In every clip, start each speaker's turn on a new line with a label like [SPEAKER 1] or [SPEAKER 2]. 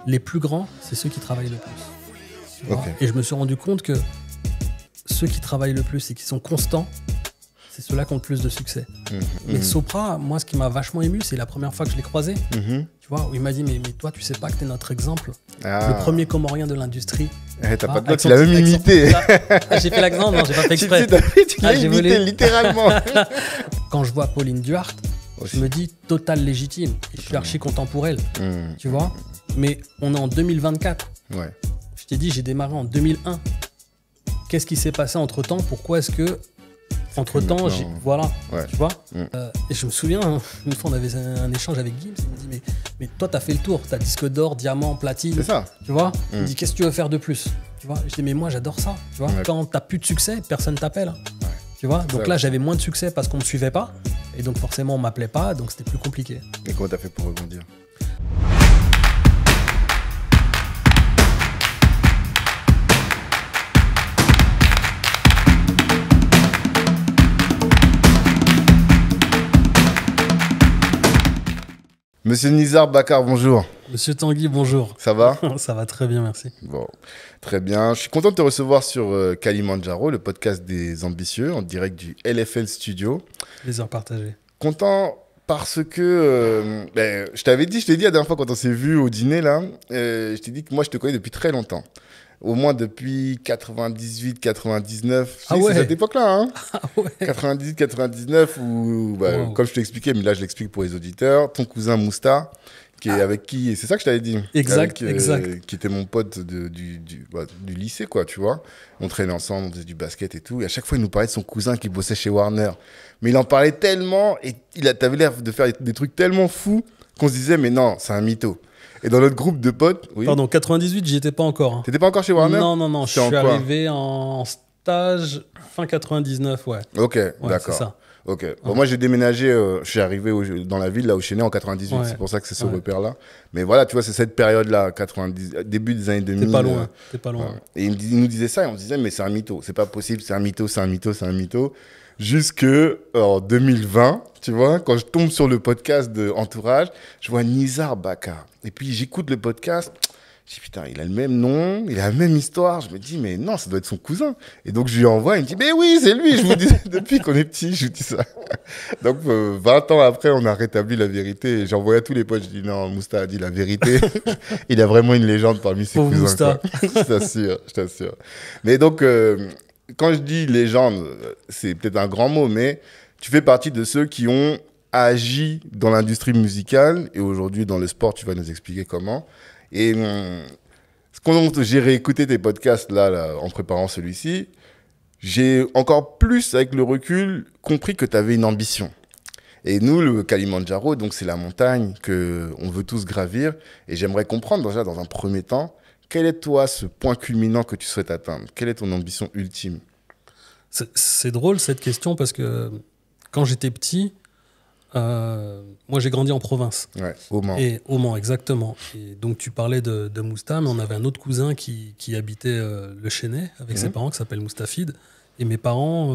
[SPEAKER 1] Les plus grands, c'est ceux qui travaillent le plus. Tu vois.
[SPEAKER 2] Ok.
[SPEAKER 1] Et je me suis rendu compte que ceux qui travaillent le plus et qui sont constants, c'est ceux-là qui ont le plus de succès. Mais Sopra, moi, ce qui m'a vachement ému, c'est la première fois que je l'ai croisé. Tu vois, où il m'a dit, mais toi, tu sais pas que t'es notre exemple. Le premier Comorien de l'industrie.
[SPEAKER 2] T'as
[SPEAKER 1] Ah,
[SPEAKER 2] pas de tu l'as même imité.
[SPEAKER 1] J'ai fait l'accent, non, j'ai pas fait exprès.
[SPEAKER 2] Tu l'as imité littéralement.
[SPEAKER 1] Quand je vois Pauline Duarte, je me dis total légitime. Et je suis archi content pour elle. Tu vois. Mais on est en 2024.
[SPEAKER 2] Ouais.
[SPEAKER 1] Je t'ai dit, j'ai démarré en 2001. Qu'est-ce qui s'est passé entre-temps? Pourquoi est-ce que entre-temps, voilà,
[SPEAKER 2] Ouais.
[SPEAKER 1] tu vois. Et je me souviens, une fois, on avait un échange avec Gims. Il me dit, mais toi, t'as fait le tour. T'as disque d'or, diamant, platine.
[SPEAKER 2] C'est ça.
[SPEAKER 1] Tu vois. Il me dit, qu'est-ce que tu veux faire de plus? Tu vois. Je dis, mais moi, j'adore ça. Tu vois. Quand t'as plus de succès, personne t'appelle. Ouais. Tu vois. Donc là, j'avais moins de succès parce qu'on me suivait pas. Et donc, forcément, on m'appelait pas. Donc, c'était plus compliqué.
[SPEAKER 2] Et comment t'as fait pour rebondir? Monsieur Nizar Bakar, bonjour.
[SPEAKER 1] Monsieur Tanguy, bonjour.
[SPEAKER 2] Ça va?
[SPEAKER 1] Ça va très bien, merci.
[SPEAKER 2] Bon, très bien. Je suis content de te recevoir sur Kalimandjaro, le podcast des ambitieux, en direct du LFL Studio.
[SPEAKER 1] Plaisir partagé.
[SPEAKER 2] Content parce que, je t'ai dit la dernière fois quand on s'est vu au dîner, là, je t'ai dit que moi, je te connais depuis très longtemps. Au moins depuis 98, 99.
[SPEAKER 1] Ah ouais.
[SPEAKER 2] C'est cette époque-là, hein.
[SPEAKER 1] Ah ouais.
[SPEAKER 2] 98, 99, où, comme je te l'expliquais, mais là, je l'explique pour les auditeurs, ton cousin Mousta, avec qui, c'est ça que je t'avais dit.
[SPEAKER 1] Exact,
[SPEAKER 2] avec,
[SPEAKER 1] exact.
[SPEAKER 2] Qui était mon pote du lycée, quoi, tu vois. On traînait ensemble, on faisait du basket et tout. Et à chaque fois, il nous parlait de son cousin qui bossait chez Warner. Mais il en parlait tellement, et t'avais l'air de faire des trucs tellement fous qu'on se disait, mais non, c'est un mytho. Et dans notre groupe de potes... Oui.
[SPEAKER 1] Pardon, 98, j'y étais pas encore. Hein.
[SPEAKER 2] T'étais pas encore chez Warner?
[SPEAKER 1] Non, je suis arrivé en stage fin 99, ouais.
[SPEAKER 2] Ok,
[SPEAKER 1] ouais,
[SPEAKER 2] d'accord.
[SPEAKER 1] C'est ça.
[SPEAKER 2] Ok. Bon, moi, j'ai déménagé, je suis arrivé dans la ville là où je suis né en 98. Ouais. C'est pour ça que c'est ce repère-là. Mais voilà, tu vois, c'est cette période-là, début des années 2000.
[SPEAKER 1] T'es pas loin. T'es pas loin.
[SPEAKER 2] Et il nous disait ça et on se disait, mais c'est un mytho. C'est pas possible, c'est un mytho, c'est un mytho, c'est un mytho. Jusque en 2020, tu vois, quand je tombe sur le podcast de Entourage, je vois Nizar Bakar. Et puis j'écoute le podcast, je dis putain, il a le même nom, il a la même histoire. Je me dis, mais non, ça doit être son cousin. Et donc je lui envoie, il me dit, mais oui, c'est lui, je vous dis, depuis qu'on est petit, je vous dis ça. Donc 20 ans après, on a rétabli la vérité. Et j'envoyais à tous les potes, je dis, non, Mousta a dit la vérité. Il a vraiment une légende parmi ses cousins.
[SPEAKER 1] Mousta.
[SPEAKER 2] Je t'assure. Mais donc... quand je dis légende, c'est peut-être un grand mot, mais tu fais partie de ceux qui ont agi dans l'industrie musicale et aujourd'hui dans le sport, tu vas nous expliquer comment. Et quand j'ai réécouté tes podcasts là, en préparant celui-ci, j'ai encore plus, avec le recul, compris que tu avais une ambition. Et nous, le Kalimandjaro, donc c'est la montagne qu'on veut tous gravir. Et j'aimerais comprendre déjà dans un premier temps, quel est, toi, ce point culminant que tu souhaites atteindre? Quelle est ton ambition ultime?
[SPEAKER 1] C'est drôle, cette question, parce que quand j'étais petit, moi, j'ai grandi en province.
[SPEAKER 2] Ouais, au Mans.
[SPEAKER 1] Et au Mans, exactement. Et donc, tu parlais de Mousta, mais on avait un autre cousin qui habitait le Chesnay avec ses parents, qui s'appelle Moustafid. Et mes parents,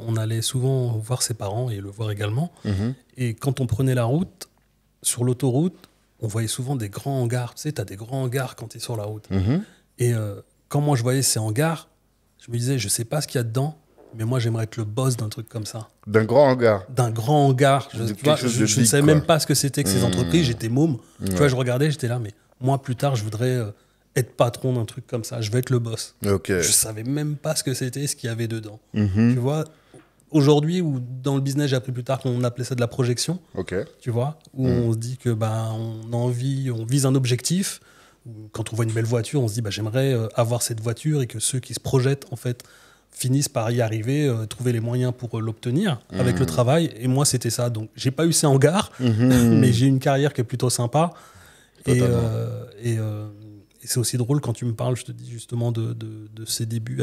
[SPEAKER 1] on allait souvent voir ses parents et le voir également. Et quand on prenait la route, sur l'autoroute, on voyait souvent des grands hangars. Tu sais, tu as des grands hangars quand tu es sur la route. Et quand moi, je voyais ces hangars, je me disais, je sais pas ce qu'il y a dedans, mais moi, j'aimerais être le boss d'un truc comme ça.
[SPEAKER 2] D'un grand hangar?
[SPEAKER 1] D'un grand hangar. Je ne savais même pas ce que c'était que ces entreprises. J'étais môme. Tu vois, je regardais, j'étais là, mais moi, plus tard, je voudrais être patron d'un truc comme ça. Je veux être le boss.
[SPEAKER 2] Okay.
[SPEAKER 1] Je savais même pas ce que c'était, ce qu'il y avait dedans. Tu vois, aujourd'hui, ou dans le business, j'ai appris plus tard qu'on appelait ça de la projection. Tu vois, où on se dit que on vise un objectif. Quand on voit une belle voiture, on se dit j'aimerais avoir cette voiture, et que ceux qui se projettent en fait finissent par y arriver, trouver les moyens pour l'obtenir avec le travail. Et moi, c'était ça. Donc, j'ai pas eu ces hangars, mais j'ai une carrière qui est plutôt sympa. Et c'est aussi drôle quand tu me parles, je te dis justement de ces débuts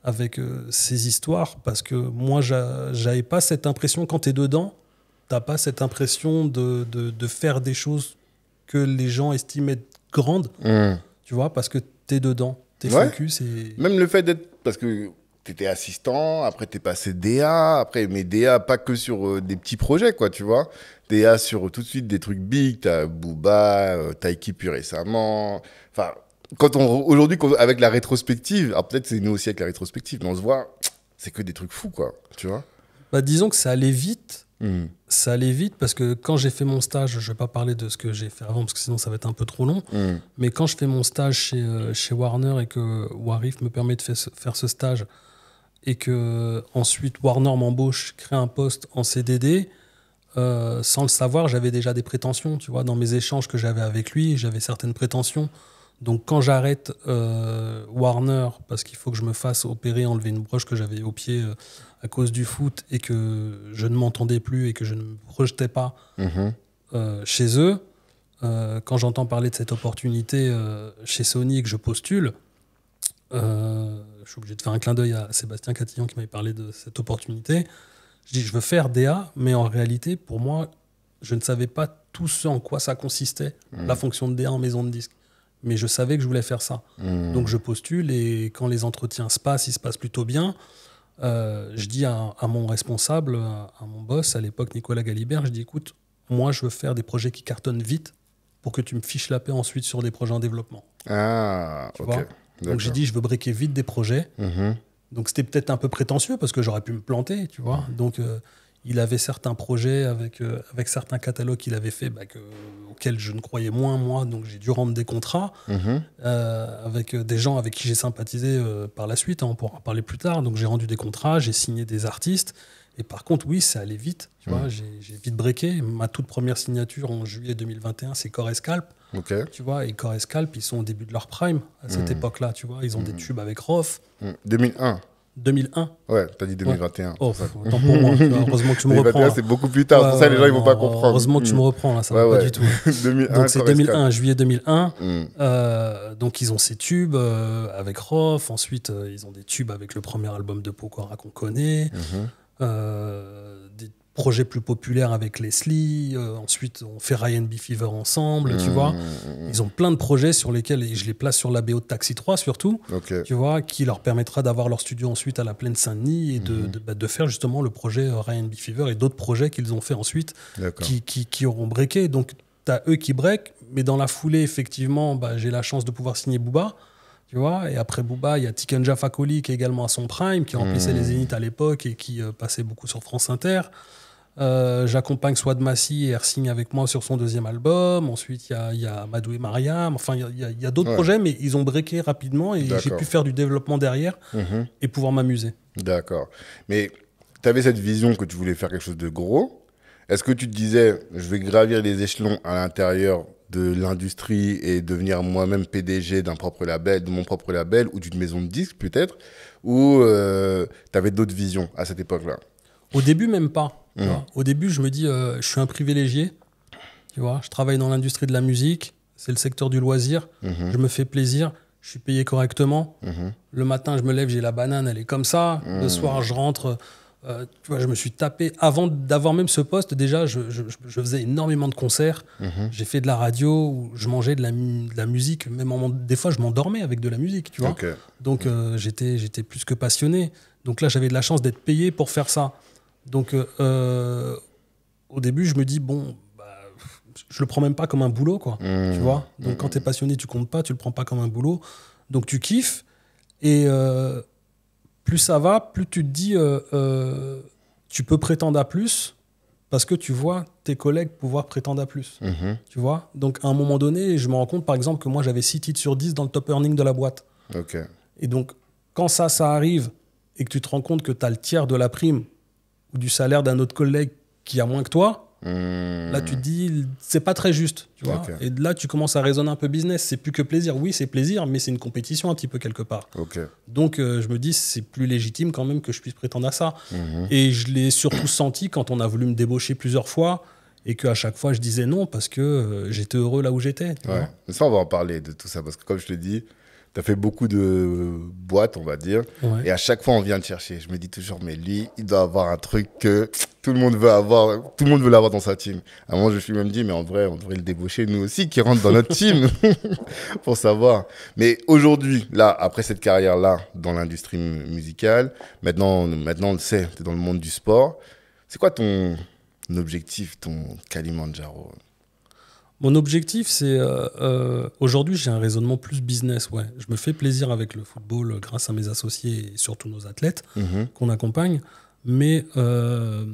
[SPEAKER 1] avec ces histoires, parce que moi, j'avais pas cette impression, quand tu es dedans, t'as pas cette impression de faire des choses que les gens estiment être grandes, tu vois, parce que tu es dedans, tu es focus. Et...
[SPEAKER 2] Même le fait d'être... Parce que tu étais assistant, après tu es passé DA, après, mais DA pas que sur des petits projets, quoi, tu vois. DA sur tout de suite des trucs big, tu as Booba, Taiki plus récemment. Enfin, aujourd'hui, avec la rétrospective, alors peut-être c'est nous aussi avec la rétrospective, mais on se voit, c'est que des trucs fous, quoi, tu vois.
[SPEAKER 1] Bah, disons que ça allait vite. Ça allait vite parce que quand j'ai fait mon stage, je ne vais pas parler de ce que j'ai fait avant parce que sinon ça va être un peu trop long. Mais quand je fais mon stage chez Warner et que Warif me permet de faire ce stage et que ensuite Warner m'embauche, crée un poste en CDD, sans le savoir, j'avais déjà des prétentions. Tu vois, dans mes échanges que j'avais avec lui, j'avais certaines prétentions. Donc quand j'arrête Warner parce qu'il faut que je me fasse opérer, enlever une broche que j'avais au pied à cause du foot et que je ne m'entendais plus et que je ne me projetais pas chez eux, quand j'entends parler de cette opportunité chez Sony et que je postule, je suis obligé de faire un clin d'œil à Sébastien Catillon qui m'avait parlé de cette opportunité. Je dis je veux faire DA, mais en réalité pour moi je ne savais pas tout ce en quoi ça consistait, la fonction de DA en maison de disque. Mais je savais que je voulais faire ça. Donc je postule et quand les entretiens se passent, ils se passent plutôt bien. Je dis à mon responsable, à mon boss à l'époque, Nicolas Galibert, je dis écoute, moi je veux faire des projets qui cartonnent vite pour que tu me fiches la paix ensuite sur des projets en développement.
[SPEAKER 2] Ah, tu vois.
[SPEAKER 1] Donc j'ai dit je veux briquer vite des projets. Donc c'était peut-être un peu prétentieux parce que j'aurais pu me planter, tu vois. Donc il avait certains projets avec certains catalogues qu'il avait fait auxquels je ne croyais moins, moi. Donc j'ai dû rendre des contrats avec des gens avec qui j'ai sympathisé par la suite. On pourra en parler plus tard. Donc j'ai rendu des contrats, j'ai signé des artistes. Et par contre, oui, ça allait vite. Tu vois, j'ai vite breaké. Ma toute première signature en juillet 2021, c'est Core et Scalp. Tu vois, et Core et Scalp, ils sont au début de leur prime à cette époque-là. Tu vois, ils ont des tubes avec Rof. 2001.
[SPEAKER 2] Ouais, t'as dit 2021.
[SPEAKER 1] Ouais. Oh, autant pour moi. Heureusement que tu me reprends.
[SPEAKER 2] 2021, c'est beaucoup plus tard. Pour ça, les gens, ils vont pas comprendre.
[SPEAKER 1] Heureusement que tu me reprends, là. Ça va pas du tout. 2001, donc, c'est 2001, juillet 2001. Donc, ils ont ces tubes avec Rof. Ensuite, ils ont des tubes avec le premier album de Pokora qu'on connaît. Des projets plus populaires avec Leslie. Ensuite, on fait Ryan B. Fever ensemble, tu vois. Ils ont plein de projets sur lesquels, et je les place sur la BO de Taxi 3 surtout, tu vois, qui leur permettra d'avoir leur studio ensuite à la Plaine Saint-Denis et de faire justement le projet Ryan B. Fever et d'autres projets qu'ils ont fait ensuite qui auront breaké. Donc, tu as eux qui break, mais dans la foulée, effectivement, j'ai la chance de pouvoir signer Booba. Tu vois, et après Booba, il y a Tikenja Fakoli qui est également à son prime, qui remplissait les Zéniths à l'époque et qui passait beaucoup sur France Inter. J'accompagne Swad Massi et Ersigne avec moi sur son deuxième album. Ensuite, il y a Madou et Mariam. Enfin, il y a d'autres projets, mais ils ont breaké rapidement et j'ai pu faire du développement derrière et pouvoir m'amuser.
[SPEAKER 2] D'accord. Mais tu avais cette vision que tu voulais faire quelque chose de gros. Est-ce que tu te disais, je vais gravir les échelons à l'intérieur de l'industrie et devenir moi-même PDG de mon propre label ou d'une maison de disques peut-être, ou tu avais d'autres visions à cette époque-là?
[SPEAKER 1] Au début, même pas. Au début, je me dis, je suis un privilégié. Tu vois, je travaille dans l'industrie de la musique, c'est le secteur du loisir. Je me fais plaisir, je suis payé correctement. Le matin, je me lève, j'ai la banane, elle est comme ça. Le soir, je rentre. Tu vois, je me suis tapé, avant d'avoir même ce poste, déjà, je faisais énormément de concerts. J'ai fait de la radio, où je mangeais de la musique. Même des fois, je m'endormais avec de la musique, tu vois. Donc, j'étais plus que passionné. Donc là, j'avais de la chance d'être payé pour faire ça. Donc, au début, je me dis, je le prends même pas comme un boulot, quoi. Tu vois. Donc, quand tu es passionné, tu comptes pas, tu le prends pas comme un boulot. Donc, tu kiffes. Et plus ça va, plus tu te dis, tu peux prétendre à plus parce que tu vois tes collègues pouvoir prétendre à plus. Tu vois. Donc, à un moment donné, je me rends compte, par exemple, que moi, j'avais 6 titres sur 10 dans le top earning de la boîte. Et donc, quand ça arrive et que tu te rends compte que tu as le tiers de la prime ou du salaire d'un autre collègue qui a moins que toi, là, tu te dis, c'est pas très juste. Tu vois. Et là, tu commences à raisonner un peu business. C'est plus que plaisir. Oui, c'est plaisir, mais c'est une compétition un petit peu quelque part. Donc, je me dis, c'est plus légitime quand même que je puisse prétendre à ça. Et je l'ai surtout senti quand on a voulu me débaucher plusieurs fois et qu'à chaque fois, je disais non parce que j'étais heureux là où j'étais.
[SPEAKER 2] Mais ça, on va en parler de tout ça parce que comme je te dis, Tu as fait beaucoup de boîtes, on va dire.
[SPEAKER 1] Ouais.
[SPEAKER 2] Et à chaque fois, on vient te chercher. Je me dis toujours, mais lui, il doit avoir un truc que tout le monde veut avoir. Tout le monde veut l'avoir dans sa team. À un moment, je me suis même dit, mais en vrai, on devrait le débaucher, nous aussi, qui rentre dans notre team, pour savoir. Mais aujourd'hui, là, après cette carrière-là, dans l'industrie musicale, maintenant, on le sait, tu es dans le monde du sport. C'est quoi ton objectif, ton Kalimandjaro?
[SPEAKER 1] Mon objectif, c'est aujourd'hui, j'ai un raisonnement plus business. Ouais. Je me fais plaisir avec le football grâce à mes associés et surtout nos athlètes qu'on accompagne. Mais je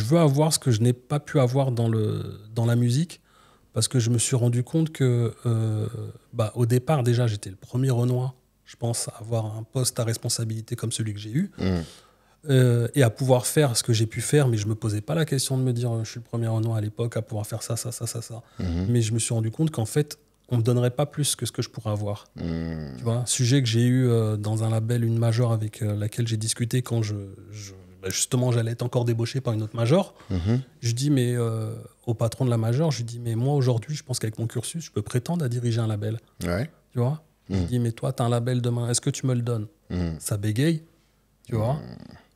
[SPEAKER 1] veux avoir ce que je n'ai pas pu avoir dans la musique parce que je me suis rendu compte que au départ, déjà, j'étais le premier Renoir, je pense, à avoir un poste à responsabilité comme celui que j'ai eu. Et à pouvoir faire ce que j'ai pu faire, mais je me posais pas la question de me dire je suis le premier Renoir à l'époque à pouvoir faire ça. Mais je me suis rendu compte qu'en fait, on me donnerait pas plus que ce que je pourrais avoir. Tu vois, sujet que j'ai eu dans un label, une major avec laquelle j'ai discuté quand justement j'allais être encore débauché par une autre major. Je dis mais au patron de la major, je lui dis mais moi aujourd'hui, je pense qu'avec mon cursus, je peux prétendre à diriger un label.
[SPEAKER 2] Ouais.
[SPEAKER 1] Tu vois. Je lui dis mais toi, tu as un label demain, est-ce que tu me le donnes? Ça bégaye, tu vois.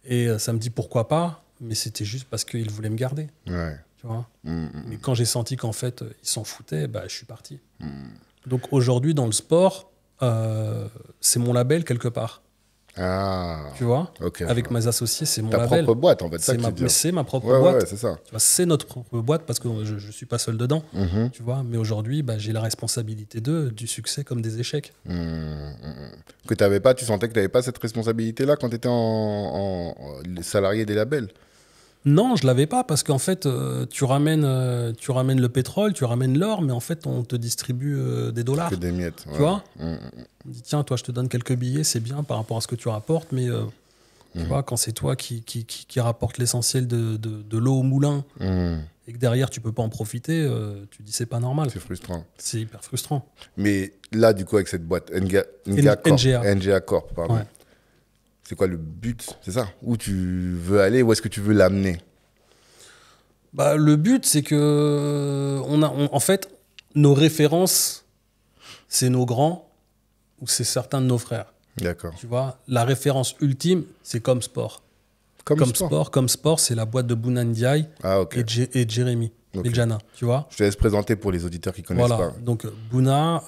[SPEAKER 1] Et ça me dit pourquoi pas, mais c'était juste parce qu'il voulait me garder.
[SPEAKER 2] Ouais.
[SPEAKER 1] Tu vois. Mais quand j'ai senti qu'en fait, ils s'en foutaient, je suis parti. Donc aujourd'hui, dans le sport, c'est mon label quelque part.
[SPEAKER 2] Ah.
[SPEAKER 1] Tu vois,
[SPEAKER 2] okay,
[SPEAKER 1] avec mes associés, c'est mon
[SPEAKER 2] Ta
[SPEAKER 1] label.
[SPEAKER 2] propre boîte, en fait.
[SPEAKER 1] C'est ma propre boîte.
[SPEAKER 2] Ouais, c'est ça.
[SPEAKER 1] Tu vois, c'est notre propre boîte parce que je ne suis pas seul dedans. Tu vois, mais aujourd'hui, j'ai la responsabilité du succès comme des échecs.
[SPEAKER 2] Que t'avais pas, tu sentais que tu n'avais pas cette responsabilité-là quand tu étais en salarié des labels?
[SPEAKER 1] Non, je l'avais pas parce qu'en fait, tu ramènes le pétrole, tu ramènes l'or, mais en fait, on te distribue des dollars.
[SPEAKER 2] Que des miettes.
[SPEAKER 1] Tu vois. On dit tiens, toi, je te donne quelques billets, c'est bien par rapport à ce que tu rapportes, mais tu vois, quand c'est toi qui rapporte l'essentiel de l'eau au moulin et que derrière tu peux pas en profiter, tu dis c'est pas normal.
[SPEAKER 2] C'est frustrant.
[SPEAKER 1] C'est hyper frustrant.
[SPEAKER 2] Mais là, du coup, avec cette boîte, NGA Corp, pardon. Ouais. C'est quoi le but? C'est ça? Où tu veux aller? Où est-ce que tu veux l'amener?
[SPEAKER 1] Le but, c'est que en fait, nos références, c'est nos grands ou c'est certains de nos frères.
[SPEAKER 2] D'accord.
[SPEAKER 1] Tu vois, la référence ultime, c'est comme sport. Comme sport, c'est la boîte de Bouna Ndiaye et Jérémy Beljana, tu vois.
[SPEAKER 2] Je te laisse présenter pour les auditeurs qui ne connaissent pas.
[SPEAKER 1] Donc Bouna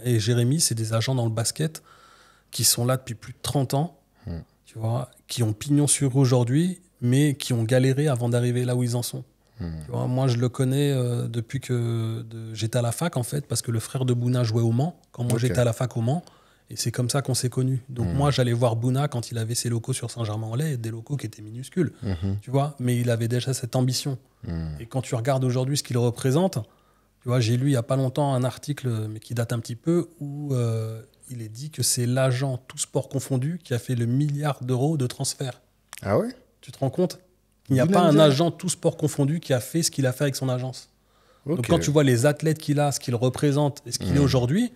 [SPEAKER 1] et Jérémy, c'est des agents dans le basket qui sont là depuis plus de 30 ans, tu vois, qui ont pignon sur eux aujourd'hui, mais qui ont galéré avant d'arriver là où ils en sont. Tu vois, moi, je le connais depuis que j'étais à la fac, en fait, parce que le frère de Bouna jouait au Mans, quand moi j'étais à la fac au Mans, et c'est comme ça qu'on s'est connus. Donc moi, j'allais voir Bouna quand il avait ses locaux sur Saint-Germain-en-Laye, des locaux qui étaient minuscules, tu vois, mais il avait déjà cette ambition. Et quand tu regardes aujourd'hui ce qu'il représente, tu vois, j'ai lu il n'y a pas longtemps un article, mais qui date un petit peu, où il est dit que c'est l'agent, tout sport confondu, qui a fait le milliard d'euros de transfert.
[SPEAKER 2] Ah ouais?
[SPEAKER 1] Tu te rends compte? Il n'y a pas un agent, tout sport confondu, qui a fait ce qu'il a fait avec son agence. Donc quand tu vois les athlètes qu'il a, ce qu'il représente et ce qu'il est aujourd'hui,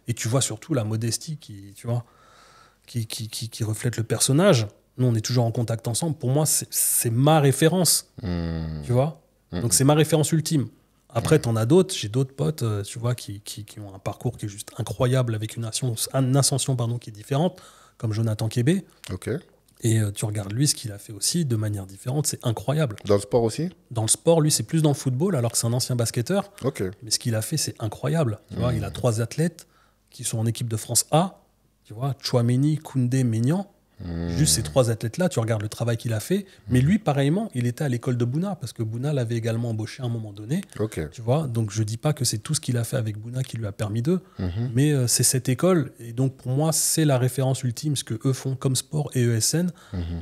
[SPEAKER 1] et tu vois surtout la modestie qui reflète le personnage, nous on est toujours en contact ensemble, pour moi c'est ma référence. Tu vois? Donc c'est ma référence ultime. Après, t'en as d'autres, j'ai d'autres potes, tu vois, qui ont un parcours qui est juste incroyable, avec une ascension qui est différente, comme Jonathan Kébé.
[SPEAKER 2] Ok.
[SPEAKER 1] Et tu regardes lui, ce qu'il a fait aussi de manière différente, c'est incroyable.
[SPEAKER 2] Dans le sport aussi?
[SPEAKER 1] Dans le sport, lui, c'est plus dans le football, alors que c'est un ancien basketteur.
[SPEAKER 2] Ok.
[SPEAKER 1] Mais ce qu'il a fait, c'est incroyable. Tu vois, il a 3 athlètes qui sont en équipe de France A, tu vois, Chouameni, Koundé, Maignan. Juste ces 3 athlètes-là, tu regardes le travail qu'il a fait. Mais lui, pareillement, il était à l'école de Bouna, parce que Bouna l'avait également embauché à un moment donné. Tu vois, donc je dis pas que c'est tout ce qu'il a fait avec Bouna qui lui a permis d'eux, mais c'est cette école. Et donc pour moi, c'est la référence ultime, ce que eux font comme sport et ESN.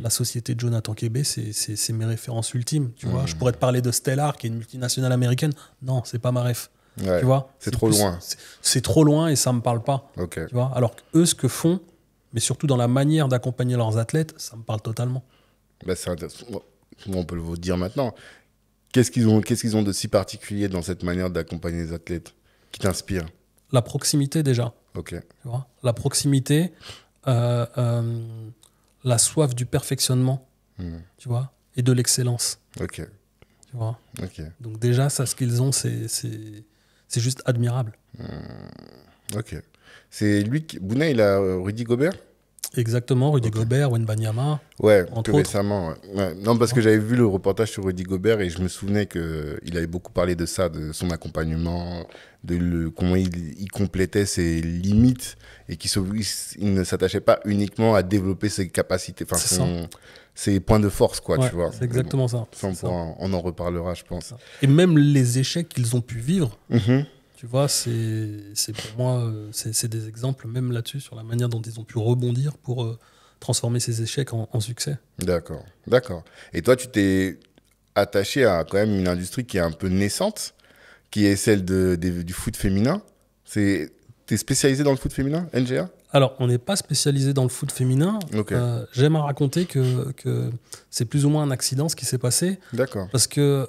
[SPEAKER 1] La société de Jonathan Kébé, c'est mes références ultimes. Tu vois, je pourrais te parler de Stellar, qui est une multinationale américaine. Non, c'est pas ma ref.
[SPEAKER 2] Ouais,
[SPEAKER 1] tu vois,
[SPEAKER 2] c'est trop loin.
[SPEAKER 1] C'est trop loin et ça me parle pas.
[SPEAKER 2] Tu
[SPEAKER 1] vois, alors qu'eux, ce que font, mais surtout dans la manière d'accompagner leurs athlètes, ça me parle totalement.
[SPEAKER 2] C'est intéressant. On peut le dire maintenant. Qu'est-ce qu'ils ont de si particulier dans cette manière d'accompagner les athlètes qui t'inspire?
[SPEAKER 1] La proximité déjà.
[SPEAKER 2] Tu
[SPEAKER 1] vois, la proximité, la soif du perfectionnement, tu vois, et de l'excellence. Tu vois. Donc déjà, ça, ce qu'ils ont, c'est juste admirable.
[SPEAKER 2] Ok. C'est lui qui... Bouna, il a Rudy Gobert?
[SPEAKER 1] Exactement, Rudy Gobert, Wembanyama.
[SPEAKER 2] Ouais, plus récemment. Ouais. Non, parce que j'avais vu le reportage sur Rudy Gobert et je me souvenais qu'il avait beaucoup parlé de ça, de son accompagnement, comment il complétait ses limites et qu'il ne s'attachait pas uniquement à développer ses capacités, ses points de force, quoi, tu vois.
[SPEAKER 1] C'est exactement ça.
[SPEAKER 2] On en reparlera, je pense.
[SPEAKER 1] Et même les échecs qu'ils ont pu vivre, tu vois, c'est pour moi, c'est des exemples même là-dessus, sur la manière dont ils ont pu rebondir pour transformer ces échecs en succès.
[SPEAKER 2] D'accord. Et toi, tu t'es attaché à quand même une industrie qui est un peu naissante, qui est celle du foot féminin. T'es spécialisé dans le foot féminin, NGA?
[SPEAKER 1] Alors, on n'est pas spécialisé dans le foot féminin.
[SPEAKER 2] Okay.
[SPEAKER 1] J'aime à raconter que c'est plus ou moins un accident ce qui s'est passé.
[SPEAKER 2] D'accord.
[SPEAKER 1] Parce que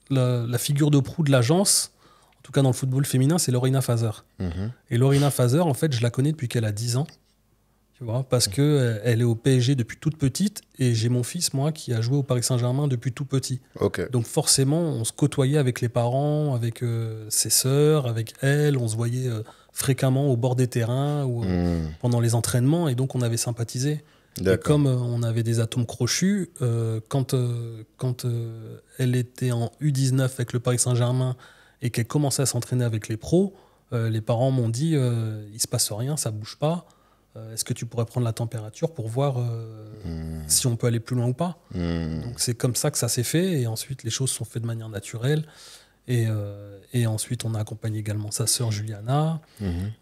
[SPEAKER 1] la figure de proue de l'agence, en tout cas dans le football féminin, c'est Lorena Fazer. Et Lorena Fazer, en fait, je la connais depuis qu'elle a 10 ans. Tu vois, parce qu'elle est au PSG depuis toute petite et j'ai mon fils, moi, qui a joué au Paris Saint-Germain depuis tout petit.
[SPEAKER 2] Okay.
[SPEAKER 1] Donc forcément, on se côtoyait avec les parents, avec ses sœurs, avec elle. On se voyait fréquemment au bord des terrains ou pendant les entraînements et donc on avait sympathisé. Et comme on avait des atomes crochus, quand elle était en U19 avec le Paris Saint-Germain et qu'elle commençait à s'entraîner avec les pros, les parents m'ont dit il se passe rien, ça bouge pas. Est-ce que tu pourrais prendre la température pour voir si on peut aller plus loin ou pas? Donc c'est comme ça que ça s'est fait et ensuite les choses sont faites de manière naturelle et ensuite on a accompagné également sa sœur Juliana,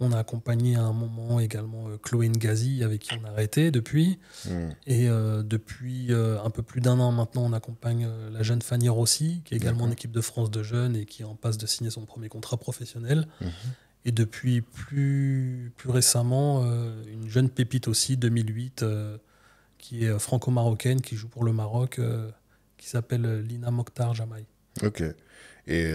[SPEAKER 1] on a accompagné à un moment également Chloé Ngazi avec qui on a arrêté depuis et depuis un peu plus d'1 an maintenant on accompagne la jeune Fanny Rossi qui est également en équipe de France de jeunes et qui est en passe de signer son premier contrat professionnel. Et depuis plus récemment, une jeune pépite aussi, 2008, qui est franco-marocaine, qui joue pour le Maroc, qui s'appelle Lina Mokhtar Jamaï.
[SPEAKER 2] Ok. Et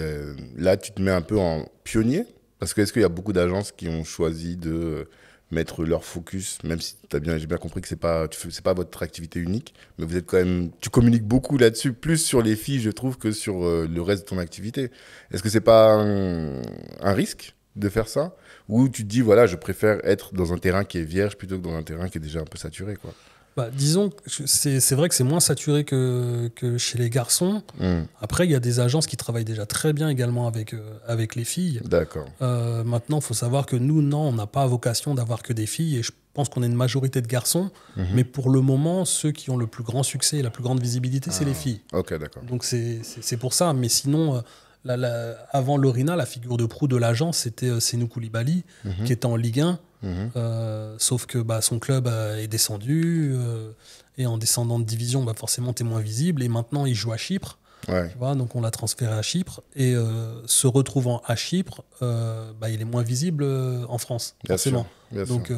[SPEAKER 2] là, tu te mets un peu en pionnier? Parce que est-ce qu'il y a beaucoup d'agences qui ont choisi de mettre leur focus, même si j'ai bien compris que c'est pas votre activité unique, mais vous êtes quand même, tu communiques beaucoup là-dessus, plus sur les filles, je trouve, que sur le reste de ton activité. Est-ce que c'est pas un risque de faire ça, ou tu te dis voilà, je préfère être dans un terrain qui est vierge plutôt que dans un terrain qui est déjà un peu saturé, quoi?
[SPEAKER 1] Disons que c'est vrai que c'est moins saturé que chez les garçons. Après, il y a des agences qui travaillent déjà très bien également avec les filles.
[SPEAKER 2] D'accord.
[SPEAKER 1] Maintenant, il faut savoir que nous, non, on n'a pas vocation d'avoir que des filles et je pense qu'on est une majorité de garçons, mais pour le moment, ceux qui ont le plus grand succès et la plus grande visibilité, c'est les filles.
[SPEAKER 2] Ok, d'accord.
[SPEAKER 1] Donc c'est pour ça, mais sinon... avant Lorena, la figure de proue de l'agence, c'était Senou Koulibaly, qui était en Ligue 1. Sauf que son club est descendu. Et en descendant de division, forcément, tu es moins visible. Et maintenant, il joue à Chypre.
[SPEAKER 2] Ouais.
[SPEAKER 1] Tu vois, donc, on l'a transféré à Chypre. Et se retrouvant à Chypre, il est moins visible en France, forcément.
[SPEAKER 2] Bien
[SPEAKER 1] donc,
[SPEAKER 2] sûr.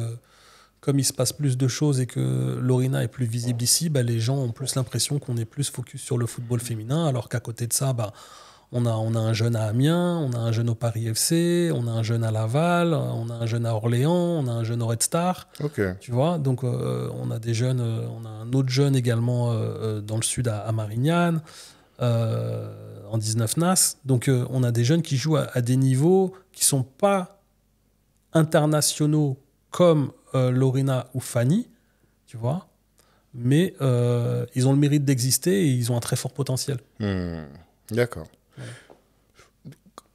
[SPEAKER 1] Comme il se passe plus de choses et que Lorena est plus visible ici, les gens ont plus l'impression qu'on est plus focus sur le football féminin, alors qu'à côté de ça, on a un jeune à Amiens, on a un jeune au Paris FC, on a un jeune à Laval, on a un jeune à Orléans, on a un jeune au Red Star.
[SPEAKER 2] Okay.
[SPEAKER 1] Tu vois, donc on a des jeunes, on a un autre jeune également dans le sud à Marignane, en 19 NAS. Donc on a des jeunes qui jouent à des niveaux qui ne sont pas internationaux comme Lorena ou Fanny, tu vois, mais ils ont le mérite d'exister et ils ont un très fort potentiel.
[SPEAKER 2] D'accord.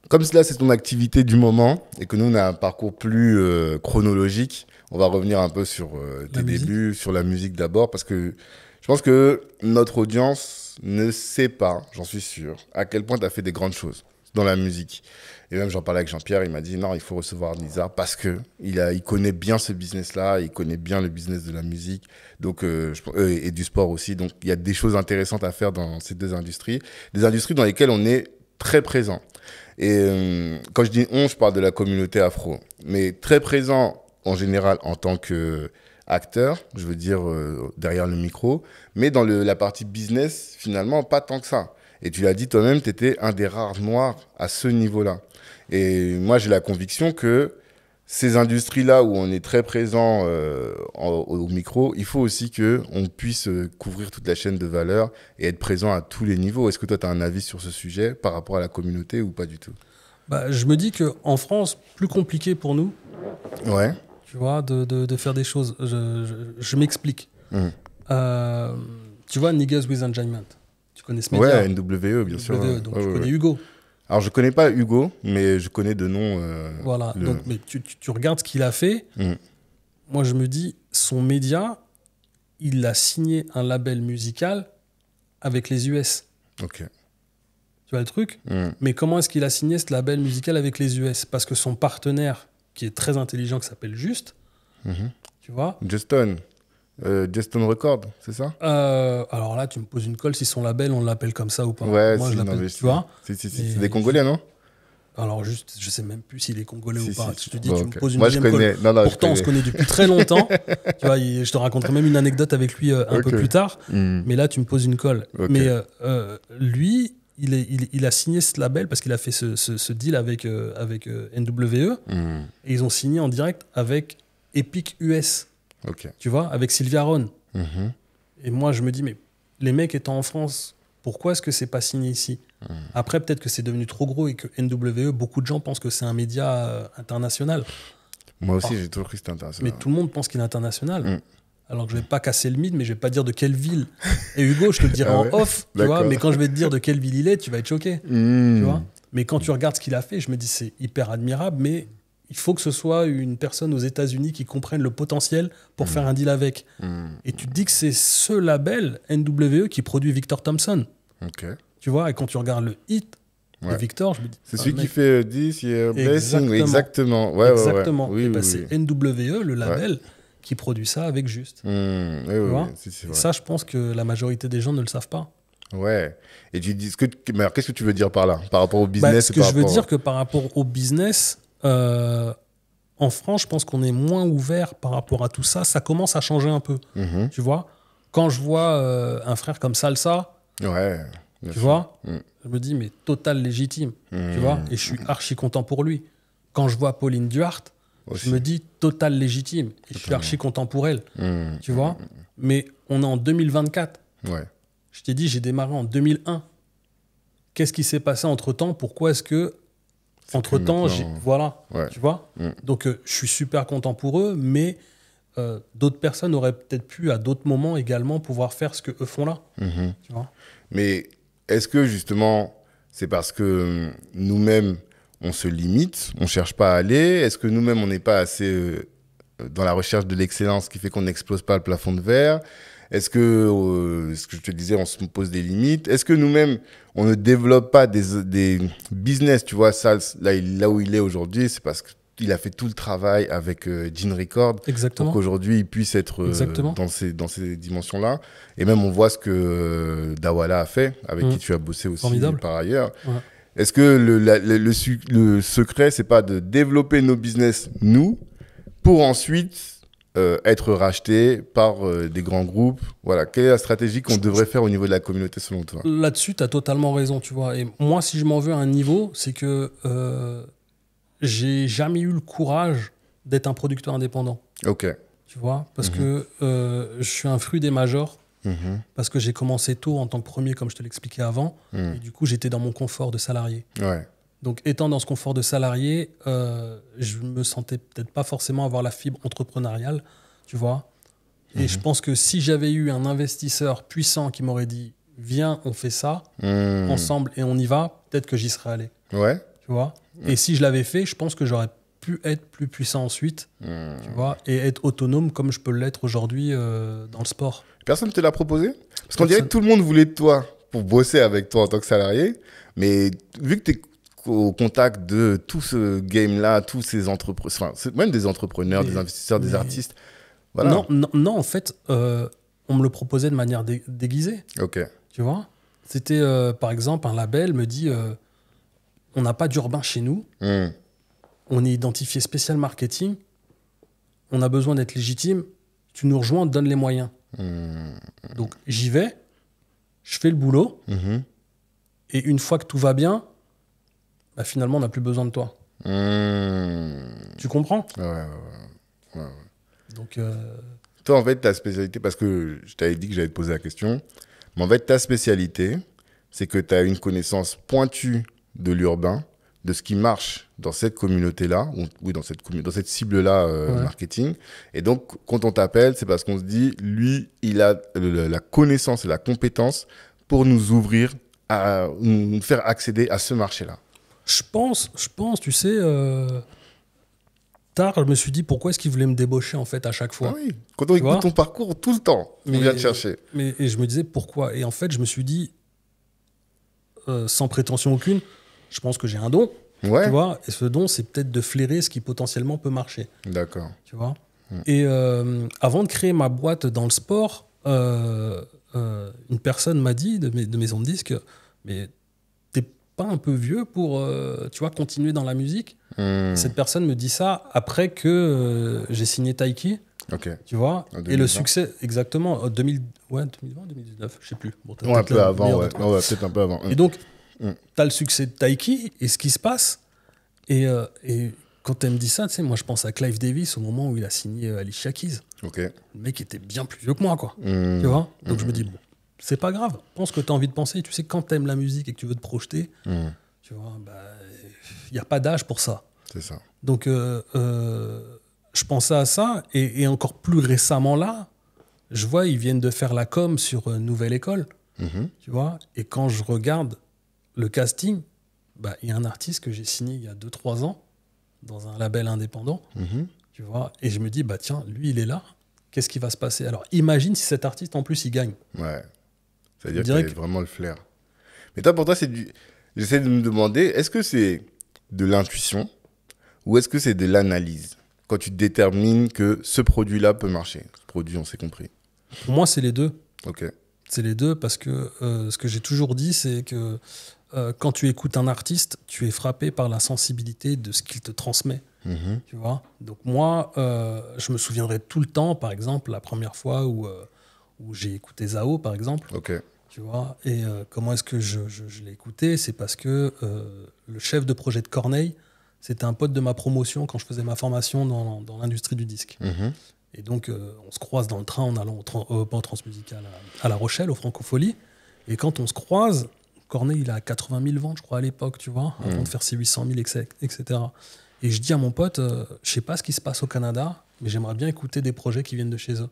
[SPEAKER 2] Comme cela, c'est ton activité du moment et que nous, on a un parcours plus chronologique, on va revenir un peu sur tes débuts, sur la musique d'abord, parce que je pense que notre audience ne sait pas, j'en suis sûr, à quel point tu as fait des grandes choses dans la musique. Et même, j'en parlais avec Jean-Pierre, il m'a dit non, il faut recevoir Nizar parce qu'il connaît bien ce business-là, il connaît bien le business de la musique donc, et du sport aussi. Donc, il y a des choses intéressantes à faire dans ces deux industries, des industries dans lesquelles on est très présent. Et quand je dis on, je parle de la communauté afro, mais très présent en général en tant qu'acteur, je veux dire derrière le micro, mais dans la partie business, finalement, pas tant que ça. Et tu l'as dit toi-même, tu étais un des rares noirs à ce niveau-là. Et moi, j'ai la conviction que ces industries-là où on est très présent au micro, il faut aussi qu'on puisse couvrir toute la chaîne de valeur et être présent à tous les niveaux. Est-ce que toi, tu as un avis sur ce sujet par rapport à la communauté ou pas du tout ?
[SPEAKER 1] Bah, je me dis qu'en France, plus compliqué pour nous,
[SPEAKER 2] Ouais.
[SPEAKER 1] tu vois, de faire des choses. Je m'explique. Tu vois, Niggas with Enjoyment. Tu connais ce média?
[SPEAKER 2] Ouais, NWE, bien sûr.
[SPEAKER 1] Donc tu connais Hugo.
[SPEAKER 2] Alors, je connais pas Hugo, mais je connais de nom.
[SPEAKER 1] Voilà. Donc, mais tu regardes ce qu'il a fait. Moi, je me dis, son média, il a signé un label musical avec les US.
[SPEAKER 2] Ok.
[SPEAKER 1] Tu vois le truc? Mais comment est-ce qu'il a signé ce label musical avec les US? Parce que son partenaire, qui est très intelligent, qui s'appelle Just, tu vois?
[SPEAKER 2] Juston Record, c'est ça?
[SPEAKER 1] Alors là, tu me poses une colle si son label, on l'appelle comme ça ou pas.
[SPEAKER 2] Ouais,
[SPEAKER 1] moi, je l'appelle, tu vois?
[SPEAKER 2] C'est des Congolais, non?
[SPEAKER 1] Alors juste, je sais même plus s'il est congolais ou pas. Je te dis,
[SPEAKER 2] bon,
[SPEAKER 1] tu me poses une
[SPEAKER 2] moi,
[SPEAKER 1] deuxième colle.
[SPEAKER 2] Non,
[SPEAKER 1] Pourtant, on se connaît depuis très longtemps. Tu vois, je te raconterai même une anecdote avec lui un peu plus tard. Mais là, tu me poses une colle. Mais lui, il a signé ce label parce qu'il a fait ce deal avec NWE. Et ils ont signé en direct avec Epic US. Tu vois, avec Sylvia Ron. Et moi, je me dis, mais les mecs étant en France, pourquoi est-ce que c'est pas signé ici? Après, peut-être que c'est devenu trop gros et que NWE, beaucoup de gens pensent que c'est un média international.
[SPEAKER 2] Moi aussi, j'ai toujours cru que c'était international.
[SPEAKER 1] Mais tout le monde pense qu'il est international. Alors que je vais pas casser le mythe, mais je vais pas dire de quelle ville. Et Hugo, je te le dirai en off, tu vois, mais quand je vais te dire de quelle ville il est, tu vas être choqué. Tu vois, mais quand tu regardes ce qu'il a fait, je me dis c'est hyper admirable, mais il faut que ce soit une personne aux États-Unis qui comprenne le potentiel pour faire un deal avec. Et tu te dis que c'est ce label, NWE, qui produit Victor Thompson. Tu vois, et quand tu regardes le hit de Victor, je me dis...
[SPEAKER 2] C'est celui qui fait 10 Year Blessing. Exactement.
[SPEAKER 1] Exactement.
[SPEAKER 2] Oui,
[SPEAKER 1] et c'est NWE, le label, qui produit ça avec Just. Ça, je pense que la majorité des gens ne le savent pas.
[SPEAKER 2] Ouais. Et tu dis, qu'est-ce que tu veux dire par là? Par rapport au business?
[SPEAKER 1] Ce que je veux dire que par rapport au business... en France, je pense qu'on est moins ouvert par rapport à tout ça. Ça commence à changer un peu. Tu vois, quand je vois un frère comme Salsa, tu vois, je me dis, mais total légitime. Tu vois, et je suis archi content pour lui. Quand je vois Pauline Duarte, je me dis total légitime. Et je suis archi content pour elle. Tu vois, mais on est en 2024. Je t'ai dit, j'ai démarré en 2001. Qu'est-ce qui s'est passé entre-temps? Pourquoi est-ce que entre-temps, voilà, tu vois. Donc, je suis super content pour eux, mais d'autres personnes auraient peut-être pu, à d'autres moments également, pouvoir faire ce qu'eux font là. Tu vois.
[SPEAKER 2] Mais est-ce que, justement, c'est parce que nous-mêmes, on se limite, on ne cherche pas à aller? Est-ce que nous-mêmes, on n'est pas assez dans la recherche de l'excellence qui fait qu'on n'explose pas le plafond de verre? Est-ce que, ce que je te disais, on se pose des limites? Est-ce que nous-mêmes, on ne développe pas des business? Tu vois, Sals, là où il est aujourd'hui, c'est parce qu'il a fait tout le travail avec Gene Record.
[SPEAKER 1] Exactement.
[SPEAKER 2] Pour qu'aujourd'hui, il puisse être dans ces dimensions-là. Et même, on voit ce que Dawala a fait, avec qui tu as bossé aussi par ailleurs. Est-ce que le secret, c'est pas de développer nos business, nous, pour ensuite... être racheté par des grands groupes. Voilà. Quelle est la stratégie qu'on devrait faire au niveau de la communauté selon toi?
[SPEAKER 1] Là-dessus, tu as totalement raison, tu vois. Et moi, si je m'en veux à un niveau, c'est que j'ai jamais eu le courage d'être un producteur indépendant. Tu vois, parce que je suis un fruit des majors, parce que j'ai commencé tôt en tant que premier, comme je te l'expliquais avant, et du coup, j'étais dans mon confort de salarié. Donc, étant dans ce confort de salarié, je me sentais peut-être pas forcément avoir la fibre entrepreneuriale, tu vois. Et je pense que si j'avais eu un investisseur puissant qui m'aurait dit « Viens, on fait ça, ensemble, et on y va », peut-être que j'y serais allé. Tu vois. Et si je l'avais fait, je pense que j'aurais pu être plus puissant ensuite, tu vois, et être autonome comme je peux l'être aujourd'hui dans le sport.
[SPEAKER 2] Personne ne te l'a proposé? Parce qu'on dirait que tout le monde voulait de toi pour bosser avec toi en tant que salarié, mais vu que tu es au contact de tout ce game-là, tous ces entrepreneurs, enfin, même des entrepreneurs, des investisseurs, des artistes. Voilà.
[SPEAKER 1] Non, en fait, on me le proposait de manière déguisée. Tu vois, c'était, par exemple, un label me dit on n'a pas d'urbain chez nous, on est identifié spécial marketing, on a besoin d'être légitime, tu nous rejoins, on te donne les moyens. Donc, j'y vais, je fais le boulot, et une fois que tout va bien, bah, finalement, on n'a plus besoin de toi. Tu comprends? Donc,
[SPEAKER 2] toi, en fait, ta spécialité, parce que je t'avais dit que j'allais te poser la question, mais en fait, ta spécialité, c'est que tu as une connaissance pointue de l'urbain, de ce qui marche dans cette communauté-là, oui, dans cette cible-là marketing. Et donc, quand on t'appelle, c'est parce qu'on se dit, lui, il a la connaissance et la compétence pour nous ouvrir, nous faire accéder à ce marché-là.
[SPEAKER 1] Je pense, tu sais, tard, je me suis dit, pourquoi est-ce qu'il voulait me débaucher, en fait, à chaque fois?
[SPEAKER 2] Oui, quand on écoute ton parcours, tout le temps, on vient te chercher.
[SPEAKER 1] Et je me disais, pourquoi? Et en fait, je me suis dit, sans prétention aucune, je pense que j'ai un don, tu vois, et ce don, c'est peut-être de flairer ce qui potentiellement peut marcher.
[SPEAKER 2] D'accord.
[SPEAKER 1] Tu vois. Et avant de créer ma boîte dans le sport, une personne m'a dit de maison de disques, mais t'es pas un peu vieux pour, tu vois, continuer dans la musique? Cette personne me dit ça après que j'ai signé Taiki. Tu vois, et le succès, exactement, 2020, 2019, je sais plus. Bon,
[SPEAKER 2] un peu avant, peut-être un peu avant.
[SPEAKER 1] Et donc, tu as le succès de Taiki et ce qui se passe. Et quand elle me dit ça, tu sais, moi je pense à Clive Davis au moment où il a signé Alicia Keys. Le mec était bien plus vieux que moi, quoi. Tu vois. Donc je me dis, bon, c'est pas grave, pense que tu as envie de penser. Tu sais, quand tu aimes la musique et que tu veux te projeter, tu vois, il n'y a pas d'âge pour ça.
[SPEAKER 2] C'est ça.
[SPEAKER 1] Donc, je pensais à ça, et encore plus récemment là, je vois, ils viennent de faire la com sur Nouvelle École, tu vois, et quand je regarde le casting, il y a un artiste que j'ai signé il y a 2-3 ans dans un label indépendant, tu vois, et je me dis, tiens, lui, il est là, qu'est-ce qui va se passer? Alors, imagine si cet artiste, en plus, il gagne.
[SPEAKER 2] Ouais, c'est-à-dire qu'il a vraiment le flair. Mais toi, pour toi, j'essaie de me demander, est-ce que c'est de l'intuition ou est-ce que c'est de l'analyse quand tu détermines que ce produit-là peut marcher? Ce produit, on s'est compris.
[SPEAKER 1] Pour moi, c'est les deux.
[SPEAKER 2] Ok.
[SPEAKER 1] C'est les deux parce que ce que j'ai toujours dit, c'est que quand tu écoutes un artiste, tu es frappé par la sensibilité de ce qu'il te transmet. Tu vois. Donc moi, je me souviendrai tout le temps, par exemple, la première fois où j'ai écouté Zao, par exemple. Tu vois. Et comment est-ce que je l'ai écouté? C'est parce que le chef de projet de Corneille, c'était un pote de ma promotion quand je faisais ma formation dans l'industrie du disque. Et donc, on se croise dans le train en allant au Transmusical à La Rochelle, au Francofolie. Et quand on se croise, Corneille, il a 80 000 ventes, je crois, à l'époque, tu vois, avant de faire ses 800 000, etc. Et je dis à mon pote, je sais pas ce qui se passe au Canada, mais j'aimerais bien écouter des projets qui viennent de chez eux.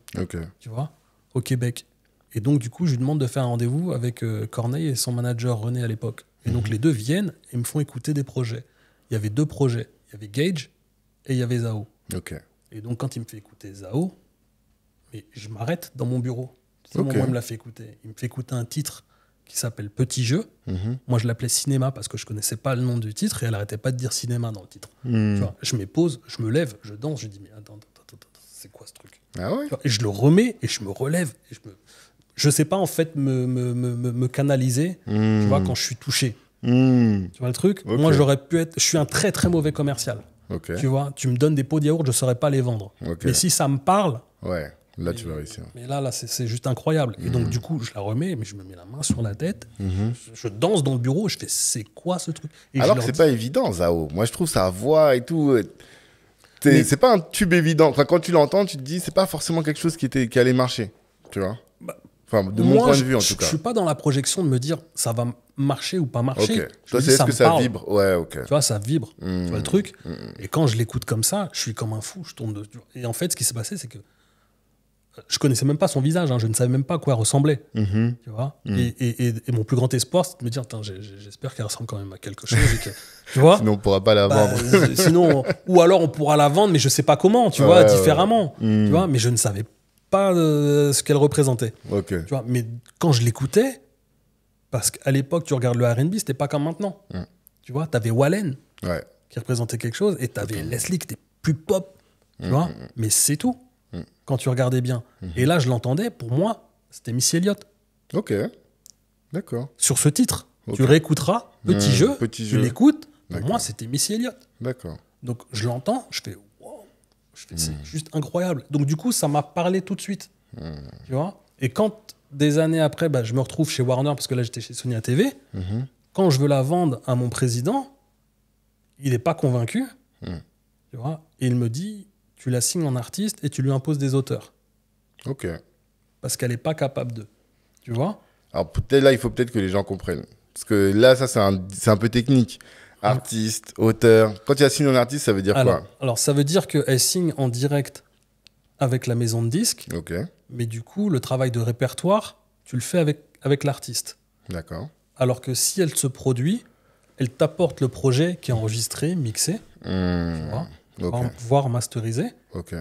[SPEAKER 1] Tu vois, au Québec. Et donc, du coup, je lui demande de faire un rendez-vous avec Corneille et son manager René à l'époque. Et donc, les deux viennent et me font écouter des projets. Il y avait 2 projets. Il y avait Gage et il y avait Zao. Et donc, quand il me fait écouter Zao, mais je m'arrête dans mon bureau. Moi, il me l'a fait écouter. Il me fait écouter un titre qui s'appelle Petit Jeu. Moi, je l'appelais Cinéma parce que je ne connaissais pas le nom du titre et elle n'arrêtait pas de dire cinéma dans le titre. Tu vois, je me pose, je me lève, je danse, je dis, mais attends, c'est quoi ce truc?
[SPEAKER 2] Tu vois,
[SPEAKER 1] et je le remets et je me relève. Et je ne sais pas, en fait, me canaliser, tu vois, quand je suis touché. Tu vois le truc? Moi, je suis un très, très mauvais commercial. Tu vois, tu me donnes des pots de yaourt, je ne saurais pas les vendre. Mais si ça me parle...
[SPEAKER 2] Ouais, là, tu vas réussir.
[SPEAKER 1] Mais là c'est juste incroyable. Et donc, du coup, je la remets, mais je me mets la main sur la tête. Je danse dans le bureau, je fais, c'est quoi ce truc? Et
[SPEAKER 2] alors que c'est pas évident, Zao. Moi, je trouve sa voix et tout... C'est pas un tube évident. Enfin, quand tu l'entends, tu te dis, c'est pas forcément quelque chose qui allait marcher. Tu vois? Enfin, de mon point de vue, en tout cas.
[SPEAKER 1] Je suis pas dans la projection de me dire, ça va marcher ou pas marcher.
[SPEAKER 2] Toi, c'est est-ce que ça vibre? Ouais, ok.
[SPEAKER 1] Tu vois, ça vibre. Tu vois le truc? Et quand je l'écoute comme ça, je suis comme un fou. Je tourne de... Et en fait, ce qui s'est passé, c'est que je connaissais même pas son visage. Je ne savais même pas à quoi elle ressemblait. Tu vois? Et mon plus grand espoir, c'est de me dire, j'espère qu'elle ressemble quand même à quelque chose. Tu vois?
[SPEAKER 2] Sinon, on pourra pas la vendre.
[SPEAKER 1] Sinon, ou alors, on pourra la vendre, mais je sais pas comment, tu vois, différemment. Tu vois? Mais je ne savais pas ce qu'elle représentait. Tu vois? Mais quand je l'écoutais, parce qu'à l'époque, tu regardes le R&B, c'était pas comme maintenant. Tu vois? T'avais Wallen qui représentait quelque chose, et t'avais Leslie qui était plus pop. Tu vois? Mais c'est tout. Quand tu regardais bien. Et là, je l'entendais, pour moi, c'était Missy Elliott.
[SPEAKER 2] D'accord.
[SPEAKER 1] Sur ce titre. Tu réécouteras, Petit Jeu, tu l'écoutes, pour moi, c'était Missy Elliott.
[SPEAKER 2] D'accord.
[SPEAKER 1] Donc, je l'entends, je fais, wow, c'est juste incroyable. Donc, du coup, ça m'a parlé tout de suite. Tu vois? Et quand, des années après, je me retrouve chez Warner, parce que là, j'étais chez Sony TV, quand je veux la vendre à mon président, il n'est pas convaincu. Tu vois? Et il me dit, tu la signes en artiste et tu lui imposes des auteurs. Parce qu'elle n'est pas capable de. Tu vois?
[SPEAKER 2] Alors, peut-être là, il faut peut-être que les gens comprennent. Parce que là, ça, c'est un peu technique. artiste, auteur. Quand tu as signé un artiste, ça veut dire quoi?
[SPEAKER 1] Alors, ça veut dire qu'elle signe en direct avec la maison de disques.
[SPEAKER 2] Ok.
[SPEAKER 1] Mais du coup, le travail de répertoire, tu le fais avec l'artiste.
[SPEAKER 2] D'accord.
[SPEAKER 1] Alors que si elle se produit, elle t'apporte le projet qui est enregistré, mixé, tu vois, voire masterisé.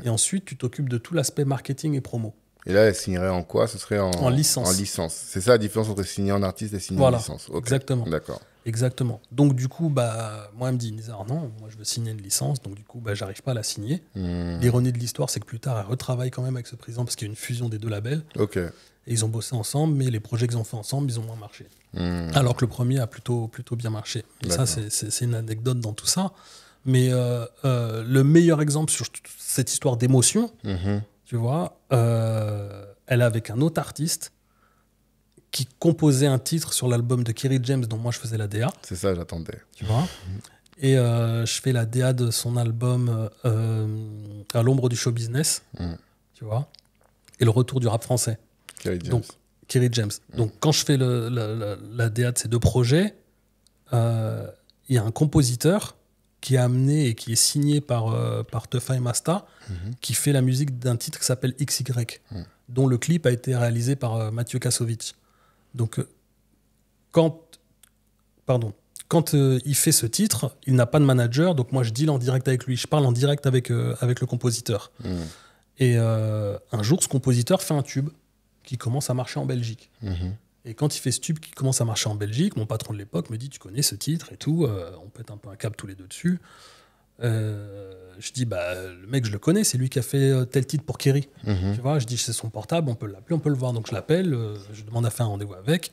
[SPEAKER 1] Et ensuite, tu t'occupes de tout l'aspect marketing et promo.
[SPEAKER 2] Et là, elle signerait en quoi? Ce serait en
[SPEAKER 1] licence.
[SPEAKER 2] En licence. C'est ça la différence entre signer en artiste et signer en licence.
[SPEAKER 1] Exactement.
[SPEAKER 2] D'accord.
[SPEAKER 1] Exactement. Donc, du coup, moi, elle me dit, Nizar, non, moi, je veux signer une licence. Donc, du coup, j'arrive pas à la signer. L'ironie de l'histoire, c'est que plus tard, elle retravaille quand même avec ce président parce qu'il y a une fusion des deux labels.
[SPEAKER 2] Ok.
[SPEAKER 1] Et ils ont bossé ensemble, mais les projets qu'ils ont fait ensemble, ils ont moins marché. Alors que le premier a plutôt bien marché. Et ça, c'est une anecdote dans tout ça. Mais le meilleur exemple sur cette histoire d'émotion, tu vois, elle est avec un autre artiste qui composait un titre sur l'album de Kerry James dont moi je faisais la DA.
[SPEAKER 2] C'est ça, j'attendais.
[SPEAKER 1] Tu vois. Et je fais la DA de son album À l'ombre du show business. Tu vois. Et le retour du rap français.
[SPEAKER 2] Kerry James.
[SPEAKER 1] Donc, Kerry James. Donc quand je fais la DA de ces deux projets, il y a un compositeur qui est amené et qui est signé par Tefa et Masta, qui fait la musique d'un titre qui s'appelle XY, dont le clip a été réalisé par Mathieu Kassovitch. Donc, quand il fait ce titre, il n'a pas de manager, donc moi je deal en direct avec lui, je parle en direct avec le compositeur. Et un jour, ce compositeur fait un tube qui commence à marcher en Belgique. Et quand il fait ce tube qui commence à marcher en Belgique, mon patron de l'époque me dit, tu connais ce titre et tout, on pète un peu un câble tous les deux dessus. Je dis, le mec, je le connais, c'est lui qui a fait tel titre pour Kerry. Tu vois, je dis, c'est son portable, on peut l'appeler, on peut le voir. Donc je l'appelle, je demande à faire un rendez-vous avec.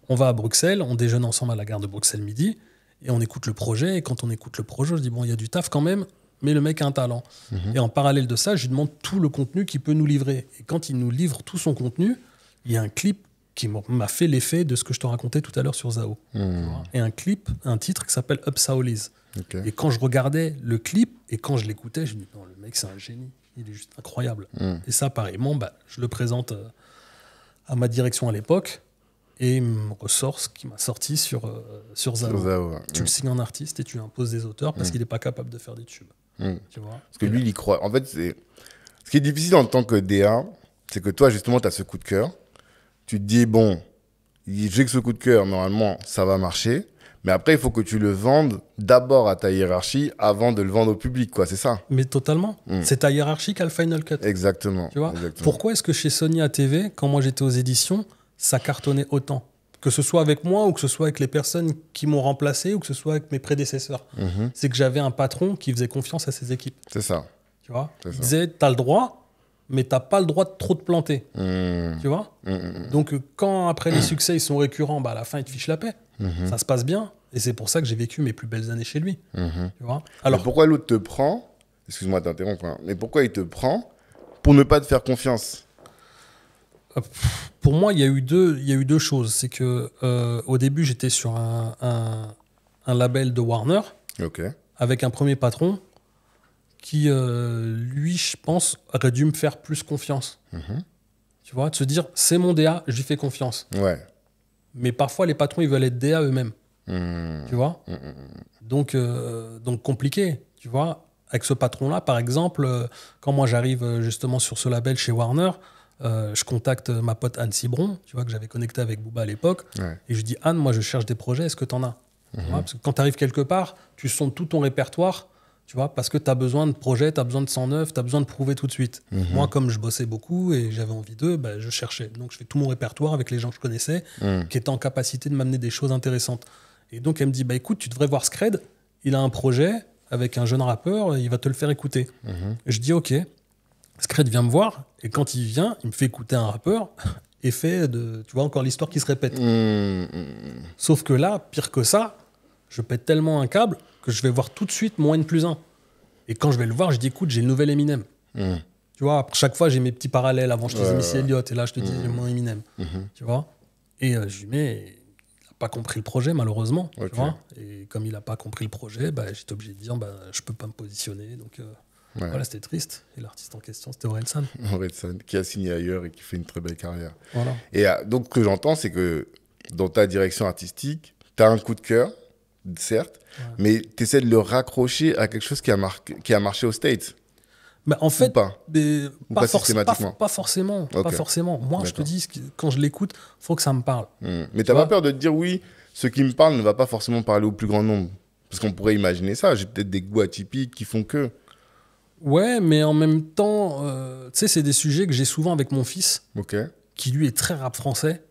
[SPEAKER 1] On va à Bruxelles, on déjeune ensemble à la gare de Bruxelles midi, et on écoute le projet. Et quand on écoute le projet, je dis, bon, il y a du taf quand même, mais le mec a un talent. Et en parallèle de ça, je lui demande tout le contenu qu'il peut nous livrer. Et quand il nous livre tout son contenu, il y a un clip qui m'a fait l'effet de ce que je te racontais tout à l'heure sur Zao. Et un titre qui s'appelle Up Saolis. Et quand je regardais le clip et quand je l'écoutais, je me dis, non, le mec, c'est un génie. Il est juste incroyable. Et ça, pareillement, je le présente à ma direction à l'époque et il me ressort ce qui m'a sorti sur Zao. Tu le signes en artiste et tu lui imposes des auteurs parce qu'il n'est pas capable de faire des tubes. Tu vois,
[SPEAKER 2] parce que lui, il y croit. En fait, ce qui est difficile en tant que DA, c'est que toi, justement, tu as ce coup de cœur. Tu te dis, bon, j'ai que ce coup de cœur, normalement, ça va marcher. Mais après, il faut que tu le vendes d'abord à ta hiérarchie avant de le vendre au public, quoi, c'est ça?
[SPEAKER 1] Mais totalement. C'est ta hiérarchie qui a le final cut.
[SPEAKER 2] Exactement.
[SPEAKER 1] Tu vois.
[SPEAKER 2] Exactement.
[SPEAKER 1] Pourquoi est-ce que chez Sony ATV, quand moi j'étais aux éditions, ça cartonnait autant? Que ce soit avec moi ou que ce soit avec les personnes qui m'ont remplacé ou que ce soit avec mes prédécesseurs. C'est que j'avais un patron qui faisait confiance à ses équipes.
[SPEAKER 2] C'est ça.
[SPEAKER 1] Tu vois. Il disait, t'as le droit, mais t'as pas le droit de trop te planter. Tu vois. Donc quand après les succès ils sont récurrents, à la fin ils te fichent la paix. Ça se passe bien. Et c'est pour ça que j'ai vécu mes plus belles années chez lui. Tu vois.
[SPEAKER 2] Alors mais pourquoi l'autre te prend, excuse-moi de t'interrompre, hein, mais pourquoi il te prend pour ne pas te faire confiance?
[SPEAKER 1] Pour moi, il y a eu deux choses. C'est que au début, j'étais sur un label de Warner, avec un premier patron qui, lui, je pense, aurait dû me faire plus confiance. Tu vois, de se dire, c'est mon DA, je lui fais confiance.
[SPEAKER 2] Ouais.
[SPEAKER 1] Mais parfois, les patrons, ils veulent être DA eux-mêmes. Tu vois. Donc, compliqué, tu vois. Avec ce patron-là, par exemple, quand moi j'arrive justement sur ce label chez Warner, je contacte ma pote Anne Cibron, tu vois, que j'avais connecté avec Booba à l'époque, et je dis, Anne, moi je cherche des projets, est-ce que tu en as? Tu vois, parce que quand tu arrives quelque part, tu sondes tout ton répertoire, tu vois, parce que tu as besoin de projets, tu as besoin de 109, tu as besoin de prouver tout de suite. Moi, comme je bossais beaucoup et j'avais envie d'eux, je cherchais. Donc je fais tout mon répertoire avec les gens que je connaissais, qui étaient en capacité de m'amener des choses intéressantes. Et donc elle me dit, écoute, tu devrais voir Scred, il a un projet avec un jeune rappeur, il va te le faire écouter. Et je dis, ok. Scred vient me voir, et quand il vient, il me fait écouter un rappeur, et fait de, tu vois, encore l'histoire qui se répète. Sauf que là, pire que ça, je pète tellement un câble que je vais voir tout de suite mon N+1. Et quand je vais le voir, je dis, écoute, j'ai le nouvel Eminem. Tu vois, chaque fois, j'ai mes petits parallèles. Avant, je te disais Missy Elliott, et là, je te dis, j'ai mon Eminem. Tu vois. Et je lui mets... pas compris le projet, malheureusement. Tu vois, et comme il n'a pas compris le projet, j'étais obligé de dire je peux pas me positionner. Donc voilà, c'était triste. Et l'artiste en question, c'était Orelsan.
[SPEAKER 2] Orelsan, qui a signé ailleurs et qui fait une très belle carrière.
[SPEAKER 1] Voilà.
[SPEAKER 2] Et donc, ce que j'entends, c'est que dans ta direction artistique, tu as un coup de cœur, certes, mais tu essaies de le raccrocher à quelque chose qui a marché aux States.
[SPEAKER 1] Bah, en fait,
[SPEAKER 2] pas
[SPEAKER 1] systématiquement. Pas forcément. Okay. Pas forcément. Moi, je te dis, quand je l'écoute, il faut que ça me parle.
[SPEAKER 2] Mais tu n'as pas peur de te dire, oui, ce qui me parle ne va pas forcément parler au plus grand nombre. Parce qu'on pourrait imaginer ça. J'ai peut-être des goûts atypiques qui font que...
[SPEAKER 1] Ouais, mais en même temps, tu sais, c'est des sujets que j'ai souvent avec mon fils, qui lui est très rap français.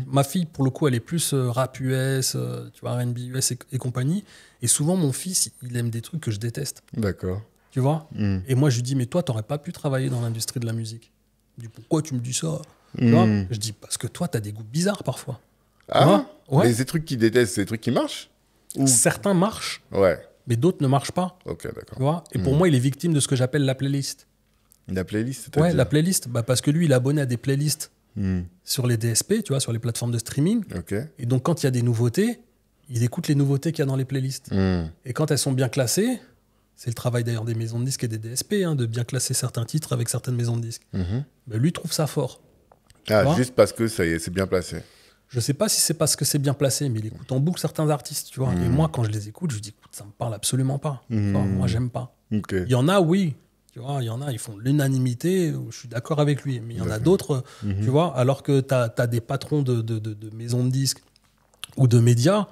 [SPEAKER 1] Ma fille, pour le coup, elle est plus rap US, tu vois, R&B US et compagnie. Et souvent, mon fils, il aime des trucs que je déteste.
[SPEAKER 2] D'accord.
[SPEAKER 1] Tu vois Et moi, je lui dis, mais toi, t'aurais pas pu travailler dans l'industrie de la musique. Il me dit, pourquoi tu me dis ça tu vois Je dis, parce que toi, t'as des goûts bizarres parfois.
[SPEAKER 2] Ah ouais. Mais ces trucs qu'il déteste, c'est des trucs qui marchent
[SPEAKER 1] Certains marchent, mais d'autres ne marchent pas.
[SPEAKER 2] Ok, d'accord.
[SPEAKER 1] Tu vois Et pour moi, il est victime de ce que j'appelle la playlist.
[SPEAKER 2] La playlist,
[SPEAKER 1] ouais, la playlist. Parce que lui, il est abonné à des playlists sur les DSP, tu vois, sur les plateformes de streaming. Et donc, quand il y a des nouveautés, il écoute les nouveautés qu'il y a dans les playlists. Et quand elles sont bien classées... C'est le travail d'ailleurs des maisons de disques et des DSP, de bien classer certains titres avec certaines maisons de disques. Ben, lui trouve ça fort.
[SPEAKER 2] Juste parce que ça y est, c'est bien placé.
[SPEAKER 1] Je sais pas si c'est parce que c'est bien placé, mais il écoute en boucle certains artistes, tu vois. Et moi, quand je les écoute, je dis, écoute, ça me parle absolument pas. Moi, j'aime pas. Il y en a, oui. Tu vois, il y en a, ils font l'unanimité, je suis d'accord avec lui. Mais il y en a d'autres, tu vois, alors que tu as des patrons de maisons de disques ou de médias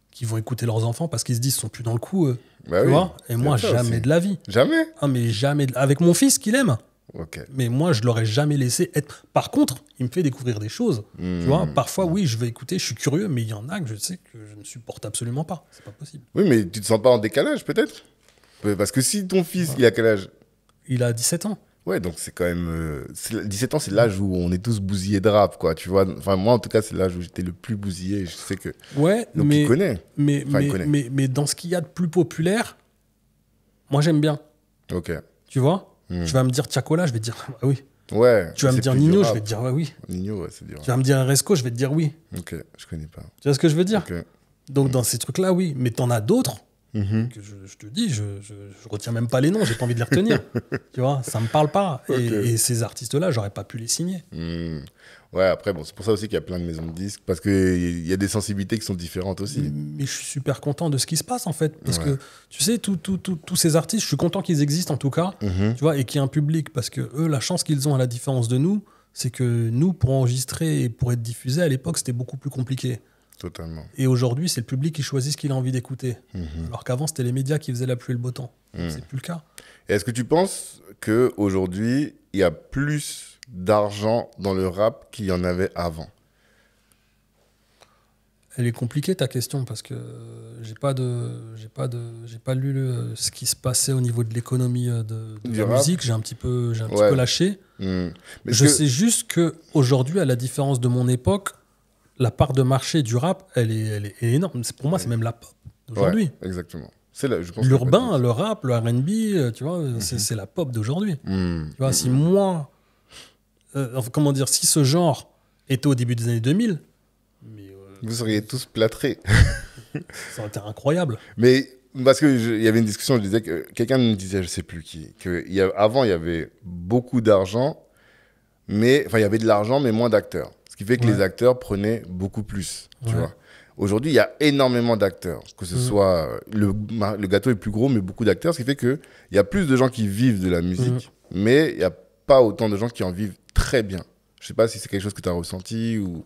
[SPEAKER 1] qui vont écouter leurs enfants parce qu'ils se disent qu'ils sont plus dans le coup, tu vois. Et moi, jamais de la vie.
[SPEAKER 2] Jamais
[SPEAKER 1] mais jamais. Avec mon fils qu'il aime. Mais moi, je l'aurais jamais laissé être. Par contre, il me fait découvrir des choses. Tu vois, parfois, oui, je vais écouter, je suis curieux, mais il y en a que je sais que je ne supporte absolument pas. C'est pas possible.
[SPEAKER 2] Oui, mais tu te sens pas en décalage, peut-être? Parce que si ton fils, il a quel âge?
[SPEAKER 1] Il a 17 ans.
[SPEAKER 2] Ouais, donc c'est quand même... 17 ans, c'est l'âge où on est tous bousillés de rap, quoi, tu vois. Enfin, moi, en tout cas, c'est l'âge où j'étais le plus bousillé. Je sais que...
[SPEAKER 1] Ouais,
[SPEAKER 2] donc, il connaît.
[SPEAKER 1] Mais dans ce qu'il y a de plus populaire, moi, j'aime bien. Tu vois Tu vas me dire Tiakola, je vais te dire ah, oui.
[SPEAKER 2] Ouais.
[SPEAKER 1] Tu vas me dire Nino, je vais te dire ouais, oui.
[SPEAKER 2] Nino, ouais, c'est dur.
[SPEAKER 1] Tu vas me dire Resco, je vais te dire oui.
[SPEAKER 2] Ok, je connais pas.
[SPEAKER 1] Tu vois ce que je veux dire Donc, dans ces trucs-là, oui. Mais t'en as d'autres que je te dis, je retiens même pas les noms, j'ai pas envie de les retenir. Tu vois, ça me parle pas. Et ces artistes-là, j'aurais pas pu les signer.
[SPEAKER 2] Ouais, après, bon, c'est pour ça aussi qu'il y a plein de maisons de disques, parce qu'il y a des sensibilités qui sont différentes aussi.
[SPEAKER 1] Mais je suis super content de ce qui se passe, en fait. Parce que, tu sais, tous ces artistes, je suis content qu'ils existent, en tout cas, tu vois, et qu'il y ait un public. Parce que eux, la chance qu'ils ont, à la différence de nous, c'est que nous, pour enregistrer et pour être diffusé, à l'époque, c'était beaucoup plus compliqué.
[SPEAKER 2] Totalement.
[SPEAKER 1] Et aujourd'hui, c'est le public qui choisit ce qu'il a envie d'écouter. Alors qu'avant, c'était les médias qui faisaient la pluie et le beau temps. C'est plus le cas.
[SPEAKER 2] Et est-ce que tu penses qu'aujourd'hui, il y a plus d'argent dans le rap qu'il y en avait avant?
[SPEAKER 1] Elle est compliquée ta question parce que j'ai pas lu ce qui se passait au niveau de l'économie de la musique. J'ai un petit peu lâché. Je sais juste que aujourd'hui, à la différence de mon époque, la part de marché du rap, elle est énorme. Pour moi, c'est même la pop d'aujourd'hui.
[SPEAKER 2] Ouais, exactement.
[SPEAKER 1] L'urbain, le rap, le R&B, tu vois, c'est la pop d'aujourd'hui. Tu vois, si moi, si ce genre était au début des années 2000,
[SPEAKER 2] vous seriez tous plâtrés.
[SPEAKER 1] Ça aurait été incroyable.
[SPEAKER 2] Mais parce qu'il y avait une discussion, je disais que quelqu'un me disait, je sais plus qui, qu'avant il y avait beaucoup d'argent, mais il y avait de l'argent mais moins d'acteurs. Ce qui fait que les acteurs prenaient beaucoup plus, tu vois. Aujourd'hui, il y a énormément d'acteurs, que ce soit le gâteau est plus gros, mais beaucoup d'acteurs, ce qui fait qu'il y a plus de gens qui vivent de la musique, mais il n'y a pas autant de gens qui en vivent très bien. Je ne sais pas si c'est quelque chose que tu as ressenti ou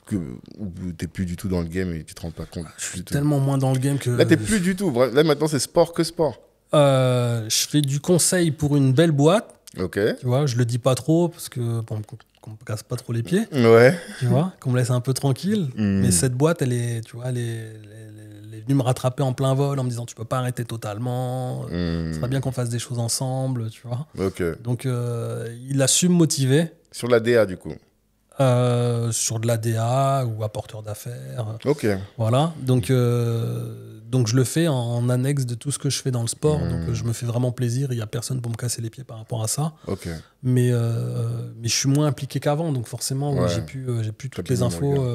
[SPEAKER 2] tu n'es plus du tout dans le game et tu ne te rends pas compte.
[SPEAKER 1] Je suis tellement moins dans le game que...
[SPEAKER 2] Là, tu n'es plus du tout. Là, maintenant, c'est sport que sport.
[SPEAKER 1] Je fais du conseil pour une belle boîte.
[SPEAKER 2] Ok.
[SPEAKER 1] Tu vois, je le dis pas trop parce que qu'on me casse pas trop les pieds.
[SPEAKER 2] Ouais.
[SPEAKER 1] Tu vois, qu'on me laisse un peu tranquille. Mais cette boîte, elle est venue me rattraper en plein vol en me disant tu peux pas arrêter totalement. Ce serait bien qu'on fasse des choses ensemble, tu vois.
[SPEAKER 2] Ok.
[SPEAKER 1] Donc, il a su me motiver.
[SPEAKER 2] Sur la DA, du coup.
[SPEAKER 1] Sur de la DA ou apporteur d'affaires.
[SPEAKER 2] Ok.
[SPEAKER 1] Voilà. Donc je le fais en annexe de tout ce que je fais dans le sport. Donc je me fais vraiment plaisir. Il n'y a personne pour me casser les pieds par rapport à ça.
[SPEAKER 2] Ok.
[SPEAKER 1] Mais je suis moins impliqué qu'avant. Donc forcément, j'ai plus toutes les infos.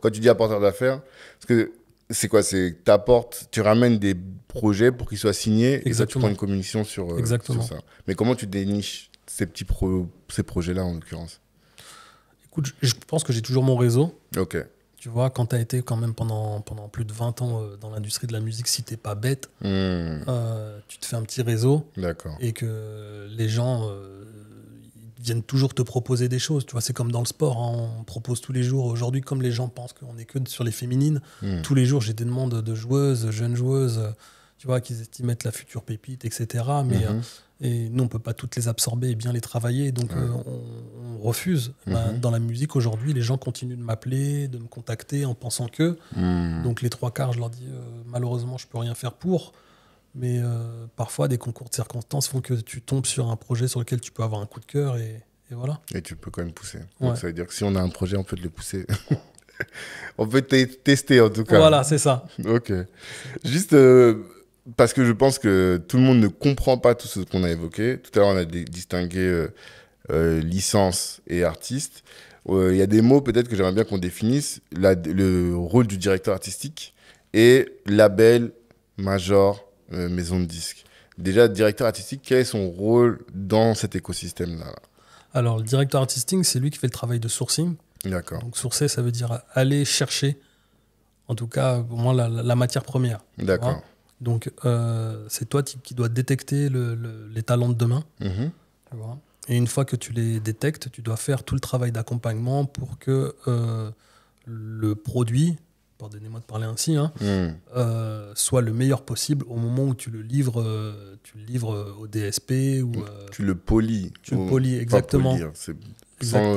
[SPEAKER 2] Quand tu dis apporteur d'affaires, parce que c'est quoi? C'est tu ramènes des projets pour qu'ils soient signés. Exactement. Et ça, tu prends une commission sur ça. Mais comment tu déniches ces projets-là, en l'occurrence?
[SPEAKER 1] Écoute, je pense que j'ai toujours mon réseau.
[SPEAKER 2] Ok.
[SPEAKER 1] Tu vois, quand tu as été quand même pendant plus de 20 ans dans l'industrie de la musique, si t'es pas bête, tu te fais un petit réseau.
[SPEAKER 2] D'accord.
[SPEAKER 1] Et que les gens viennent toujours te proposer des choses. Tu vois, c'est comme dans le sport, hein, on propose tous les jours. Aujourd'hui, comme les gens pensent qu'on n'est que sur les féminines, tous les jours, j'ai des demandes de joueuses, jeunes joueuses, tu vois, qu'ils estiment être la future pépite, etc. Mais et nous, on ne peut pas toutes les absorber et bien les travailler. Donc, on refuse. Dans la musique, aujourd'hui, les gens continuent de m'appeler, de me contacter en pensant que. Donc, les trois quarts, je leur dis, malheureusement, je ne peux rien faire pour. Mais parfois, des concours de circonstances font que tu tombes sur un projet sur lequel tu peux avoir un coup de cœur et voilà.
[SPEAKER 2] Et tu peux quand même pousser. Donc, ça veut dire que si on a un projet, on peut te le pousser. On peut tester, en tout cas.
[SPEAKER 1] Voilà, c'est ça.
[SPEAKER 2] Ok. Juste parce que je pense que tout le monde ne comprend pas tout ce qu'on a évoqué. Tout à l'heure, on a distingué licence et artiste. Il y a des mots peut-être que j'aimerais bien qu'on définisse. Le rôle du directeur artistique et label, major, maison de disques. Déjà, directeur artistique, quel est son rôle dans cet écosystème-là?
[SPEAKER 1] Alors, le directeur artistique, c'est lui qui fait le travail de sourcing.
[SPEAKER 2] D'accord.
[SPEAKER 1] Donc, sourcer, ça veut dire aller chercher, en tout cas, pour moi, la matière première.
[SPEAKER 2] D'accord.
[SPEAKER 1] Donc, c'est toi qui dois détecter les talents de demain. Tu vois. Et une fois que tu les détectes, tu dois faire tout le travail d'accompagnement pour que le produit, pardonnez-moi de parler ainsi, soit le meilleur possible au moment où tu le livres au DSP.
[SPEAKER 2] Tu le polis.
[SPEAKER 1] Tu le polis, exactement.
[SPEAKER 2] Sans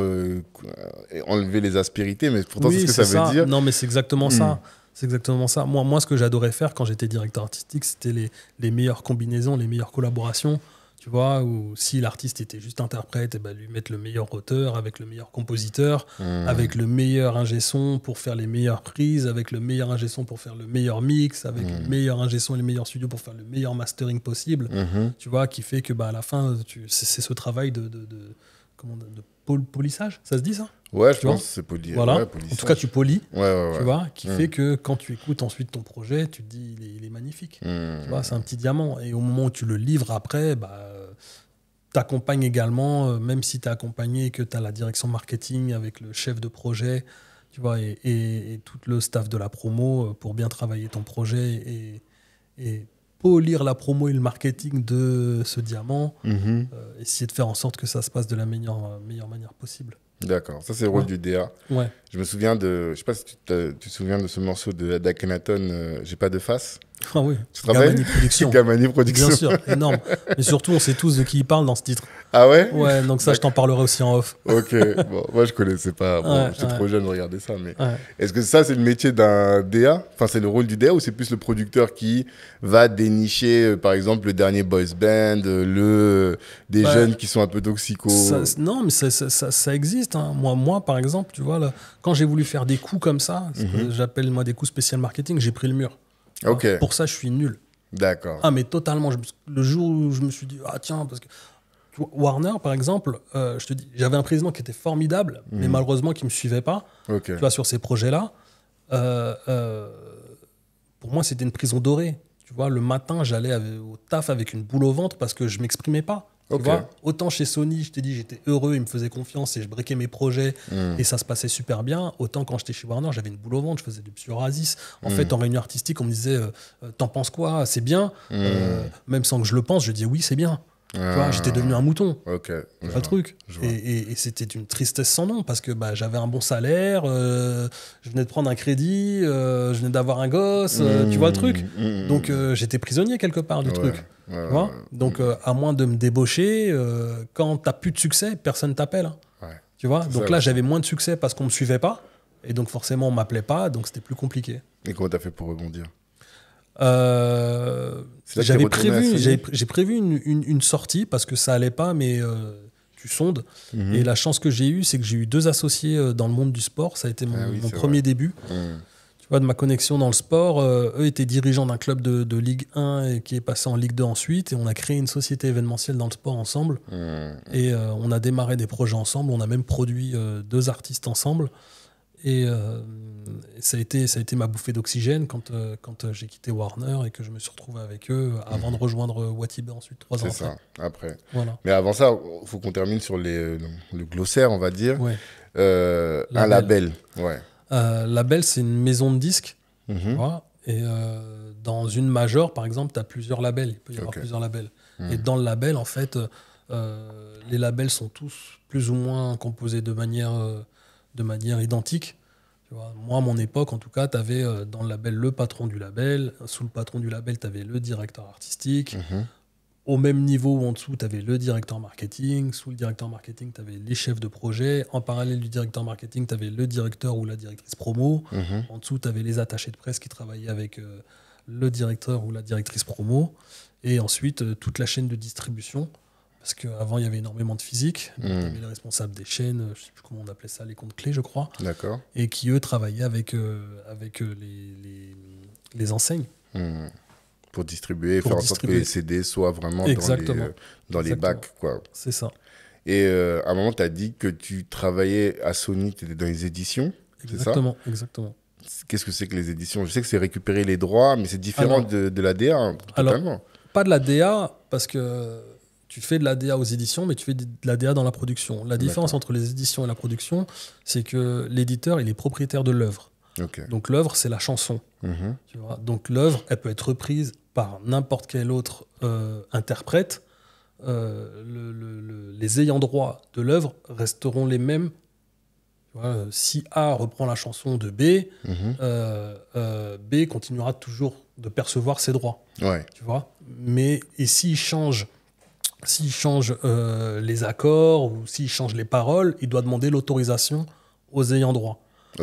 [SPEAKER 2] enlever les aspérités, mais pourtant c'est ce que ça veut dire.
[SPEAKER 1] Non, mais c'est exactement ça. C'est exactement ça. Moi, ce que j'adorais faire quand j'étais directeur artistique, c'était les meilleures combinaisons, les meilleures collaborations. Tu vois, ou si l'artiste était juste interprète, lui mettre le meilleur auteur avec le meilleur compositeur, avec le meilleur ingé son pour faire les meilleures prises, avec le meilleur ingé son pour faire le meilleur mix, avec le meilleur ingé son et les meilleurs studios pour faire le meilleur mastering possible. Tu vois, qui fait que à la fin, c'est ce travail de polissage, ça se dit ça?
[SPEAKER 2] Ouais, je pense que c'est poli.
[SPEAKER 1] Voilà.
[SPEAKER 2] Ouais,
[SPEAKER 1] en tout cas, tu polis,
[SPEAKER 2] tu
[SPEAKER 1] vois, qui fait que quand tu écoutes ensuite ton projet, tu te dis il est magnifique. Tu vois, c'est un petit diamant. Et au moment où tu le livres après, t'accompagnes également, même si tu es accompagné et que tu as la direction marketing avec le chef de projet, tu vois, et tout le staff de la promo pour bien travailler ton projet et polir la promo et le marketing de ce diamant, essayer de faire en sorte que ça se passe de la meilleure manière possible.
[SPEAKER 2] D'accord, ça c'est le rôle du DA.
[SPEAKER 1] Ouais.
[SPEAKER 2] Je me souviens je sais pas si tu te souviens de ce morceau d'Akhenaton, J'ai pas de face.
[SPEAKER 1] Ah oui,
[SPEAKER 2] tu te rappelles?
[SPEAKER 1] Gamani Production.
[SPEAKER 2] Gamani Production.
[SPEAKER 1] Bien sûr, énorme. Mais surtout, on sait tous de qui il parle dans ce titre.
[SPEAKER 2] Ah ouais?
[SPEAKER 1] Ouais, donc ça, je t'en parlerai aussi en off.
[SPEAKER 2] Ok, bon, moi je connaissais pas. Bon, j'étais trop jeune de regarder ça. Mais est-ce que ça, c'est le métier d'un DA? Enfin, c'est le rôle du DA ou c'est plus le producteur qui va dénicher, par exemple, le dernier boys band, des jeunes qui sont un peu toxicos?
[SPEAKER 1] Non, mais ça existe. Hein. Moi, par exemple, tu vois, là, quand j'ai voulu faire des coups comme ça, ce que j'appelle moi des coups spécial marketing, j'ai pris le mur.
[SPEAKER 2] Okay.
[SPEAKER 1] Pour ça, je suis nul.
[SPEAKER 2] D'accord.
[SPEAKER 1] Ah, mais totalement. Le jour où je me suis dit, ah tiens, parce que Warner, par exemple, je te dis, j'avais un président qui était formidable, mais malheureusement qui ne me suivait pas. Tu vois, sur ces projets-là. Pour moi, c'était une prison dorée. Tu vois, le matin, j'allais au taf avec une boule au ventre parce que je ne m'exprimais pas. Tu vois, autant chez Sony, je t'ai dit, j'étais heureux, ils me faisaient confiance et je briquais mes projets et ça se passait super bien. Autant quand j'étais chez Warner, j'avais une boule au ventre, je faisais du psoriasis. En fait, en réunion artistique, on me disait, t'en penses quoi? C'est bien. Même sans que je le pense, je dis oui, c'est bien. Tu vois, j'étais devenu un mouton. C'est pas le truc. Et c'était une tristesse sans nom parce que j'avais un bon salaire, je venais de prendre un crédit, je venais d'avoir un gosse, tu vois le truc. Donc j'étais prisonnier quelque part du truc. Tu vois. Donc à moins de me débaucher, quand t'as plus de succès, personne t'appelle. Tu vois. Donc là, j'avais moins de succès parce qu'on me suivait pas. Et donc forcément, on m'appelait pas. Donc c'était plus compliqué.
[SPEAKER 2] Et comment t'as fait pour rebondir?
[SPEAKER 1] J'ai prévu une sortie parce que ça allait pas, mais tu sondes. Et la chance que j'ai eue, c'est que j'ai eu 2 associés dans le monde du sport. Ça a été mon premier début. Tu vois, de ma connexion dans le sport. Eux étaient dirigeants d'un club de Ligue 1 et qui est passé en Ligue 2 ensuite. Et on a créé une société événementielle dans le sport ensemble. Et on a démarré des projets ensemble. On a même produit 2 artistes ensemble. Et ça a été ma bouffée d'oxygène quand j'ai quitté Warner et que je me suis retrouvé avec eux avant de rejoindre Watibé ensuite 3 ans après.
[SPEAKER 2] C'est ça, après.
[SPEAKER 1] Voilà.
[SPEAKER 2] Mais avant ça, il faut qu'on termine sur le glossaire, on va dire. Un label. Ouais.
[SPEAKER 1] Label, c'est une maison de disques. Tu vois, et dans une major, par exemple, tu as plusieurs labels. Il peut y avoir plusieurs labels. Et dans le label, en fait, les labels sont tous plus ou moins composés de manière identique. Tu vois, moi, à mon époque, en tout cas, tu avais dans le label le patron du label. Sous le patron du label, tu avais le directeur artistique. Au même niveau ou en dessous, tu avais le directeur marketing. Sous le directeur marketing, tu avais les chefs de projet. En parallèle du directeur marketing, tu avais le directeur ou la directrice promo. En dessous, tu avais les attachés de presse qui travaillaient avec le directeur ou la directrice promo. Et ensuite, toute la chaîne de distribution. Parce qu'avant, il y avait énormément de physique. Tu avais les responsables des chaînes, je ne sais plus comment on appelait ça, les comptes clés, je crois.
[SPEAKER 2] D'accord.
[SPEAKER 1] Et qui, eux, travaillaient avec les enseignes.
[SPEAKER 2] Pour distribuer, faire en sorte que les CD soient vraiment dans les bacs, quoi.
[SPEAKER 1] C'est ça.
[SPEAKER 2] Et à un moment, tu as dit que tu travaillais à Sony, tu étais dans les éditions, c'est ça ?
[SPEAKER 1] Exactement.
[SPEAKER 2] Qu'est-ce que c'est que les éditions ? Je sais que c'est récupérer les droits, mais c'est différent de la DA, totalement.
[SPEAKER 1] Alors, pas de la DA, parce que tu fais de la DA aux éditions, mais tu fais de la DA dans la production. La différence entre les éditions et la production, c'est que l'éditeur, il est propriétaire de l'œuvre. Donc l'œuvre, c'est la chanson. Tu vois. Donc l'œuvre, elle peut être reprise par n'importe quel autre interprète. Les ayants droit de l'œuvre resteront les mêmes. Tu vois, si A reprend la chanson de B, B continuera toujours de percevoir ses droits. Tu vois. Mais et s'il change les accords ou s'il change les paroles, il doit demander l'autorisation aux ayants droit.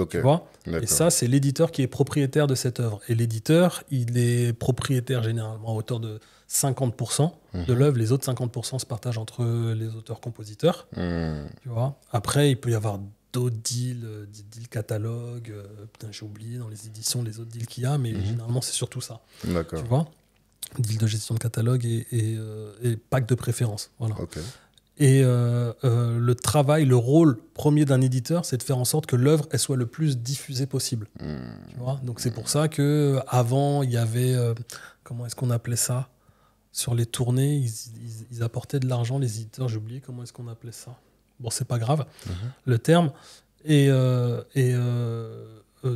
[SPEAKER 1] Tu vois. Et ça, c'est l'éditeur qui est propriétaire de cette œuvre. Et l'éditeur, il est propriétaire généralement à hauteur de 50% de l'œuvre. Les autres 50% se partagent entre les auteurs-compositeurs. Tu vois. Après, il peut y avoir d'autres deals, deals catalogues. J'ai oublié dans les éditions les autres deals qu'il y a, mais généralement, c'est surtout ça. Tu vois. Deal de gestion de catalogue et pack de préférence. Voilà. Et le travail, le rôle premier d'un éditeur, c'est de faire en sorte que l'œuvre elle soit le plus diffusée possible. Tu vois. Donc c'est pour ça qu'avant, il y avait, comment est-ce qu'on appelait ça ? Sur les tournées, ils apportaient de l'argent, les éditeurs, j'ai oublié comment est-ce qu'on appelait ça. Bon, c'est pas grave, le terme. Et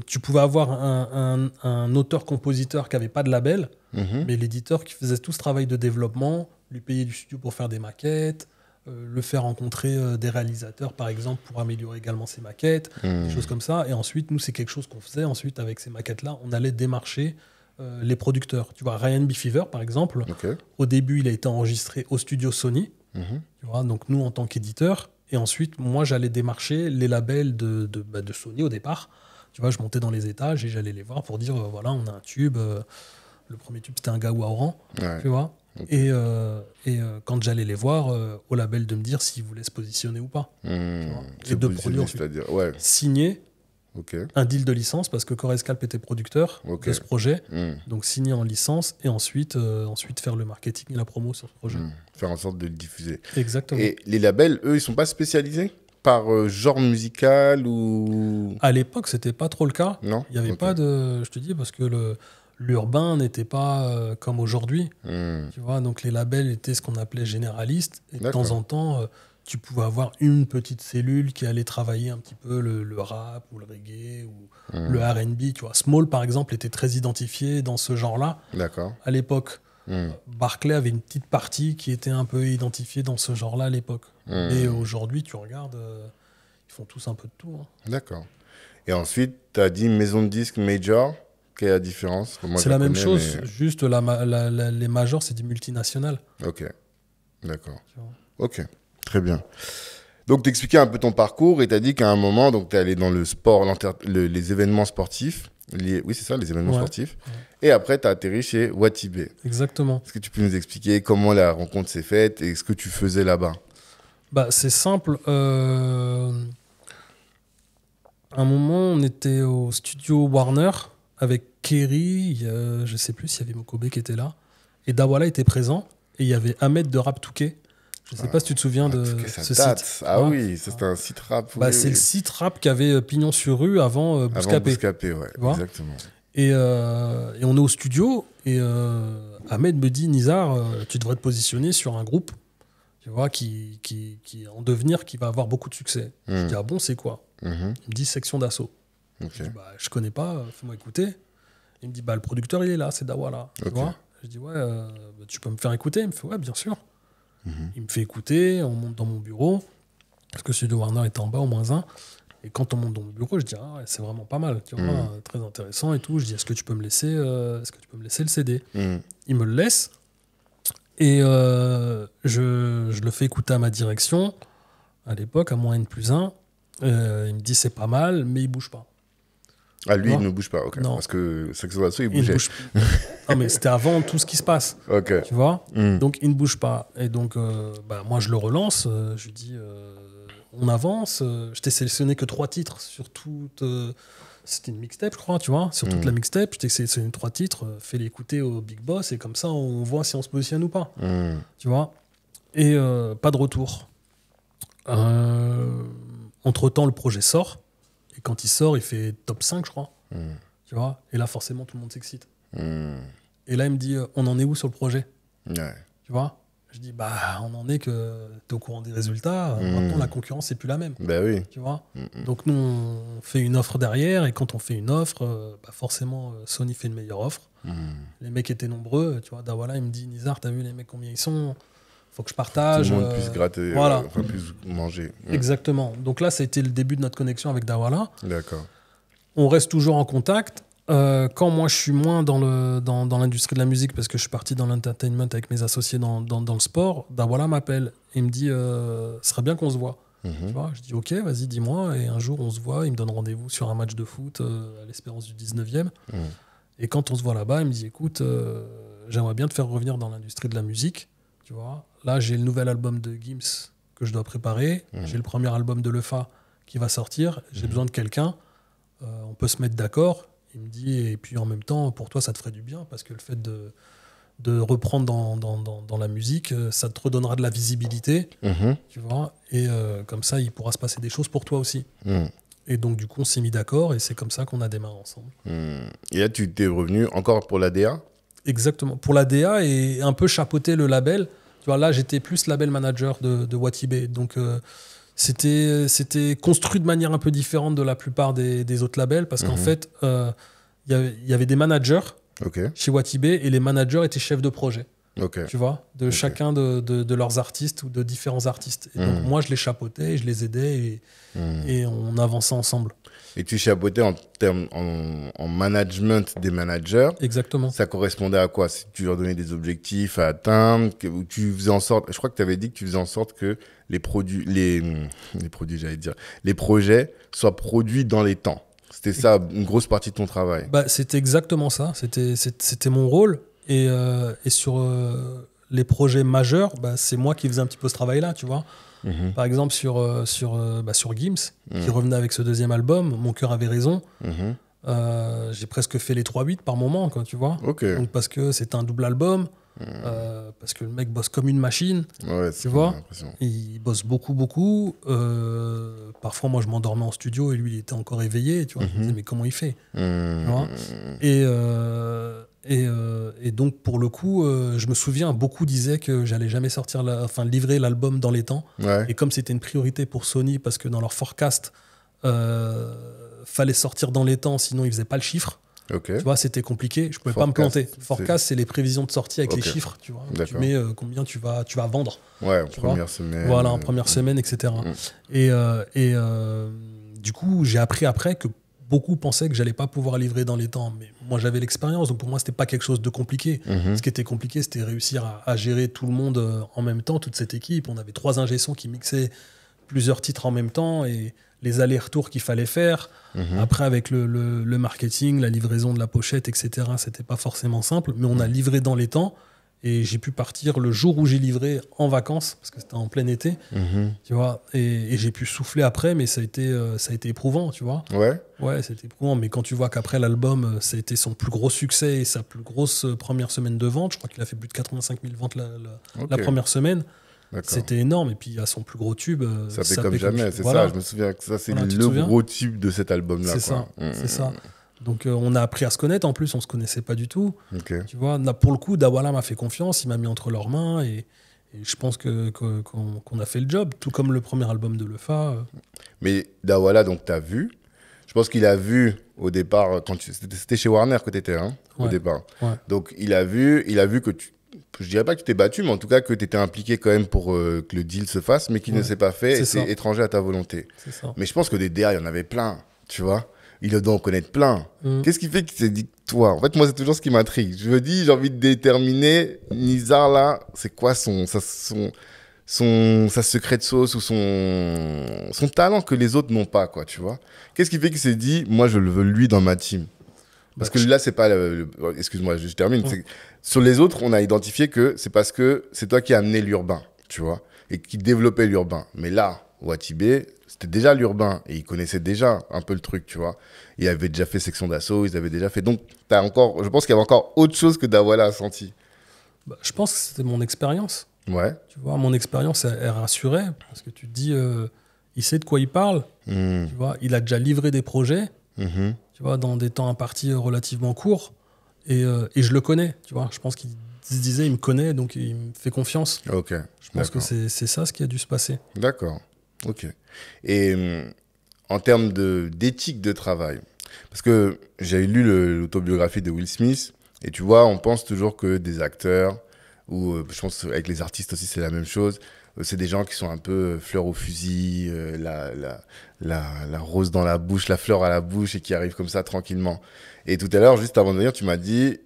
[SPEAKER 1] tu pouvais avoir un auteur-compositeur qui n'avait pas de label, mais l'éditeur qui faisait tout ce travail de développement, lui payer du studio pour faire des maquettes, le faire rencontrer des réalisateurs, par exemple, pour améliorer également ses maquettes, des choses comme ça. Et ensuite, nous, c'est quelque chose qu'on faisait. Ensuite, avec ces maquettes-là, on allait démarcher les producteurs. Tu vois, Ryan B. Fever, par exemple, au début, il a été enregistré au studio Sony. Tu vois, donc nous, en tant qu'éditeur. Et ensuite, moi, j'allais démarcher les labels de Sony au départ. Tu vois, je montais dans les étages et j'allais les voir pour dire, voilà, on a un tube. Le premier tube, c'était un gars Waouran, tu vois. Et quand j'allais les voir au label de me dire s'ils voulaient se positionner ou pas. Et de produire, signer un deal de licence parce que Corescalp était producteur de ce projet. Donc signer en licence et ensuite faire le marketing et la promo sur ce projet.
[SPEAKER 2] Faire en sorte de le diffuser.
[SPEAKER 1] Exactement.
[SPEAKER 2] Et les labels, eux, ils sont pas spécialisés par genre musical ou...
[SPEAKER 1] À l'époque, c'était pas trop le cas.
[SPEAKER 2] Non.
[SPEAKER 1] Il y avait pas de... Je te dis parce que l'urbain n'était pas comme aujourd'hui. Tu vois, donc les labels étaient ce qu'on appelait généralistes. Et de temps en temps, tu pouvais avoir une petite cellule qui allait travailler un petit peu le rap ou le reggae ou le R&B. Tu vois, Small, par exemple, était très identifié dans ce genre-là. À l'époque. Barclay avait une petite partie qui était un peu identifiée dans ce genre-là à l'époque. Et aujourd'hui, tu regardes, ils font tous un peu de tout.
[SPEAKER 2] D'accord. Et ensuite, tu as dit maison de disques major. Quelle est la différence?
[SPEAKER 1] C'est la même chose, juste les majors, c'est des multinationales.
[SPEAKER 2] Ok, d'accord. Ok, très bien. Donc, tu expliquais un peu ton parcours et tu as dit qu'à un moment, tu es allé dans le sport, les événements sportifs. Oui, c'est ça, les événements sportifs. Et après, tu as atterri chez Watibé.
[SPEAKER 1] Exactement.
[SPEAKER 2] Est-ce que tu peux nous expliquer comment la rencontre s'est faite et ce que tu faisais là-bas?
[SPEAKER 1] C'est simple. À un moment, on était au studio Warner avec Kerry. Je ne sais plus s'il y avait Mokobe qui était là. Et Dawala était présent. Et il y avait Ahmed de Rap Touquet. Je ne sais pas si tu te souviens de ce site.
[SPEAKER 2] Oui, c'était un site rap.
[SPEAKER 1] C'est le site rap qui avait pignon sur rue avant Bouscapé.
[SPEAKER 2] Avant Bouscapé, ouais, exactement.
[SPEAKER 1] Et on est au studio et Ahmed me dit, Nizar, tu devrais te positionner sur un groupe, tu vois, qui en devenir, qui va avoir beaucoup de succès. Je dis, ah bon, c'est quoi? Il me dit Section d'Assaut. Je dis, bah, je connais pas, fais-moi écouter. Il me dit, bah, le producteur, il est là, c'est Dawala. Tu vois, je dis, ouais, bah, tu peux me faire écouter? Il me fait, ouais, bien sûr. Il me fait écouter, on monte dans mon bureau, parce que celui de Warner était en bas, au -1. Et quand on monte dans mon bureau, je dis, ah, ouais, c'est vraiment pas mal, tu vois, très intéressant et tout. Je dis, est-ce que tu peux me laisser le CD? Il me le laisse. Et je le fais écouter à ma direction, à l'époque, à -N+1. Il me dit, c'est pas mal, mais il bouge pas.
[SPEAKER 2] Ah, lui, il ne bouge pas, ok. Non. Parce que Sex Oiseau, il bougeait.
[SPEAKER 1] Non, mais c'était avant tout ce qui se passe.
[SPEAKER 2] Ok.
[SPEAKER 1] Tu vois. Donc, il ne bouge pas. Et donc, bah, moi, je le relance. Je lui dis, on avance. Je t'ai sélectionné que 3 titres sur toute... c'était une mixtape, je crois, tu vois. Sur toute la mixtape, je t'ai sélectionné 3 titres. Fais-les écouter au Big Boss. Et comme ça, on voit si on se positionne ou pas. Tu vois. Et pas de retour. Entre-temps, le projet sort. Et quand il sort, il fait top 5, je crois. Tu vois. Et là, forcément, tout le monde s'excite. Et là, il me dit, on en est où sur le projet? Tu vois. Je dis, bah, on en est que tu es au courant des résultats. Maintenant, la concurrence, c'est plus la même.
[SPEAKER 2] Bah oui.
[SPEAKER 1] Tu vois. Donc, nous, on fait une offre derrière. Et quand on fait une offre, bah, forcément, Sony fait une meilleure offre. Les mecs étaient nombreux. Tu vois. Dawala, il me dit, Nizar, t'as vu les mecs combien ils sont? Faut que je partage.
[SPEAKER 2] Tout le monde puisse gratter,
[SPEAKER 1] voilà.
[SPEAKER 2] Enfin, puisse manger.
[SPEAKER 1] Exactement. Donc là, ça a été le début de notre connexion avec Dawala.
[SPEAKER 2] D'accord.
[SPEAKER 1] On reste toujours en contact. Quand moi, je suis moins dans l'industrie de la musique, parce que je suis parti dans l'entertainment avec mes associés dans le sport, Dawala m'appelle et me dit, ce serait bien qu'on se voit. Tu vois, je dis, ok, vas-y, dis-moi. Et un jour, on se voit. Il me donne rendez-vous sur un match de foot à l'Espérance du 19e. Et quand on se voit là-bas, il me dit, écoute, j'aimerais bien te faire revenir dans l'industrie de la musique. Tu vois, là, j'ai le nouvel album de Gims que je dois préparer. J'ai le premier album de Lefa qui va sortir. J'ai besoin de quelqu'un. On peut se mettre d'accord. Il me dit, et puis en même temps, pour toi, ça te ferait du bien parce que le fait de reprendre dans la musique, ça te redonnera de la visibilité. Tu vois, et comme ça, il pourra se passer des choses pour toi aussi. Et donc, du coup, on s'est mis d'accord et c'est comme ça qu'on a démarré ensemble.
[SPEAKER 2] Et là, tu t'es revenu encore pour la DA?
[SPEAKER 1] Exactement. Pour la DA et un peu chapeauter le label. Tu vois, là, j'étais plus label manager de Watibé. Donc, c'était construit de manière un peu différente de la plupart des autres labels parce qu'en fait, y avait des managers chez Watibé et les managers étaient chefs de projet. Tu vois, de chacun de leurs artistes ou de différents artistes. Et donc, moi, je les chapeautais, je les aidais et on avançait ensemble.
[SPEAKER 2] Et tu chapeautais en management des managers.
[SPEAKER 1] Exactement.
[SPEAKER 2] Ça correspondait à quoi? Tu leur donnais des objectifs à atteindre, tu faisais en sorte, je crois que tu avais dit que tu faisais en sorte que les projets soient produits dans les temps. C'était ça, une grosse partie de ton travail.
[SPEAKER 1] Bah, c'était exactement ça. C'était mon rôle. Et sur les projets majeurs, bah, c'est moi qui faisais un petit peu ce travail-là, tu vois. Par exemple, sur Gims, qui revenait avec ce deuxième album, Mon cœur avait raison. J'ai presque fait les 3-8 par moment, quoi, tu vois. Donc, parce que c'est un double album, parce que le mec bosse comme une machine, tu vois. Il bosse beaucoup, beaucoup. Parfois, moi, je m'endormais en studio et lui, il était encore éveillé, tu vois. Je me disais, mais comment il fait, tu vois. Et donc, pour le coup, je me souviens, beaucoup disaient que j'allais jamais livrer l'album dans les temps. Et comme c'était une priorité pour Sony, parce que dans leur forecast, fallait sortir dans les temps, sinon ils faisaient pas le chiffre. Tu vois, c'était compliqué. Je pouvais pas me planter. Forecast, c'est les prévisions de sortie avec les chiffres. Tu vois, tu mets combien tu vas vendre.
[SPEAKER 2] Ouais, en première semaine.
[SPEAKER 1] Voilà, en première semaine, etc. Et du coup, j'ai appris après que beaucoup pensaient que j'allais pas pouvoir livrer dans les temps, mais moi j'avais l'expérience, donc pour moi c'était pas quelque chose de compliqué. Ce qui était compliqué, c'était réussir à gérer tout le monde en même temps, toute cette équipe. On avait 3 ingé sons qui mixaient plusieurs titres en même temps et les allers-retours qu'il fallait faire. Après, avec le marketing, la livraison de la pochette, etc., c'était pas forcément simple, mais on a livré dans les temps. Et j'ai pu partir le jour où j'ai livré en vacances, parce que c'était en plein été, tu vois. Et j'ai pu souffler après, mais ça a été éprouvant, tu vois. Ouais, c'était éprouvant. Mais quand tu vois qu'après l'album, ça a été son plus gros succès et sa plus grosse première semaine de vente, je crois qu'il a fait plus de 85 000 ventes la première semaine. C'était énorme. Et puis, il y a son plus gros tube.
[SPEAKER 2] Ça fait comme jamais, c'est ça. Je me souviens que ça, c'est le gros tube de cet album-là.
[SPEAKER 1] C'est ça, c'est ça. Donc, on a appris à se connaître. En plus, on ne se connaissait pas du tout. Tu vois, là, pour le coup, Dawala m'a fait confiance. Il m'a mis entre leurs mains. Et je pense qu'on a fait le job. Tout comme le premier album de Lefa.
[SPEAKER 2] Mais Dawala, donc, tu as vu. Je pense qu'il a vu au départ, c'était chez Warner que tu étais, hein, au départ.
[SPEAKER 1] Ouais.
[SPEAKER 2] Donc, il a vu que je dirais pas que tu t'es battu, mais en tout cas que tu étais impliqué quand même pour que le deal se fasse, mais qu'il ne s'est pas fait et c'est étranger à ta volonté. Mais je pense que des DA, il y en avait plein, tu vois. Il doit en connaître plein. Qu'est-ce qui fait qu'il s'est dit toi? En fait, moi, c'est toujours ce qui m'intrigue. Je me dis, j'ai envie de déterminer, Nizar, là, c'est quoi sa secret de sauce ou son talent que les autres n'ont pas, quoi, tu vois. Qu'est-ce qui fait qu'il s'est dit, moi, je le veux lui dans ma team? Parce que là, c'est pas excuse-moi, je termine. Sur les autres, on a identifié que c'est parce que c'est toi qui as amené l'urbain, tu vois, et qui développait l'urbain. Mais là, Watibé, c'était déjà l'urbain et ils connaissaient déjà un peu le truc, tu vois. Ils avaient déjà fait Section d'Assaut, ils avaient déjà fait. Donc, je pense qu'il y avait encore autre chose que Daouala a senti.
[SPEAKER 1] Je pense que c'était mon expérience.
[SPEAKER 2] Ouais.
[SPEAKER 1] Tu vois, mon expérience, elle rassurait parce que tu te dis, il sait de quoi il parle. Tu vois, il a déjà livré des projets. Tu vois, dans des temps impartis relativement courts. Et je le connais, tu vois. Je pense qu'il se disait, il me connaît, donc il me fait confiance.
[SPEAKER 2] Ok.
[SPEAKER 1] Je pense que c'est ça ce qui a dû se passer.
[SPEAKER 2] D'accord. Ok. Et en termes d'éthique de travail, parce que j'ai lu l'autobiographie de Will Smith, et tu vois, on pense toujours que des acteurs, ou je pense avec les artistes aussi, c'est la même chose. C'est des gens qui sont un peu fleurs au fusil, la rose dans la bouche, la fleur à la bouche et qui arrivent comme ça tranquillement. Et tout à l'heure, juste avant de venir, tu m'as dit,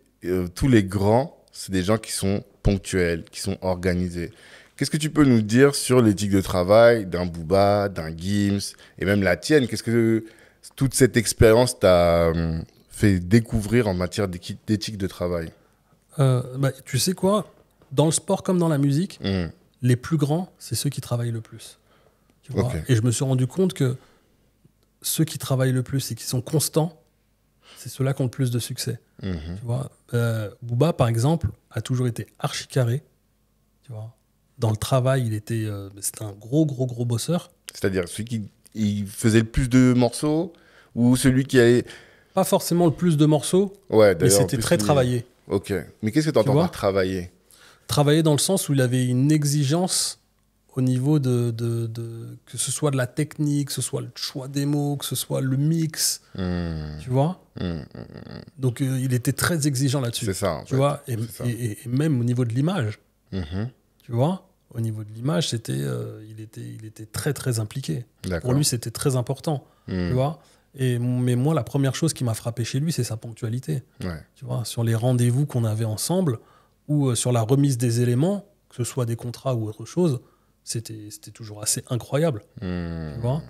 [SPEAKER 2] tous les grands, c'est des gens qui sont ponctuels, qui sont organisés. Qu'est-ce que tu peux nous dire sur l'éthique de travail d'un Booba, d'un Gims et même la tienne? Qu'est-ce que toute cette expérience t'a fait découvrir en matière d'éthique de travail?
[SPEAKER 1] Tu sais quoi? Dans le sport comme dans la musique, les plus grands, c'est ceux qui travaillent le plus. Tu vois. Et je me suis rendu compte que ceux qui travaillent le plus et qui sont constants, c'est ceux-là qui ont le plus de succès. Tu vois. Booba, par exemple, a toujours été archi carré. Tu vois. Dans le travail, c'était un gros bosseur.
[SPEAKER 2] C'est-à-dire celui qui faisait le plus de morceaux ou celui qui allait...
[SPEAKER 1] Pas forcément le plus de morceaux, mais c'était très travaillé.
[SPEAKER 2] Ok. Mais qu'est-ce que tu entends par travailler?
[SPEAKER 1] Travailler dans le sens où il avait une exigence au niveau que ce soit de la technique, que ce soit le choix des mots, que ce soit le mix, tu vois. Donc il était très exigeant là-dessus.
[SPEAKER 2] C'est ça, en fait.
[SPEAKER 1] Tu vois, et même au niveau de l'image, tu vois, au niveau de l'image, il était très très impliqué. Pour lui, c'était très important, tu vois. Mais moi, la première chose qui m'a frappé chez lui, c'est sa ponctualité. Tu vois, sur les rendez-vous qu'on avait ensemble ou sur la remise des éléments, que ce soit des contrats ou autre chose, c'était toujours assez incroyable. Tu vois.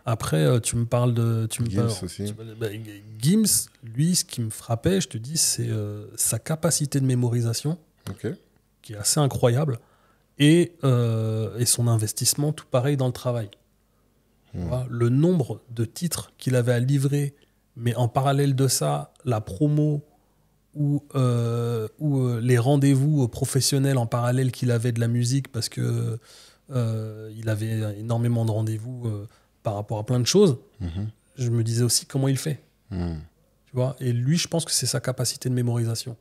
[SPEAKER 1] Après, tu me parles de...
[SPEAKER 2] Gims aussi.
[SPEAKER 1] Gims, lui, ce qui me frappait, je te dis, c'est sa capacité de mémorisation, qui est assez incroyable, et son investissement, tout pareil, dans le travail. Tu vois, le nombre de titres qu'il avait à livrer, mais en parallèle de ça, la promo ou les rendez-vous professionnels en parallèle qu'il avait de la musique, parce que il avait énormément de rendez-vous par rapport à plein de choses. Je me disais aussi comment il fait. Tu vois, et lui, je pense que c'est sa capacité de mémorisation.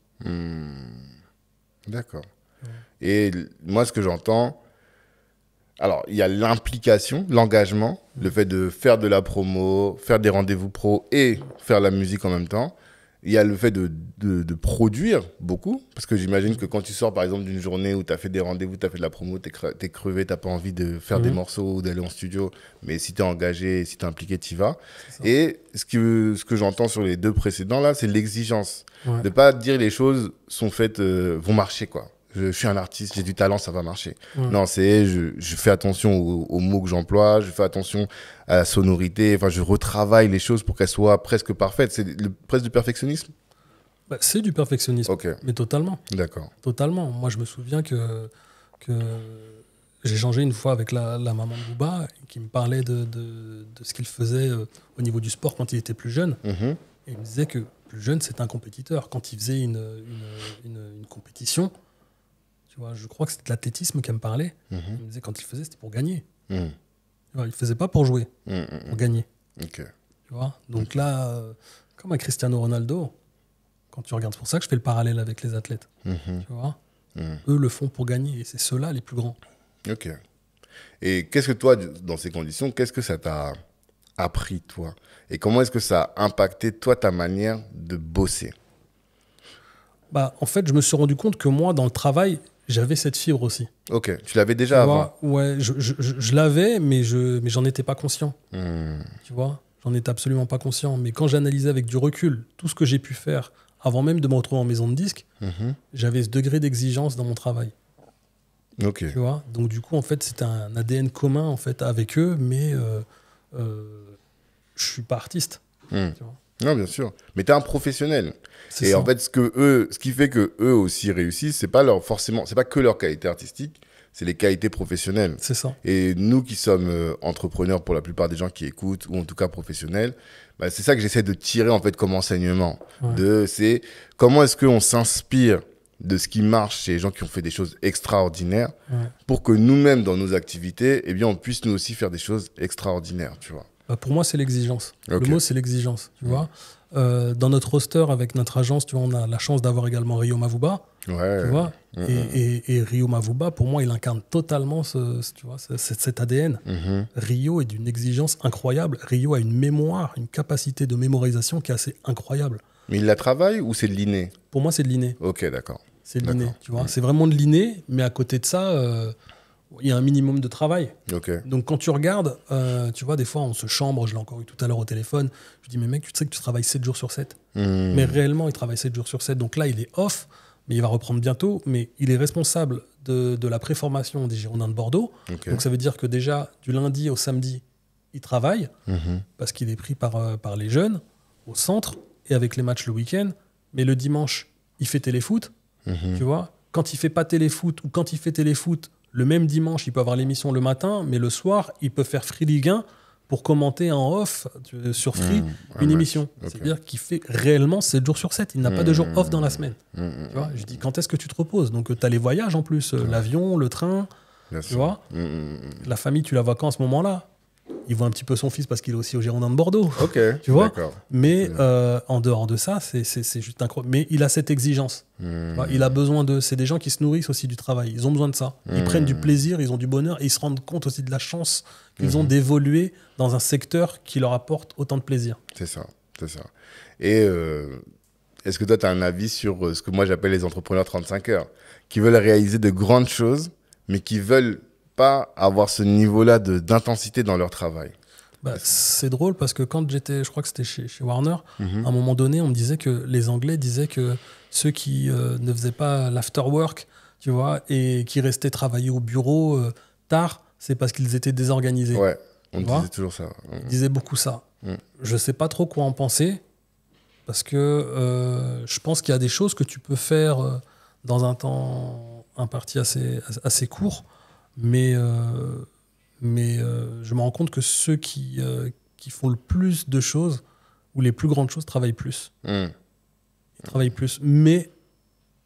[SPEAKER 2] D'accord. Et moi, ce que j'entends... Alors, il y a l'implication, l'engagement, le fait de faire de la promo, faire des rendez-vous pro et faire la musique en même temps. Il y a le fait de produire beaucoup, parce que j'imagine que quand tu sors, par exemple, d'une journée où tu as fait des rendez-vous, tu as fait de la promo, tu es crevé, tu n'as pas envie de faire des morceaux ou d'aller en studio, mais si tu es engagé, si tu es impliqué, tu y vas. Et ce que j'entends sur les deux précédents, là, c'est l'exigence. De ne pas dire les choses sont faites, vont marcher, quoi. Je suis un artiste, j'ai du talent, ça va marcher. Non, je fais attention aux mots que j'emploie, je fais attention à la sonorité, enfin, je retravaille les choses pour qu'elles soient presque parfaites. C'est presque du perfectionnisme?
[SPEAKER 1] C'est du perfectionnisme, mais totalement.
[SPEAKER 2] D'accord.
[SPEAKER 1] Totalement. Moi, je me souviens que j'ai changé une fois avec la maman de Booba, qui me parlait de ce qu'il faisait au niveau du sport quand il était plus jeune. Et il me disait que plus jeune, c'était un compétiteur. Quand il faisait une compétition... Tu vois, je crois que c'était de l'athlétisme qu'elle me parlait. Il me disait quand il faisait, c'était pour gagner. Tu vois, il ne faisait pas pour jouer, pour gagner. Tu vois, donc là, comme à Cristiano Ronaldo, quand tu regardes, c'est pour ça que je fais le parallèle avec les athlètes. Tu vois, eux le font pour gagner et c'est ceux-là les plus grands.
[SPEAKER 2] Ok. Et qu'est-ce que toi, dans ces conditions, qu'est-ce que ça t'a appris, toi? Et comment est-ce que ça a impacté, toi, ta manière de bosser?
[SPEAKER 1] En fait, je me suis rendu compte que moi, dans le travail, j'avais cette fibre aussi.
[SPEAKER 2] Ok, tu l'avais déjà avant?
[SPEAKER 1] Ouais, je l'avais, mais j'en étais pas conscient. Tu vois, j'en étais absolument pas conscient. Mais quand j'analysais avec du recul tout ce que j'ai pu faire avant même de me retrouver en maison de disque, j'avais ce degré d'exigence dans mon travail.
[SPEAKER 2] Ok.
[SPEAKER 1] Tu vois, donc du coup, en fait, c'était un ADN commun en fait avec eux, mais je suis pas artiste. Tu vois.
[SPEAKER 2] Non, bien sûr. Mais tu es un professionnel. Et
[SPEAKER 1] ça.
[SPEAKER 2] en fait, ce qui fait que eux aussi réussissent, c'est pas que leur qualité artistique, c'est les qualités professionnelles.
[SPEAKER 1] C'est ça.
[SPEAKER 2] Et nous qui sommes entrepreneurs, pour la plupart des gens qui écoutent, ou en tout cas professionnels, c'est ça que j'essaie de tirer en fait comme enseignement. Ouais. C'est comment est-ce qu'on s'inspire de ce qui marche chez les gens qui ont fait des choses extraordinaires, pour que nous-mêmes, dans nos activités, eh bien, on puisse nous aussi faire des choses extraordinaires, tu vois.
[SPEAKER 1] Pour moi, c'est l'exigence. Okay. Le mot, c'est l'exigence, tu vois. Dans notre roster, avec notre agence, tu vois, on a la chance d'avoir également Rio Mavuba, tu vois. Et Rio Mavuba, pour moi, il incarne totalement cet ADN. Rio est d'une exigence incroyable. Rio a une mémoire, une capacité de mémorisation qui est assez incroyable.
[SPEAKER 2] Mais il la travaille ou c'est de l'inné?
[SPEAKER 1] Pour moi, c'est de l'inné.
[SPEAKER 2] Ok, d'accord.
[SPEAKER 1] C'est de l'inné, tu vois. C'est vraiment de l'inné, mais à côté de ça... il y a un minimum de travail.
[SPEAKER 2] Okay.
[SPEAKER 1] Donc, quand tu regardes, tu vois, des fois, on se chambre, je l'ai encore eu tout à l'heure au téléphone, je dis, mais mec, tu sais que tu travailles 7 jours sur 7. Mais réellement, il travaille 7 jours sur 7. Donc là, il est off, mais il va reprendre bientôt. Mais il est responsable de la préformation des Girondins de Bordeaux. Okay. Donc, ça veut dire que déjà, du lundi au samedi, il travaille, parce qu'il est pris par les jeunes, au centre, et avec les matchs le week-end. Mais le dimanche, il fait téléfoot, tu vois. Quand il fait pas téléfoot, ou quand il fait téléfoot, le même dimanche, il peut avoir l'émission le matin, mais le soir, il peut faire Free Ligue 1 pour commenter en off sur Free une émission. Okay. C'est-à-dire qu'il fait réellement 7 jours sur 7. Il n'a pas de jour off dans la semaine. Tu vois, je dis, quand est-ce que tu te reposes? Donc, tu as les voyages en plus, l'avion, le train. Tu vois, la famille, tu la vois quand à ce moment-là? Il voit un petit peu son fils parce qu'il est aussi au Girondins de Bordeaux.
[SPEAKER 2] Ok,
[SPEAKER 1] tu vois. Mais en dehors de ça, c'est juste incroyable. Mais il a cette exigence. Il a besoin de... C'est des gens qui se nourrissent aussi du travail. Ils ont besoin de ça. Ils prennent du plaisir, ils ont du bonheur et ils se rendent compte aussi de la chance qu'ils ont d'évoluer dans un secteur qui leur apporte autant de plaisir.
[SPEAKER 2] C'est ça, c'est ça. Et est-ce que toi, tu as un avis sur ce que moi j'appelle les entrepreneurs 35 heures, qui veulent réaliser de grandes choses, mais qui veulent pas avoir ce niveau-là d'intensité dans leur travail?
[SPEAKER 1] C'est drôle parce que quand j'étais, je crois que c'était chez Warner, à un moment donné, on me disait que les Anglais disaient que ceux qui ne faisaient pas l'afterwork, tu vois, et qui restaient travailler au bureau tard, c'est parce qu'ils étaient désorganisés.
[SPEAKER 2] Ouais, on disait toujours ça.
[SPEAKER 1] Ils disaient beaucoup ça. Je sais pas trop quoi en penser parce que je pense qu'il y a des choses que tu peux faire dans un temps imparti assez court. Mais je me rends compte que ceux qui font le plus de choses ou les plus grandes choses travaillent plus. Ils travaillent plus, mais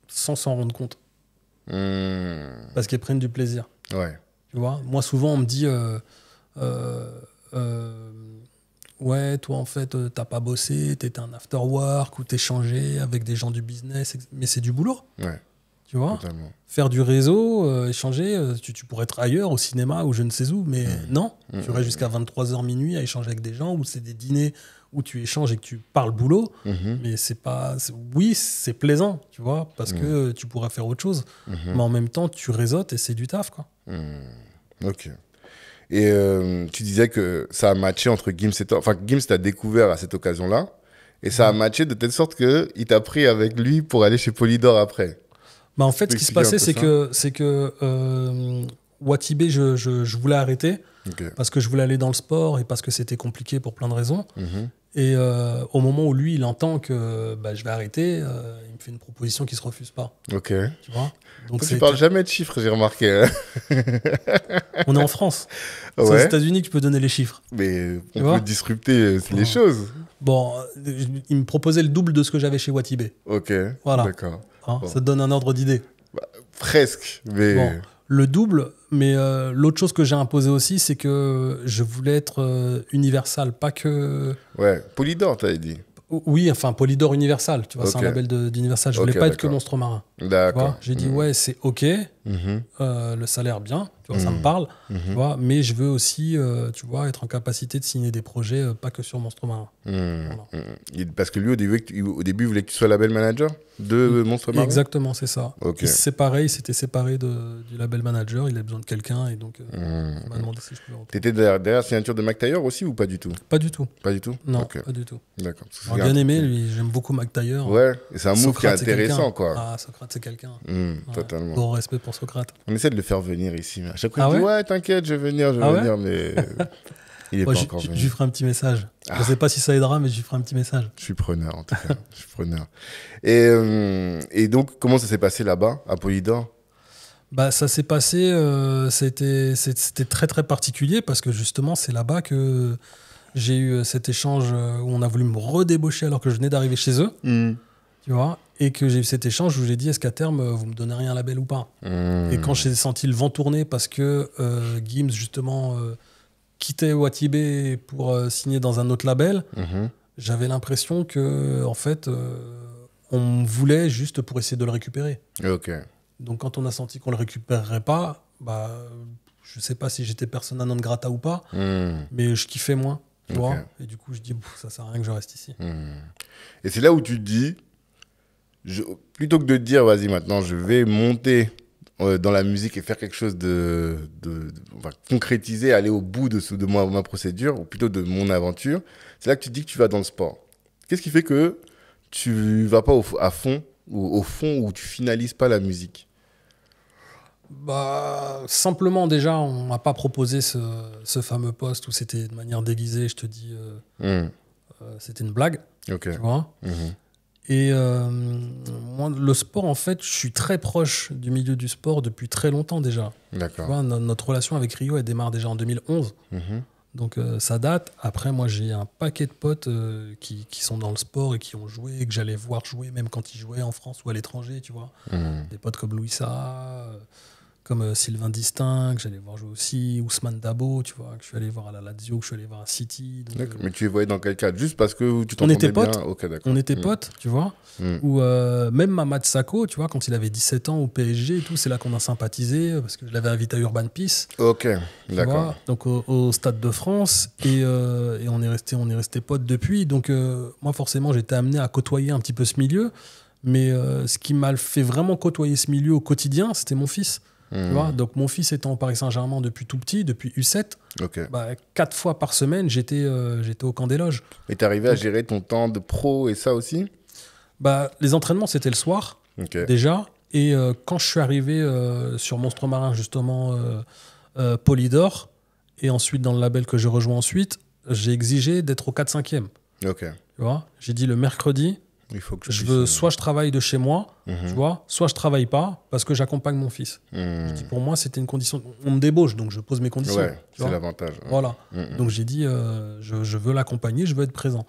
[SPEAKER 1] sans s'en rendre compte. Parce qu'ils prennent du plaisir.
[SPEAKER 2] Ouais.
[SPEAKER 1] Tu vois, moi, souvent, on me dit ouais, toi, en fait, t'as pas bossé, t'étais un after work ou t'échangeais avec des gens du business, mais c'est du boulot.
[SPEAKER 2] Ouais.
[SPEAKER 1] Tu vois,
[SPEAKER 2] totalement.
[SPEAKER 1] Faire du réseau, échanger, tu pourrais être ailleurs, au cinéma ou je ne sais où, mais non, tu restes jusqu'à 23h minuit à échanger avec des gens, ou c'est des dîners où tu échanges et que tu parles boulot, mais c'est pas... Oui, c'est plaisant, tu vois, parce que tu pourras faire autre chose, mais en même temps, tu réseautes et c'est du taf, quoi.
[SPEAKER 2] Ok. Et tu disais que ça a matché entre Gims et toi. Enfin, Gims t'a découvert à cette occasion-là, et ça a matché de telle sorte qu'il t'a pris avec lui pour aller chez Polydor après.
[SPEAKER 1] En fait, ce qui se passait, c'est que Watibé, je voulais arrêter parce que je voulais aller dans le sport et parce que c'était compliqué pour plein de raisons. Et au moment où lui, il entend que je vais arrêter, il me fait une proposition qui ne se refuse pas.
[SPEAKER 2] Ok.
[SPEAKER 1] Tu vois. Donc,
[SPEAKER 2] tu ne parles jamais de chiffres, j'ai remarqué.
[SPEAKER 1] On est en France. C'est aux États-Unis que tu peux donner les chiffres.
[SPEAKER 2] Mais on peut disrupter les choses.
[SPEAKER 1] Bon, il me proposait le double de ce que j'avais chez Watibé.
[SPEAKER 2] Ok,
[SPEAKER 1] voilà.
[SPEAKER 2] D'accord.
[SPEAKER 1] Ça te donne un ordre d'idée.
[SPEAKER 2] Presque, mais...
[SPEAKER 1] Bon, le double, mais l'autre chose que j'ai imposé aussi, c'est que je voulais être Universal, pas que...
[SPEAKER 2] Ouais, Polydor, t'avais dit.
[SPEAKER 1] Oui, enfin, Polydor Universal, tu vois, c'est un label d'Universal. Je voulais pas être que Monstre Marin.
[SPEAKER 2] D'accord.
[SPEAKER 1] J'ai dit, ouais, c'est OK, le salaire bien, tu vois, ça me parle, tu vois, mais je veux aussi, tu vois, être en capacité de signer des projets, pas que sur Monstre Marin.
[SPEAKER 2] Voilà. Parce que lui, au début, il voulait que tu sois label manager de Monstre Marin.
[SPEAKER 1] Exactement, c'est ça. Okay. Il s'était séparé du label manager, il avait besoin de quelqu'un et donc il m'a demandé si je pouvais rentrer.
[SPEAKER 2] T'étais derrière signature de Mac Taylor aussi ou pas du tout?
[SPEAKER 1] Pas du tout.
[SPEAKER 2] Pas du tout?
[SPEAKER 1] Non, pas du tout.
[SPEAKER 2] D'accord.
[SPEAKER 1] J'aurais bien aimé, lui, j'aime beaucoup Mac Taylor.
[SPEAKER 2] Ouais, et c'est un move qui est intéressant, quoi.
[SPEAKER 1] Ah, Socrate, c'est quelqu'un.
[SPEAKER 2] Totalement.
[SPEAKER 1] Gros respect pour Socrate.
[SPEAKER 2] On essaie de le faire venir ici. À chaque fois, il dit ouais, t'inquiète, je vais venir, mais il est pas encore venu.
[SPEAKER 1] Je lui ferai un petit message. Je sais pas si ça aidera, mais je lui ferai un petit message.
[SPEAKER 2] Je suis preneur, en tout cas. Je suis preneur. Et donc, comment ça s'est passé là-bas, à Polydor?
[SPEAKER 1] Bah, ça s'est passé, c'était très très particulier parce que justement, c'est là-bas que j'ai eu cet échange où on a voulu me redébaucher alors que je venais d'arriver chez eux. Tu vois, et que j'ai eu cet échange où j'ai dit est-ce qu'à terme vous me donneriez un label ou pas. Et quand j'ai senti le vent tourner parce que Gims justement quittait Watibé pour signer dans un autre label, j'avais l'impression que en fait on me voulait juste pour essayer de le récupérer. Donc quand on a senti qu'on le récupérerait pas, bah je sais pas si j'étais persona non grata ou pas, mais je kiffais moins, tu vois. Et du coup je dis ça sert à rien que je reste ici.
[SPEAKER 2] Et c'est là où tu te dis plutôt que de te dire vas-y maintenant je vais monter dans la musique et faire quelque chose on va concrétiser, aller au bout de ma procédure ou plutôt de mon aventure, c'est là que tu te dis que tu vas dans le sport. Qu'est-ce qui fait que tu vas pas à fond ou au fond où tu finalises pas la musique?
[SPEAKER 1] Bah simplement déjà on m'a pas proposé ce fameux poste où c'était de manière déguisée, je te dis c'était une blague, tu vois. Et moi, le sport, en fait, je suis très proche du milieu du sport depuis très longtemps déjà.
[SPEAKER 2] D'accord.
[SPEAKER 1] Tu vois, notre relation avec Rio, elle démarre déjà en 2011. Donc ça date. Après, moi, j'ai un paquet de potes qui sont dans le sport et qui ont joué, et que j'allais voir jouer, même quand ils jouaient en France ou à l'étranger, tu vois. Des potes comme Louisa, comme Sylvain Distinct, que j'allais voir jouer aussi, Ousmane Dabo, tu vois, que je suis allé voir à la Lazio, que je suis allé voir à City. Donc,
[SPEAKER 2] mais tu les voyais dans quel cadre? Juste parce que tu t'entendais bien?
[SPEAKER 1] On était potes, tu vois. Ou même Mamad Sakho, tu vois, quand il avait 17 ans au PSG et tout, c'est là qu'on a sympathisé, parce que je l'avais invité à Urban Peace.
[SPEAKER 2] D'accord.
[SPEAKER 1] Donc au Stade de France, et on est resté potes depuis. Donc moi, forcément, j'étais amené à côtoyer un petit peu ce milieu. Mais ce qui m'a fait vraiment côtoyer ce milieu au quotidien, c'était mon fils. Tu vois, donc mon fils étant au Paris Saint-Germain depuis tout petit, depuis U7, 4 fois par semaine, j'étais au camp des loges.
[SPEAKER 2] Et tu arrivais à gérer ton temps de pro et ça aussi?
[SPEAKER 1] Bah, les entraînements, c'était le soir, déjà. Et quand je suis arrivé sur Monstre Marin, justement, Polydor, et ensuite dans le label que je rejoins ensuite, j'ai exigé d'être au 4/5e. Tu vois, j'ai dit le mercredi, soit je travaille de chez moi, tu vois, soit je travaille pas parce que j'accompagne mon fils. Je dis, pour moi, c'était une condition. On me débauche, donc je pose mes conditions.
[SPEAKER 2] Ouais, c'est l'avantage.
[SPEAKER 1] Voilà. Donc j'ai dit, je veux l'accompagner, je veux être présent.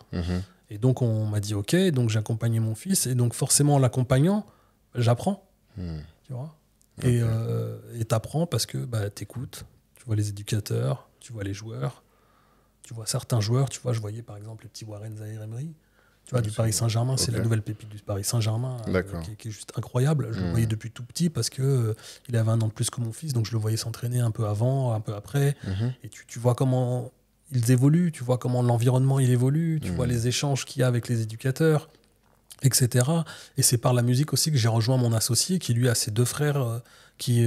[SPEAKER 1] Et donc on m'a dit OK, donc j'ai accompagné mon fils. Et donc forcément, en l'accompagnant, j'apprends. Tu vois. Et t'apprends parce que t'écoutes, tu vois les éducateurs, tu vois les joueurs, tu vois certains joueurs. Tu vois, je voyais par exemple le petit Warren Zaïre-Emery. Tu vois, du Paris Saint-Germain, c'est la nouvelle pépite du Paris Saint-Germain, qui est juste incroyable. Je le voyais depuis tout petit parce que il avait 1 an de plus que mon fils, donc je le voyais s'entraîner un peu avant, un peu après. Et tu vois comment ils évoluent, tu vois comment l'environnement il évolue, tu vois les échanges qu'il y a avec les éducateurs, etc. Et c'est par la musique aussi que j'ai rejoint mon associé qui lui a ses 2 frères qui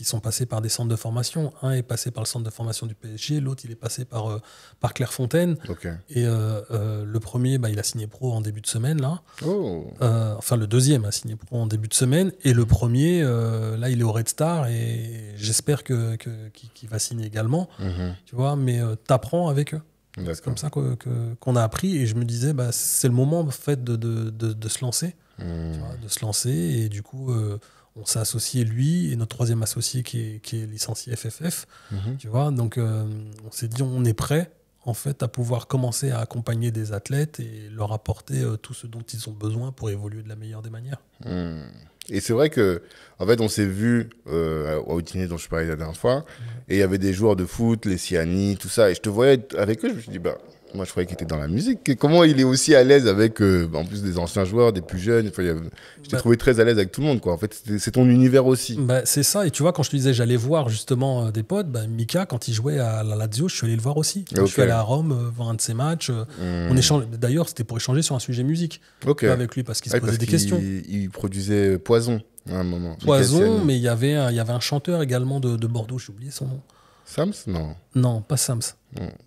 [SPEAKER 1] sont passés par des centres de formation. Un est passé par le centre de formation du PSG, l'autre il est passé par Clairefontaine. Et le premier, il a signé pro en début de semaine là. Enfin le deuxième a signé pro en début de semaine et le premier là il est au Red Star et j'espère qu'il va signer également. Tu vois, mais t'apprends avec eux. C'est comme ça qu'on a appris et je me disais c'est le moment en fait de se lancer, tu vois, de se lancer et du coup on s'est associé lui et notre 3e associé qui est licencié FFF, tu vois, donc on s'est dit on est prêt en fait à pouvoir commencer à accompagner des athlètes et leur apporter tout ce dont ils ont besoin pour évoluer de la meilleure des manières.
[SPEAKER 2] Et c'est vrai que en fait on s'est vu au dîner dont je parlais la dernière fois et il y avait des joueurs de foot, les Siani, tout ça et je te voyais avec eux, je me suis dit Moi, je croyais qu'il était dans la musique. Et comment il est aussi à l'aise avec, en plus des anciens joueurs, des plus jeunes. Enfin, je t'ai trouvé très à l'aise avec tout le monde, quoi. En fait, c'est ton univers aussi.
[SPEAKER 1] C'est ça. Et tu vois, quand je te disais, j'allais voir justement des potes, Mika, quand il jouait à la Lazio, je suis allé le voir aussi. Je suis allé à Rome voir un de ses matchs. On échange. D'ailleurs, c'était pour échanger sur un sujet musique avec lui parce qu'il se posait des questions.
[SPEAKER 2] Il produisait Poison à un moment.
[SPEAKER 1] Poison, mais il y avait un chanteur également de Bordeaux, j'ai oublié son nom.
[SPEAKER 2] Sams? Non.
[SPEAKER 1] Non, pas Sams.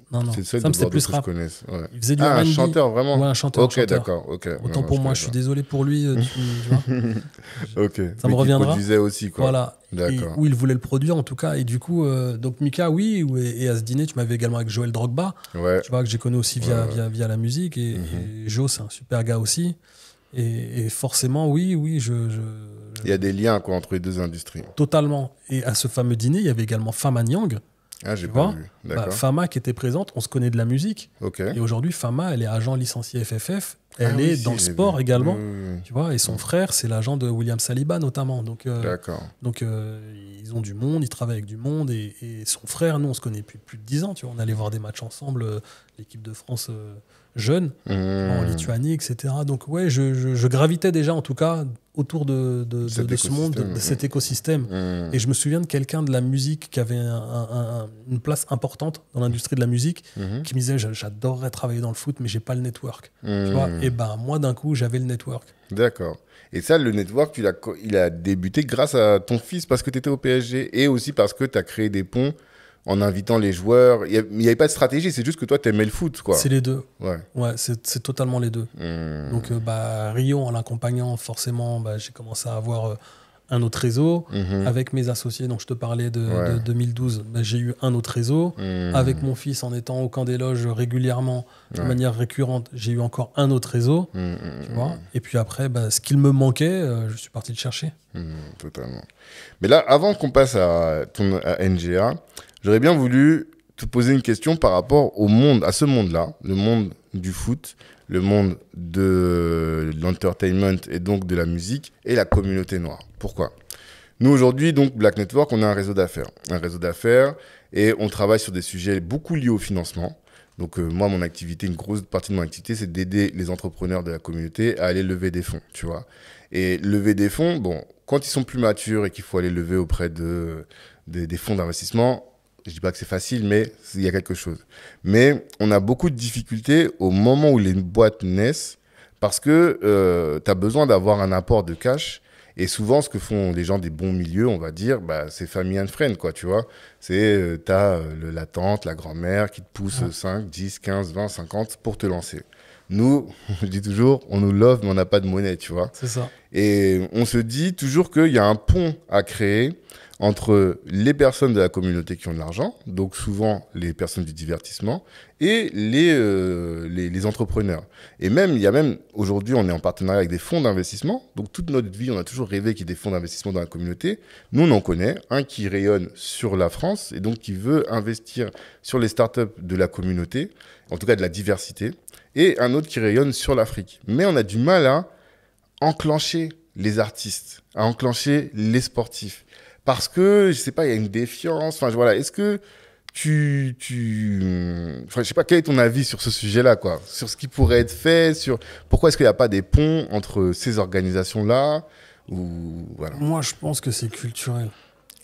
[SPEAKER 1] Non.
[SPEAKER 2] C'est celle
[SPEAKER 1] Sams,
[SPEAKER 2] de
[SPEAKER 1] c'est plus rap.
[SPEAKER 2] Ouais.
[SPEAKER 1] Il faisait du
[SPEAKER 2] R&B.
[SPEAKER 1] un
[SPEAKER 2] chanteur, vraiment?
[SPEAKER 1] Ouais, un chanteur.
[SPEAKER 2] Ok, d'accord. Okay.
[SPEAKER 1] Autant pour moi, je suis désolé pour lui. Tu vois.
[SPEAKER 2] Ok.
[SPEAKER 1] Ça me reviendra.
[SPEAKER 2] Il produisait aussi, quoi.
[SPEAKER 1] Voilà. D'accord. Où il voulait le produire, en tout cas. Et du coup, donc Mika, oui. Et à ce dîner, tu m'avais également avec Joël Drogba.
[SPEAKER 2] Ouais.
[SPEAKER 1] Tu vois, que j'ai connu aussi via la musique. Et Joe, c'est un super gars aussi. Et forcément, oui,
[SPEAKER 2] il y a des liens, quoi, entre les deux industries.
[SPEAKER 1] Totalement. Et à ce fameux dîner, il y avait également Fama Niang.
[SPEAKER 2] Ah, j'ai pas vu. D'accord.
[SPEAKER 1] Fama qui était présente, on se connaît de la musique. Et aujourd'hui, Fama, elle est agent licencié FFF. Elle est dans le sport également. Tu vois, et son frère, c'est l'agent de William Saliba notamment. Donc, ils ont du monde, ils travaillent avec du monde. Et son frère, nous, on se connaît depuis plus de 10 ans. Tu vois, on allait voir des matchs ensemble, l'équipe de France jeune, en Lituanie, etc. Donc, ouais, je gravitais déjà, en tout cas, autour de ce monde, de cet écosystème. Et je me souviens de quelqu'un de la musique qui avait une place importante dans l'industrie de la musique, qui me disait, j'adorerais travailler dans le foot, mais j'ai pas le network. Tu vois. Et moi, d'un coup, j'avais le network.
[SPEAKER 2] D'accord. Et ça, le network, il a débuté grâce à ton fils, parce que tu étais au PSG, et aussi parce que tu as créé des ponts en invitant les joueurs. Il n'y avait pas de stratégie, c'est juste que toi, tu aimais le foot, quoi.
[SPEAKER 1] C'est les deux. Ouais, c'est totalement les deux. Donc, Rio, en l'accompagnant, forcément, j'ai commencé à avoir un autre réseau. Avec mes associés, donc je te parlais de 2012, j'ai eu un autre réseau. Avec mon fils, en étant au camp des loges régulièrement, de manière récurrente, j'ai eu encore un autre réseau. Tu vois. Et puis après, ce qu'il me manquait, je suis parti le chercher.
[SPEAKER 2] Totalement. Mais là, avant qu'on passe à NGA, j'aurais bien voulu te poser une question par rapport au monde, à ce monde-là, le monde du foot, le monde de l'entertainment et donc de la musique et la communauté noire. Pourquoi ? Nous, aujourd'hui, donc, Black Network, on a un réseau d'affaires. Et on travaille sur des sujets beaucoup liés au financement. Donc, moi, mon activité, une grosse partie de mon activité, c'est d'aider les entrepreneurs de la communauté à aller lever des fonds, tu vois. Et lever des fonds, bon, quand ils sont plus matures et qu'il faut aller lever auprès des fonds d'investissement, je ne dis pas que c'est facile, mais il y a quelque chose. Mais on a beaucoup de difficultés au moment où les boîtes naissent parce que tu as besoin d'avoir un apport de cash. Et souvent, ce que font les gens des bons milieux, on va dire, c'est family and friend, quoi, tu vois. C'est, t'as la tante, la grand-mère qui te pousse 5, 10, 15, 20, 50 pour te lancer. Nous, je dis toujours, on nous love, mais on n'a pas de monnaie, tu vois.
[SPEAKER 1] C'est ça.
[SPEAKER 2] Et on se dit toujours qu'il y a un pont à créer entre les personnes de la communauté qui ont de l'argent, donc souvent les personnes du divertissement, et les entrepreneurs. Et même, aujourd'hui, on est en partenariat avec des fonds d'investissement. Donc, toute notre vie, on a toujours rêvé qu'il y ait des fonds d'investissement dans la communauté. Nous, on en connaît un qui rayonne sur la France et donc qui veut investir sur les startups de la communauté, en tout cas de la diversité, et un autre qui rayonne sur l'Afrique. Mais on a du mal à enclencher les artistes, à enclencher les sportifs. Parce que, je sais pas, il y a une défiance. Enfin, voilà. Est-ce que enfin, je sais pas, quel est ton avis sur ce sujet-là, quoi? Sur ce qui pourrait être fait, sur pourquoi est-ce qu'il n'y a pas des ponts entre ces organisations-là ou voilà.
[SPEAKER 1] Moi, je pense que c'est culturel.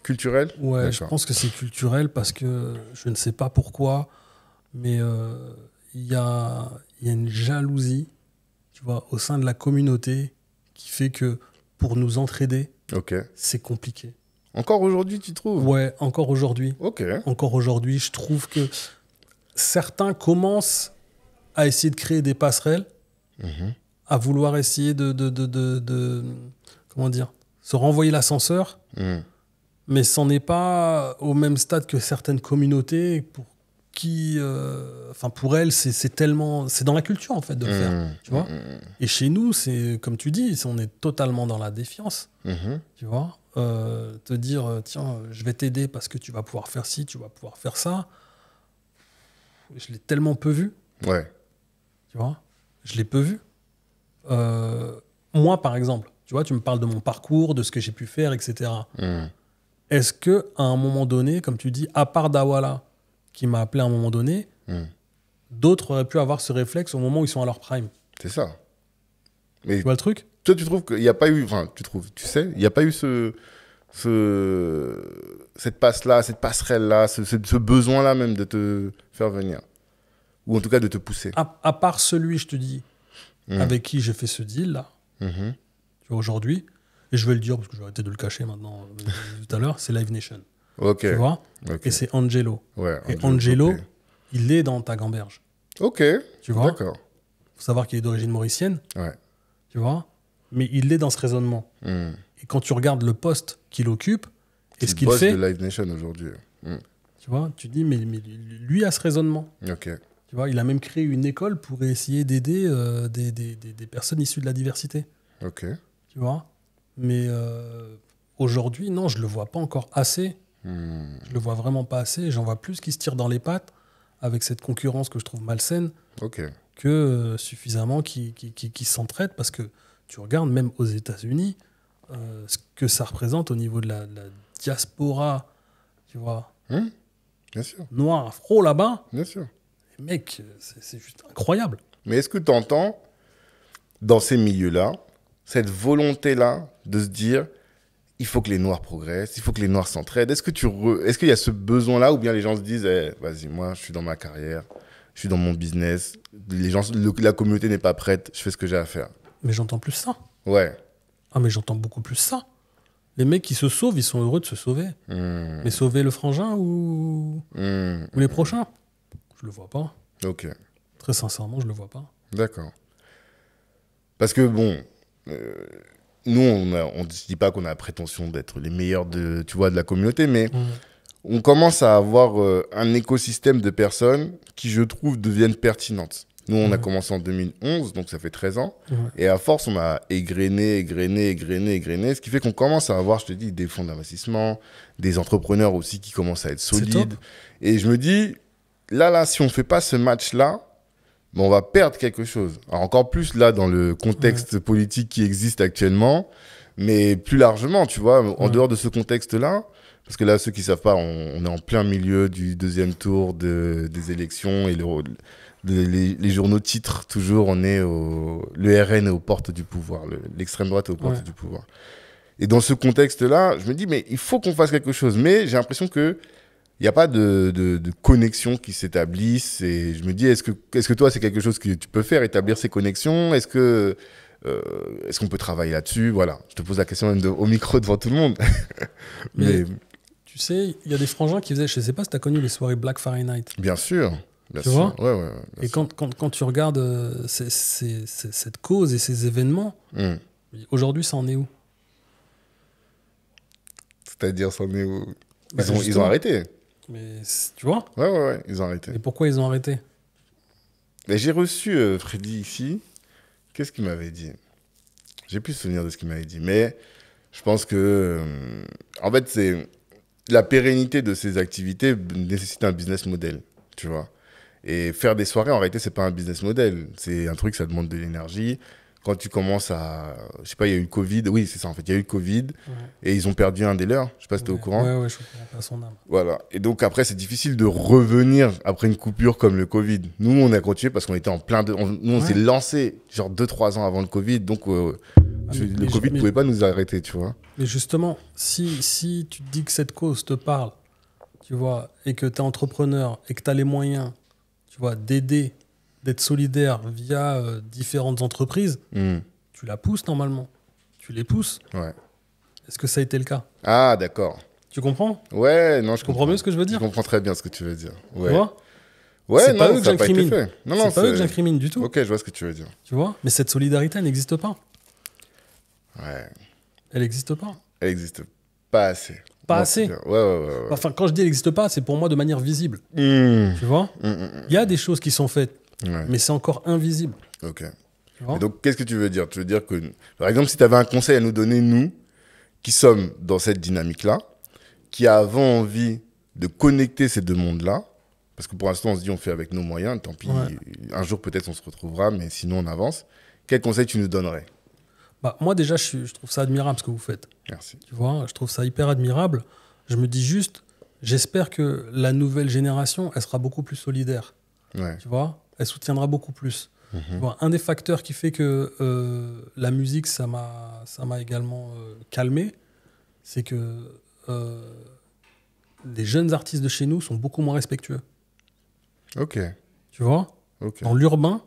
[SPEAKER 2] Culturel?
[SPEAKER 1] Ouais, d'accord. Je pense que c'est culturel parce que je ne sais pas pourquoi, mais il y a une jalousie, tu vois, au sein de la communauté qui fait que pour nous entraider, c'est compliqué.
[SPEAKER 2] Encore aujourd'hui, tu trouves ?
[SPEAKER 1] Ouais, encore aujourd'hui.
[SPEAKER 2] Ok.
[SPEAKER 1] Encore aujourd'hui, je trouve que certains commencent à essayer de créer des passerelles, à vouloir essayer de comment dire, se renvoyer l'ascenseur, mais c'en est pas au même stade que certaines communautés pour qui, pour elles, c'est tellement, c'est dans la culture en fait de le faire, tu vois. Et chez nous, c'est comme tu dis, on est totalement dans la défiance, tu vois. Te dire tiens, je vais t'aider parce que tu vas pouvoir faire ci, tu vas pouvoir faire ça. Je l'ai tellement peu vu.
[SPEAKER 2] Ouais.
[SPEAKER 1] Tu vois, je l'ai peu vu. Moi, par exemple, tu vois, tu me parles de mon parcours, de ce que j'ai pu faire, etc. Est-ce que à un moment donné, comme tu dis, à part Dawala qui m'a appelé à un moment donné, d'autres auraient pu avoir ce réflexe au moment où ils sont à leur prime.
[SPEAKER 2] C'est ça.
[SPEAKER 1] Mais tu vois le truc?
[SPEAKER 2] Toi, tu trouves qu'il n'y a pas eu... Enfin, tu sais, il n'y a pas eu cette passe-là, cette passerelle-là, ce besoin-là même de te faire venir. Ou en tout cas de te pousser.
[SPEAKER 1] À part celui, je te dis, avec qui j'ai fait ce deal-là, tu vois, aujourd'hui, et je vais le dire parce que je vais arrêter de le cacher maintenant, tout à l'heure, c'est Live Nation.
[SPEAKER 2] Ok.
[SPEAKER 1] Tu vois?
[SPEAKER 2] Okay.
[SPEAKER 1] Et c'est Angelo.
[SPEAKER 2] Ouais,
[SPEAKER 1] et Angelo, il est dans ta gamberge.
[SPEAKER 2] Ok.
[SPEAKER 1] Tu vois?
[SPEAKER 2] D'accord.
[SPEAKER 1] Faut savoir qu'il est d'origine mauricienne.
[SPEAKER 2] Ouais.
[SPEAKER 1] Tu vois? Mais il est dans ce raisonnement. Et quand tu regardes le poste qu'il occupe et ce qu'il fait...
[SPEAKER 2] de Live Nation aujourd'hui.
[SPEAKER 1] Tu vois? Tu dis, mais lui a ce raisonnement.
[SPEAKER 2] Ok.
[SPEAKER 1] Tu vois? Il a même créé une école pour essayer d'aider des personnes issues de la diversité.
[SPEAKER 2] Ok.
[SPEAKER 1] Tu vois? Mais aujourd'hui, non, je le vois pas encore assez. Je le vois vraiment pas assez. J'en vois plus qui se tirent dans les pattes avec cette concurrence que je trouve malsaine que suffisamment qui s'entraident, parce que tu regardes même aux États-Unis ce que ça représente au niveau de la diaspora, tu vois,
[SPEAKER 2] bien sûr.
[SPEAKER 1] noir, afro là-bas.
[SPEAKER 2] Bien sûr.
[SPEAKER 1] Les mecs, c'est juste incroyable.
[SPEAKER 2] Mais est-ce que tu entends dans ces milieux-là cette volonté-là de se dire il faut que les Noirs progressent, il faut que les Noirs s'entraident? Est-ce qu'il y a ce besoin-là, ou bien les gens se disent vas-y, moi je suis dans ma carrière, je suis dans mon business, la communauté n'est pas prête, je fais ce que j'ai à faire?
[SPEAKER 1] Mais j'entends plus ça.
[SPEAKER 2] Ouais.
[SPEAKER 1] Ah, mais j'entends beaucoup plus ça. Les mecs qui se sauvent, ils sont heureux de se sauver. Mais sauver le frangin ou les prochains, je le vois pas.
[SPEAKER 2] Ok.
[SPEAKER 1] Très sincèrement, je le vois pas.
[SPEAKER 2] D'accord. Parce que bon, nous, on ne dit pas qu'on a la prétention d'être les meilleurs de la communauté, mais on commence à avoir un écosystème de personnes qui, je trouve, deviennent pertinentes. Nous, on a commencé en 2011, donc ça fait 13 ans. Et à force, on a égrené, ce qui fait qu'on commence à avoir, je te dis, des fonds d'investissement, des entrepreneurs aussi qui commencent à être solides. Et je me dis, là, si on ne fait pas ce match-là, ben, on va perdre quelque chose. Alors, encore plus là, dans le contexte politique qui existe actuellement, mais plus largement, tu vois, en dehors de ce contexte-là, parce que là, ceux qui ne savent pas, on est en plein milieu du deuxième tour des élections, et les journaux titrent toujours, le RN est aux portes du pouvoir, l'extrême droite est aux portes du pouvoir. Et dans ce contexte-là, je me dis, mais il faut qu'on fasse quelque chose. Mais j'ai l'impression qu'il n'y a pas de connexion qui s'établissent. Et je me dis, est-ce que toi, c'est quelque chose que tu peux faire, établir ces connexions? Est-ce qu'on peut travailler là-dessus? Voilà, je te pose la question même au micro devant tout le monde.
[SPEAKER 1] mais tu sais, il y a des frangins qui faisaient, je ne sais pas si tu as connu les soirées Black Fahrenheit.
[SPEAKER 2] Bien sûr.
[SPEAKER 1] Tu vois?
[SPEAKER 2] Ouais,
[SPEAKER 1] et quand tu regardes cette cause et ces événements, aujourd'hui, ça en est où?
[SPEAKER 2] C'est-à-dire, ça en est où? Ils ont arrêté.
[SPEAKER 1] Mais tu vois?
[SPEAKER 2] Ouais, ils ont arrêté.
[SPEAKER 1] Et pourquoi ils ont arrêté?
[SPEAKER 2] J'ai reçu Freddy ici. Qu'est-ce qu'il m'avait dit? J'ai plus souvenir de ce qu'il m'avait dit. Mais je pense que, en fait, la pérennité de ces activités nécessite un business model, tu vois. Et faire des soirées, en réalité, c'est pas un business model. C'est un truc, ça demande de l'énergie. Quand tu commences à... Je sais pas, il y a eu le Covid. Oui, c'est ça, en fait. Il y a eu le Covid. Et ils ont perdu un des leurs. Je sais pas si tu es au courant.
[SPEAKER 1] Ouais, je suis au courant, à son âme.
[SPEAKER 2] Voilà. Et donc, après, c'est difficile de revenir après une coupure comme le Covid. Nous, on a continué parce qu'on était en plein... Nous, on s'est lancé genre 2-3 ans avant le Covid. Donc, le Covid ne pouvait pas nous arrêter, tu vois.
[SPEAKER 1] Mais justement, si tu te dis que cette cause te parle, tu vois, et que tu es entrepreneur et que tu as les moyens, tu vois, d'aider, d'être solidaire via différentes entreprises, tu la pousses normalement. Tu les pousses.
[SPEAKER 2] Ouais.
[SPEAKER 1] Est-ce que ça a été le cas?
[SPEAKER 2] Ah, d'accord.
[SPEAKER 1] Tu comprends?
[SPEAKER 2] Ouais, non, je comprends
[SPEAKER 1] mieux ce que je veux dire?
[SPEAKER 2] Je comprends très bien ce que tu veux dire. Ouais.
[SPEAKER 1] Tu vois?
[SPEAKER 2] Ouais,
[SPEAKER 1] c'est
[SPEAKER 2] non,
[SPEAKER 1] pas eux que
[SPEAKER 2] ça n'a pas été
[SPEAKER 1] j'incrimine.
[SPEAKER 2] fait. Non,
[SPEAKER 1] c'est pas eux que j'incrimine du tout.
[SPEAKER 2] Ok, je vois ce que tu veux dire.
[SPEAKER 1] Tu vois? Mais cette solidarité, elle n'existe pas.
[SPEAKER 2] Ouais.
[SPEAKER 1] Elle n'existe pas.
[SPEAKER 2] Elle n'existe pas assez.
[SPEAKER 1] Pas assez.
[SPEAKER 2] Ouais.
[SPEAKER 1] Enfin, quand je dis elle n'existe pas, c'est pour moi de manière visible.
[SPEAKER 2] Tu
[SPEAKER 1] vois? Il y a des choses qui sont faites, mais c'est encore invisible.
[SPEAKER 2] Ok. Et donc, qu'est-ce que tu veux dire? Tu veux dire que, par exemple, si tu avais un conseil à nous donner, nous, qui sommes dans cette dynamique-là, qui avons envie de connecter ces deux mondes-là, parce que pour l'instant, on se dit on fait avec nos moyens, tant pis, un jour peut-être on se retrouvera, mais sinon on avance. Quel conseil tu nous donnerais?
[SPEAKER 1] Moi déjà, je trouve ça admirable ce que vous faites.
[SPEAKER 2] Merci.
[SPEAKER 1] Tu vois, je trouve ça hyper admirable. Je me dis juste, j'espère que la nouvelle génération, elle sera beaucoup plus solidaire. tu vois, elle soutiendra beaucoup plus. Tu vois, un des facteurs qui fait que la musique, ça m'a également calmé, c'est que les jeunes artistes de chez nous sont beaucoup moins respectueux.
[SPEAKER 2] Ok.
[SPEAKER 1] Tu vois,
[SPEAKER 2] Ok.
[SPEAKER 1] dans l'urbain,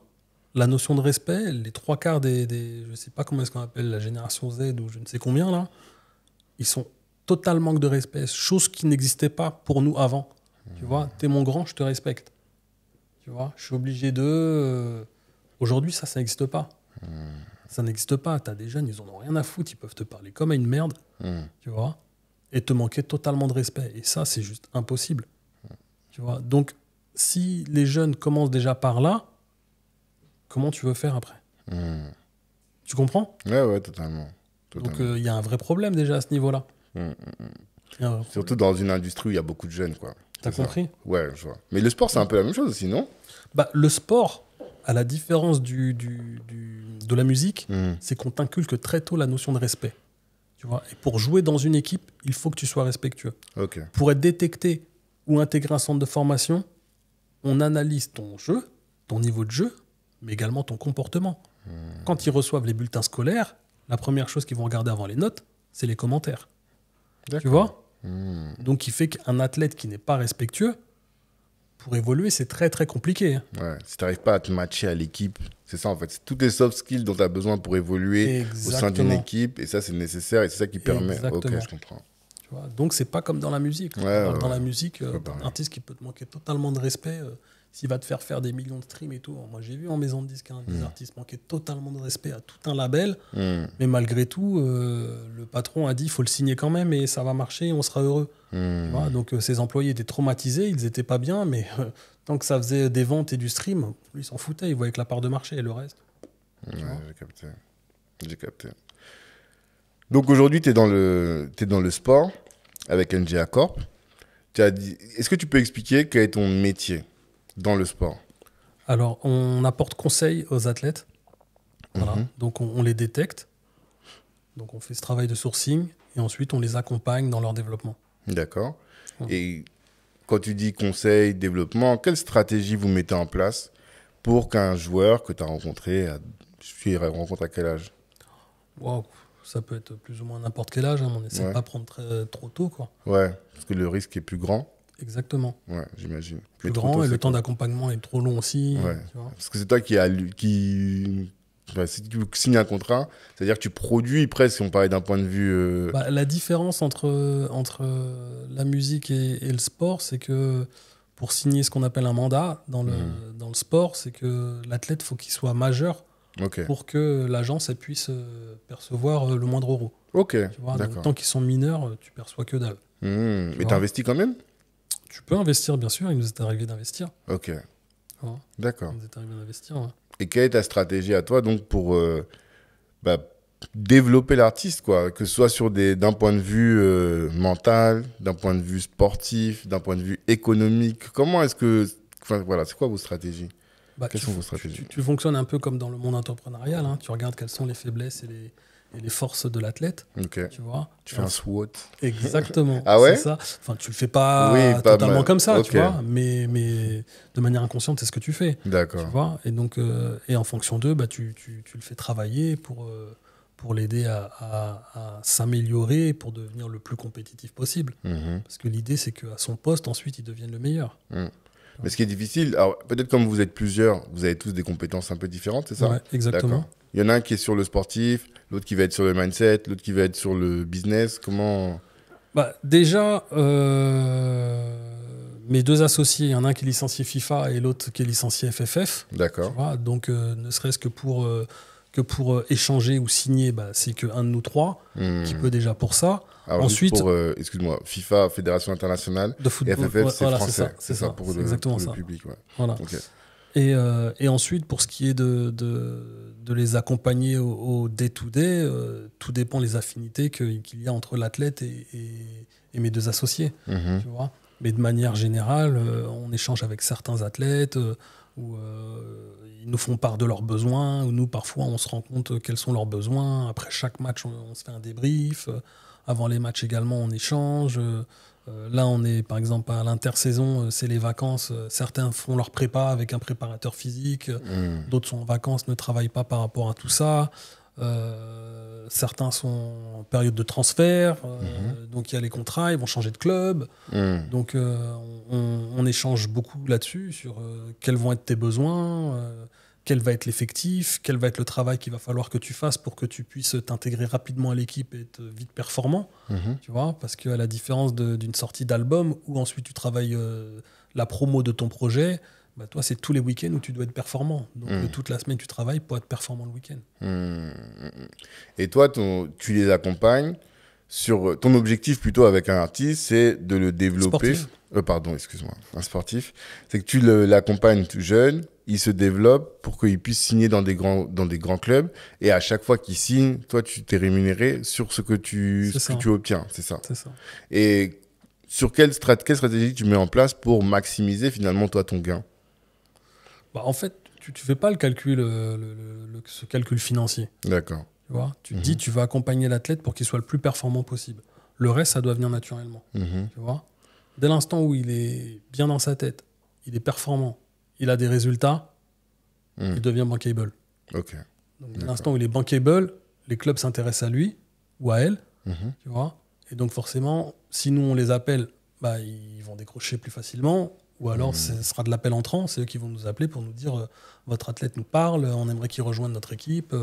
[SPEAKER 1] la notion de respect, les 3/4 des je sais pas comment est-ce qu'on appelle la génération Z ou je ne sais combien là, ils sont total manque de respect, chose qui n'existait pas pour nous avant. Tu vois, t'es mon grand, je te respecte. Tu vois, je suis obligé de... Aujourd'hui, ça n'existe pas. Ça n'existe pas. T'as des jeunes, ils en ont rien à foutre, ils peuvent te parler comme à une merde, tu vois, et te manquer totalement de respect. Et ça, c'est juste impossible. Tu vois, donc, si les jeunes commencent déjà par là, comment tu veux faire après? Tu comprends?
[SPEAKER 2] Ouais, totalement.
[SPEAKER 1] Donc, il y a un vrai problème déjà à ce niveau-là.
[SPEAKER 2] Surtout dans une industrie où il y a beaucoup de jeunes, quoi.
[SPEAKER 1] T'as compris?
[SPEAKER 2] Ouais, je vois. Mais le sport, c'est un peu la même chose aussi, non?
[SPEAKER 1] Bah, le sport, à la différence de la musique, c'est qu'on t'inculque très tôt la notion de respect. Tu vois? Et pour jouer dans une équipe, il faut que tu sois respectueux.
[SPEAKER 2] Okay.
[SPEAKER 1] Pour être détecté ou intégrer un centre de formation, on analyse ton jeu, ton niveau de jeu, mais également ton comportement. Quand ils reçoivent les bulletins scolaires, la première chose qu'ils vont regarder avant les notes, c'est les commentaires. Tu vois? Donc, il fait qu'un athlète qui n'est pas respectueux, pour évoluer, c'est très, très compliqué. Hein.
[SPEAKER 2] Ouais, si tu n'arrives pas à te matcher à l'équipe, c'est ça en fait. C'est tous les soft skills dont tu as besoin pour évoluer au sein d'une équipe. Et ça, c'est nécessaire et c'est ça qui permet.
[SPEAKER 1] Exactement.
[SPEAKER 2] Ok, je comprends.
[SPEAKER 1] Tu vois, donc, c'est pas comme dans la musique. Dans la musique, un artiste qui peut te manquer totalement de respect, s'il va te faire des millions de streams et tout. Moi, j'ai vu en maison de disques des artistes manquer totalement de respect à tout un label. Mais malgré tout, le patron a dit il faut le signer quand même et ça va marcher et on sera heureux. Tu vois, donc, ses employés étaient traumatisés, ils étaient pas bien, mais tant que ça faisait des ventes et du stream, lui, il s'en foutait. Il voyait que la part de marché et le reste.
[SPEAKER 2] Ouais, j'ai capté. Donc, aujourd'hui, tu es dans le sport avec NGA Corp. Est-ce que tu peux expliquer quel est ton métier dans le sport?
[SPEAKER 1] Alors, on apporte conseil aux athlètes. Voilà. Donc, on les détecte. Donc, on fait ce travail de sourcing et ensuite, on les accompagne dans leur développement. D'accord.
[SPEAKER 2] Et quand tu dis conseil, développement, quelle stratégie vous mettez en place pour qu'un joueur que tu as rencontré, tu rencontres à quel âge?
[SPEAKER 1] Wow. Ça peut être plus ou moins n'importe quel âge. Hein. On essaie de pas prendre trop tôt. Quoi.
[SPEAKER 2] Ouais, parce que le risque est plus grand.
[SPEAKER 1] Exactement.
[SPEAKER 2] Ouais, j'imagine.
[SPEAKER 1] Plus grand tôt, et le temps d'accompagnement est trop long aussi.
[SPEAKER 2] Ouais. Tu vois, parce que c'est toi si tu signes un contrat, c'est-à-dire que tu produis presque, si on parlait d'un point de vue...
[SPEAKER 1] la différence entre la musique et le sport, c'est que pour signer ce qu'on appelle un mandat dans le sport, c'est que l'athlète, faut qu'il soit majeur pour que l'agence puisse percevoir le moindre euro.
[SPEAKER 2] Ok,
[SPEAKER 1] tu vois, donc, tant qu'ils sont mineurs, tu perçois que dalle.
[SPEAKER 2] Mais tu investis quand même?
[SPEAKER 1] Tu peux investir, bien sûr. Il nous est arrivé d'investir.
[SPEAKER 2] Ok.
[SPEAKER 1] Ouais.
[SPEAKER 2] D'accord.
[SPEAKER 1] Il nous est arrivé d'investir, ouais.
[SPEAKER 2] Et quelle est ta stratégie à toi donc pour développer l'artiste, quoi, que ce soit d'un point de vue mental, d'un point de vue sportif, d'un point de vue économique? Comment est-ce que... voilà, c'est quoi vos stratégies? Quelles sont vos stratégies?
[SPEAKER 1] Tu fonctionnes un peu comme dans le monde entrepreneurial. Hein. Tu regardes quelles sont les faiblesses et les forces de l'athlète. Tu vois,
[SPEAKER 2] tu fais un SWOT.
[SPEAKER 1] Exactement.
[SPEAKER 2] Ah ouais?
[SPEAKER 1] C'est ça. Enfin, tu le fais pas totalement comme ça, tu vois, mais de manière inconsciente, c'est ce que tu fais.
[SPEAKER 2] D'accord.
[SPEAKER 1] Tu vois, et donc et en fonction d'eux, tu le fais travailler pour l'aider à s'améliorer, pour devenir le plus compétitif possible. Parce que l'idée, c'est qu'à son poste, ensuite, il devienne le meilleur.
[SPEAKER 2] Mais ce qui est difficile, alors peut-être comme vous êtes plusieurs, vous avez tous des compétences un peu différentes, c'est ça?
[SPEAKER 1] Ouais, exactement.
[SPEAKER 2] Il y en a un qui est sur le sportif, l'autre qui va être sur le mindset, l'autre qui va être sur le business. Comment?
[SPEAKER 1] Déjà, mes deux associés, il y en a un qui est licencié FIFA et l'autre qui est licencié FFF.
[SPEAKER 2] D'accord.
[SPEAKER 1] Tu vois, donc, ne serait-ce que pour échanger ou signer, c'est qu'un de nous trois qui peut déjà pour ça.
[SPEAKER 2] Alors, ensuite, excuse-moi, FIFA, Fédération Internationale,
[SPEAKER 1] de football,
[SPEAKER 2] FFF, c'est français.
[SPEAKER 1] C'est ça,
[SPEAKER 2] pour le public. Ouais.
[SPEAKER 1] Voilà.
[SPEAKER 2] Okay.
[SPEAKER 1] Et ensuite, pour ce qui est de les accompagner au day-to-day, tout dépend des affinités qu'il y a entre l'athlète et mes deux associés. Tu vois. Mais de manière générale, on échange avec certains athlètes où ils nous font part de leurs besoins, où nous, parfois, on se rend compte quels sont leurs besoins. Après chaque match, on se fait un débrief. Avant les matchs également, on échange. Là, on est par exemple à l'intersaison, c'est les vacances. Certains font leur prépa avec un préparateur physique, d'autres sont en vacances, ne travaillent pas par rapport à tout ça. Certains sont en période de transfert, donc il y a les contrats, ils vont changer de club. Donc on échange beaucoup là-dessus sur quels vont être tes besoins, quel va être l'effectif, quel va être le travail qu'il va falloir que tu fasses pour que tu puisses t'intégrer rapidement à l'équipe et être vite performant. Tu vois, parce qu'à la différence d'une sortie d'album où ensuite tu travailles la promo de ton projet, bah toi, c'est tous les week-ends où tu dois être performant. Donc, toute la semaine, tu travailles pour être performant le week-end.
[SPEAKER 2] Et toi, tu les accompagnes sur ton objectif plutôt avec un artiste, c'est de le développer.
[SPEAKER 1] Sportif.
[SPEAKER 2] Pardon, excuse-moi, un sportif. C'est que tu l'accompagnes tout jeune, il se développe pour qu'il puisse signer dans des grands clubs. Et à chaque fois qu'il signe, toi, tu t'es rémunéré sur ce que tu obtiens. C'est ça.
[SPEAKER 1] C'est ça.
[SPEAKER 2] Et sur quelle stratégie tu mets en place pour maximiser finalement, toi, ton gain?
[SPEAKER 1] Bah, en fait, tu ne fais pas le calcul, ce calcul financier.
[SPEAKER 2] D'accord.
[SPEAKER 1] Tu vois, tu te dis, tu vas accompagner l'athlète pour qu'il soit le plus performant possible. Le reste, ça doit venir naturellement. Tu vois, dès l'instant où il est bien dans sa tête, il est performant, il a des résultats, il devient bankable.
[SPEAKER 2] Ok.
[SPEAKER 1] Donc, dès l'instant où il est bankable, les clubs s'intéressent à lui ou à elle. Tu vois, et donc forcément, si nous on les appelle, bah, ils vont décrocher plus facilement. Ou alors, ce sera de l'appel entrant. C'est eux qui vont nous appeler pour nous dire votre athlète nous parle, on aimerait qu'il rejoigne notre équipe.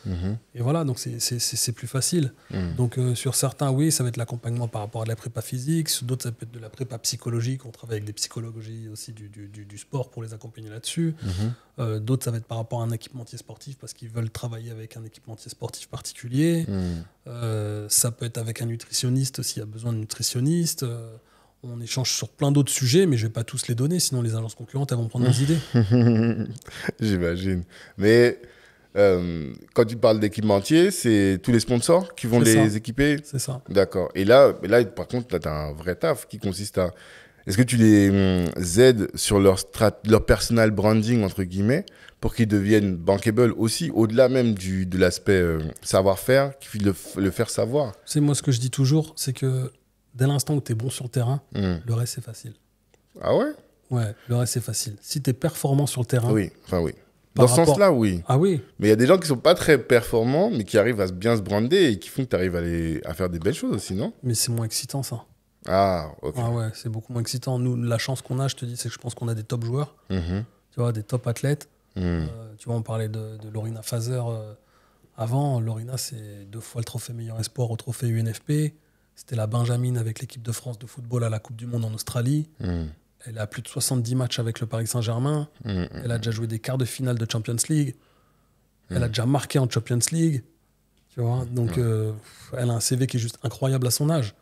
[SPEAKER 1] Et voilà, donc c'est plus facile. Donc, sur certains, oui, ça va être l'accompagnement par rapport à de la prépa physique. Sur d'autres, ça peut être de la prépa psychologique. On travaille avec des psychologues aussi du sport pour les accompagner là-dessus. D'autres, ça va être par rapport à un équipementier sportif parce qu'ils veulent travailler avec un équipementier sportif particulier. Ça peut être avec un nutritionniste s'il y a besoin de nutritionniste. On échange sur plein d'autres sujets, mais je ne vais pas tous les donner, sinon les agences concurrentes elles vont prendre nos idées.
[SPEAKER 2] J'imagine. Mais quand tu parles d'équipementier, c'est tous les sponsors qui vont les équiper?
[SPEAKER 1] C'est ça.
[SPEAKER 2] D'accord. Et là, par contre, tu as un vrai taf qui consiste à... Est-ce que tu les aides sur leur personal branding, entre guillemets, pour qu'ils deviennent bankable aussi, au-delà même de l'aspect savoir-faire, qu'ils le faire savoir?
[SPEAKER 1] C'est moi ce que je dis toujours, c'est que dès l'instant où tu es bon sur le terrain, le reste, c'est facile.
[SPEAKER 2] Ah ouais?
[SPEAKER 1] Ouais, le reste, c'est facile. Si tu es performant sur le terrain...
[SPEAKER 2] Oui, enfin oui. Dans ce sens-là, oui.
[SPEAKER 1] Ah oui.
[SPEAKER 2] Mais il y a des gens qui ne sont pas très performants, mais qui arrivent à bien se brander et qui font que tu arrives à faire des belles choses aussi, non?
[SPEAKER 1] Mais c'est moins excitant, ça.
[SPEAKER 2] Ah, ok.
[SPEAKER 1] Ah ouais, c'est beaucoup moins excitant. Nous, la chance qu'on a, je te dis, c'est que je pense qu'on a des top joueurs. Tu vois, des top athlètes. Tu vois, on parlait de Lorina Fazer avant. Lorina, c'est 2 fois le trophée meilleur espoir au trophée UNFP. C'était la Benjamine avec l'équipe de France de football à la Coupe du Monde en Australie. Elle a plus de 70 matchs avec le Paris Saint-Germain. Elle a déjà joué des quarts de finale de Champions League. Elle a déjà marqué en Champions League. Tu vois, donc, elle a un CV qui est juste incroyable à son âge.